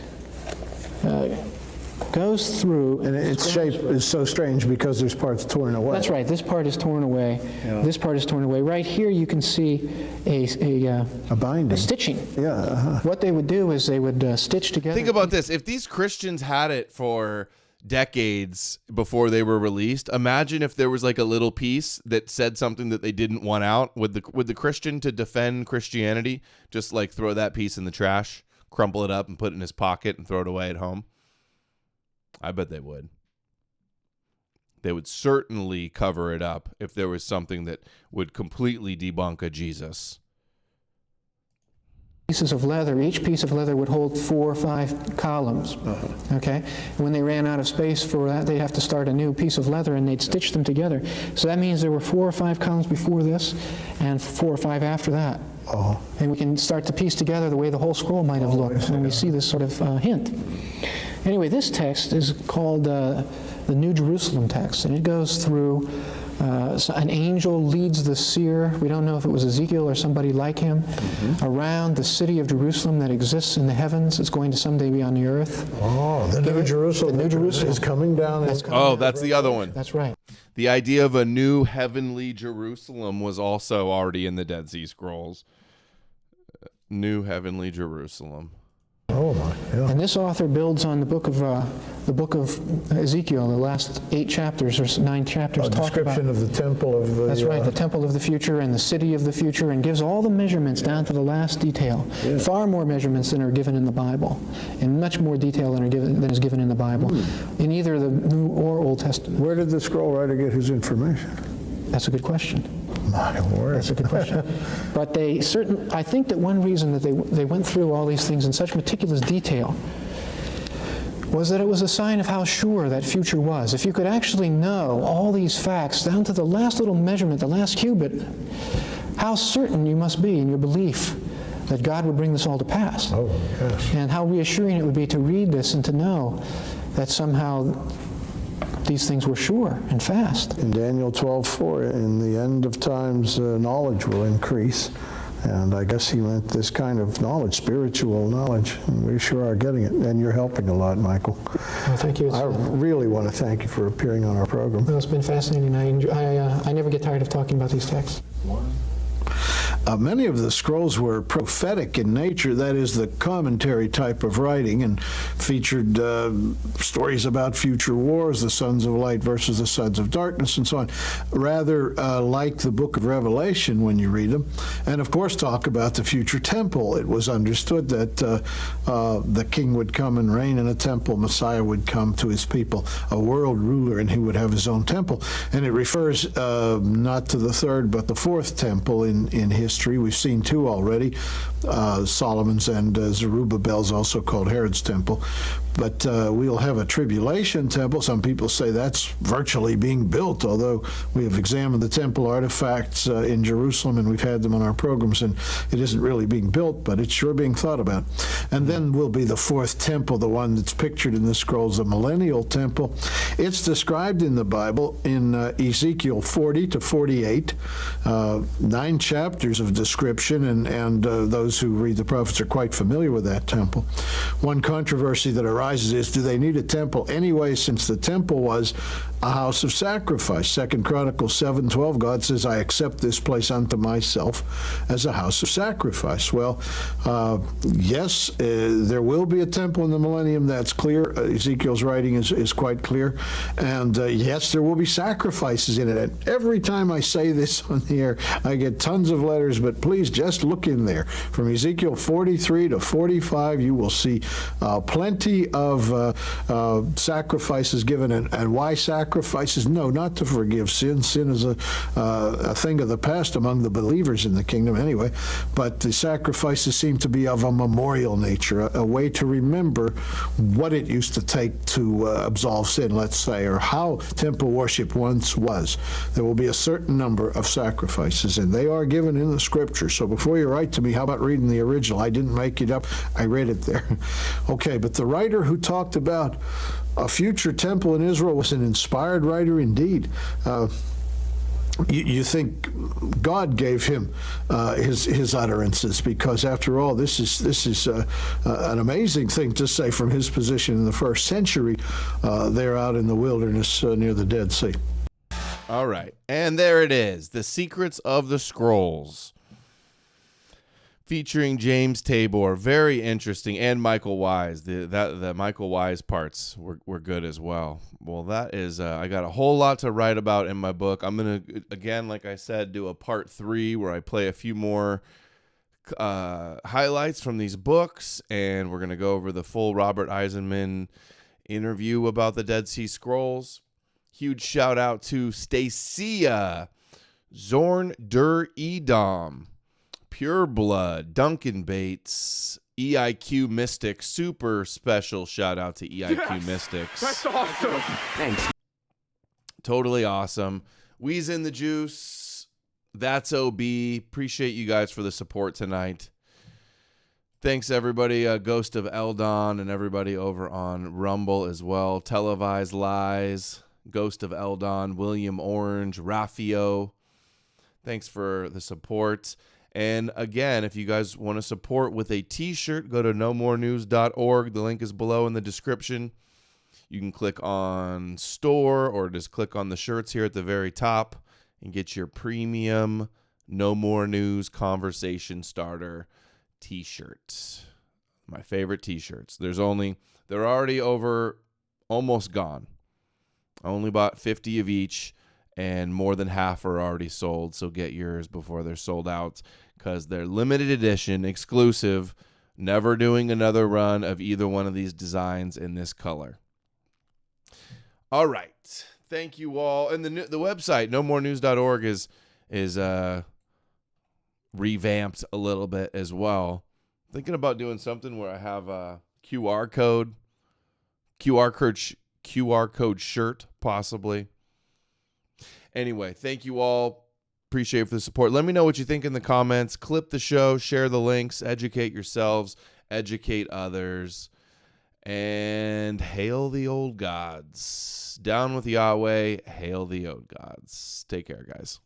goes through... And its shape is so strange because there's parts torn away. That's right. This part is torn away. Yeah. This part is torn away. Right here you can see a binding. A stitching. Yeah. What they would do is they would stitch together... Think about this. If these Christians had it for decades before they were released, imagine if there was like a little piece that said something that they didn't want out. Would the Christian, to defend Christianity, just like throw that piece in the trash, crumple it up and put it in his pocket and throw it away at home? I bet they would. They would certainly cover it up if there was something that would completely debunk a Jesus. Pieces of leather. Each piece of leather would hold 4 or 5 columns. Okay? When they ran out of space for that, they'd have to start a new piece of leather, and they'd stitch them together. So that means there were 4 or 5 columns before this, and 4 or 5 after that. And we can start to piece together the way the whole scroll might have looked, and we see this sort of hint. Anyway, this text is called the New Jerusalem text, and it goes through an angel leads the seer, we don't know if it was Ezekiel or somebody like him, around the city of Jerusalem that exists in the heavens. It's going to someday be on the earth. The New Jerusalem. The New Jerusalem is coming down. That's the other one. That's right. The idea of a new heavenly Jerusalem was also already in the Dead Sea Scrolls. New heavenly Jerusalem. Oh my! Yeah. And this author builds on the book of Ezekiel. The last 8 chapters or 9 chapters talk about description of the temple of the. That's right, the temple of the future and the city of the future, and gives all the measurements down to the last detail. Yeah. Far more measurements than are given in the Bible, and much more detail than is given in the Bible, in either the New or Old Testament. Where did the scroll writer get his information? That's a good question. My word. That's a good question. But I think that one reason that they went through all these things in such meticulous detail was that it was a sign of how sure that future was. If you could actually know all these facts down to the last little measurement, the last cubit, how certain you must be in your belief that God would bring this all to pass. Oh, yes. And how reassuring it would be to read this and to know that somehow these things were sure and fast. In Daniel 12:4, in the end of times, knowledge will increase. And I guess he meant this kind of knowledge, spiritual knowledge. And we sure are getting it. And you're helping a lot, Michael. Well, thank you. I really want to thank you for appearing on our program. Well, it's been fascinating. I never get tired of talking about these texts. Many of the scrolls were prophetic in nature, that is, the commentary type of writing, and featured stories about future wars, the sons of light versus the sons of darkness, and so on, rather like the book of Revelation when you read them. And of course talk about the future temple. It was understood that the king would come and reign in a temple, Messiah would come to his people, a world ruler, and he would have his own temple. And it refers not to the 3rd but the 4th temple in history. We've seen 2 already, Solomon's and Zerubbabel's, also called Herod's temple. But we'll have a tribulation temple. Some people say that's virtually being built, although we have examined the temple artifacts in Jerusalem, and we've had them on our programs, and it isn't really being built, but it's sure being thought about. And then will be the fourth temple, the one that's pictured in the scrolls, the millennial temple. It's described in the Bible in Ezekiel 40 to 48, 9 chapters of description, and those who read the prophets are quite familiar with that temple. One controversy that arises is, do they need a temple anyway, since the temple was a house of sacrifice? 2 Chronicles 7:12, God says, I accept this place unto myself as a house of sacrifice. Well, yes, there will be a temple in the millennium, that's clear. Ezekiel's writing is quite clear. And yes, there will be sacrifices in it. And every time I say this on the air, I get tons of letters, but please just look in there. From Ezekiel 43 to 45, you will see plenty of sacrifices given. And why sacrifices? No, not to forgive sin. Sin is a thing of the past among the believers in the kingdom anyway. But the sacrifices seem to be of a memorial nature, a way to remember what it used to take to absolve sin, let's say, or how temple worship once was. There will be a certain number of sacrifices, and they are given in the scripture. So before you write to me, how about reading the original? I didn't make it up. I read it there. Okay, but the writer who talked about a future temple in Israel was an inspired writer indeed. You think God gave him his utterances, because after all, this is an amazing thing to say from his position in the first century there out in the wilderness near the Dead Sea. All right, and there it is, The Secrets of the Scrolls, featuring James Tabor. Very interesting. And Michael Wise. The Michael Wise parts were good as well. Well, that is, I got a whole lot to write about in my book. I'm going to, again, like I said, do a part 3 where I play a few more highlights from these books, and we're going to go over the full Robert Eisenman interview about the Dead Sea Scrolls. Huge shout out to Stacia, Zorn Der Edom, Pure Blood, Duncan Bates, EIQ Mystics. Super special shout out to EIQ Mystics. That's awesome. Thanks. Totally awesome. Weez in the Juice. That's OB. Appreciate you guys for the support tonight. Thanks, everybody. Ghost of Eldon and everybody over on Rumble as well. Televised Lies, Ghost of Eldon, William Orange, Raffio. Thanks for the support. And again, if you guys want to support with a t-shirt, go to nomorenews.org. The link is below in the description. You can click on store or just click on the shirts here at the very top and get your premium No More News Conversation Starter t-shirt. My favorite t-shirts. They're already over, almost gone. I only bought 50 of each, and more than half are already sold, so get yours before they're sold out, because they're limited edition, exclusive, never doing another run of either one of these designs in this color. All right. Thank you all. And the website, nomorenews.org, is revamped a little bit as well. Thinking about doing something where I have a QR code shirt, possibly. Anyway, thank you all. Appreciate it for the support. Let me know what you think in the comments. Clip the show, share the links, educate yourselves, educate others, and hail the old gods. Down with Yahweh, hail the old gods. Take care, guys.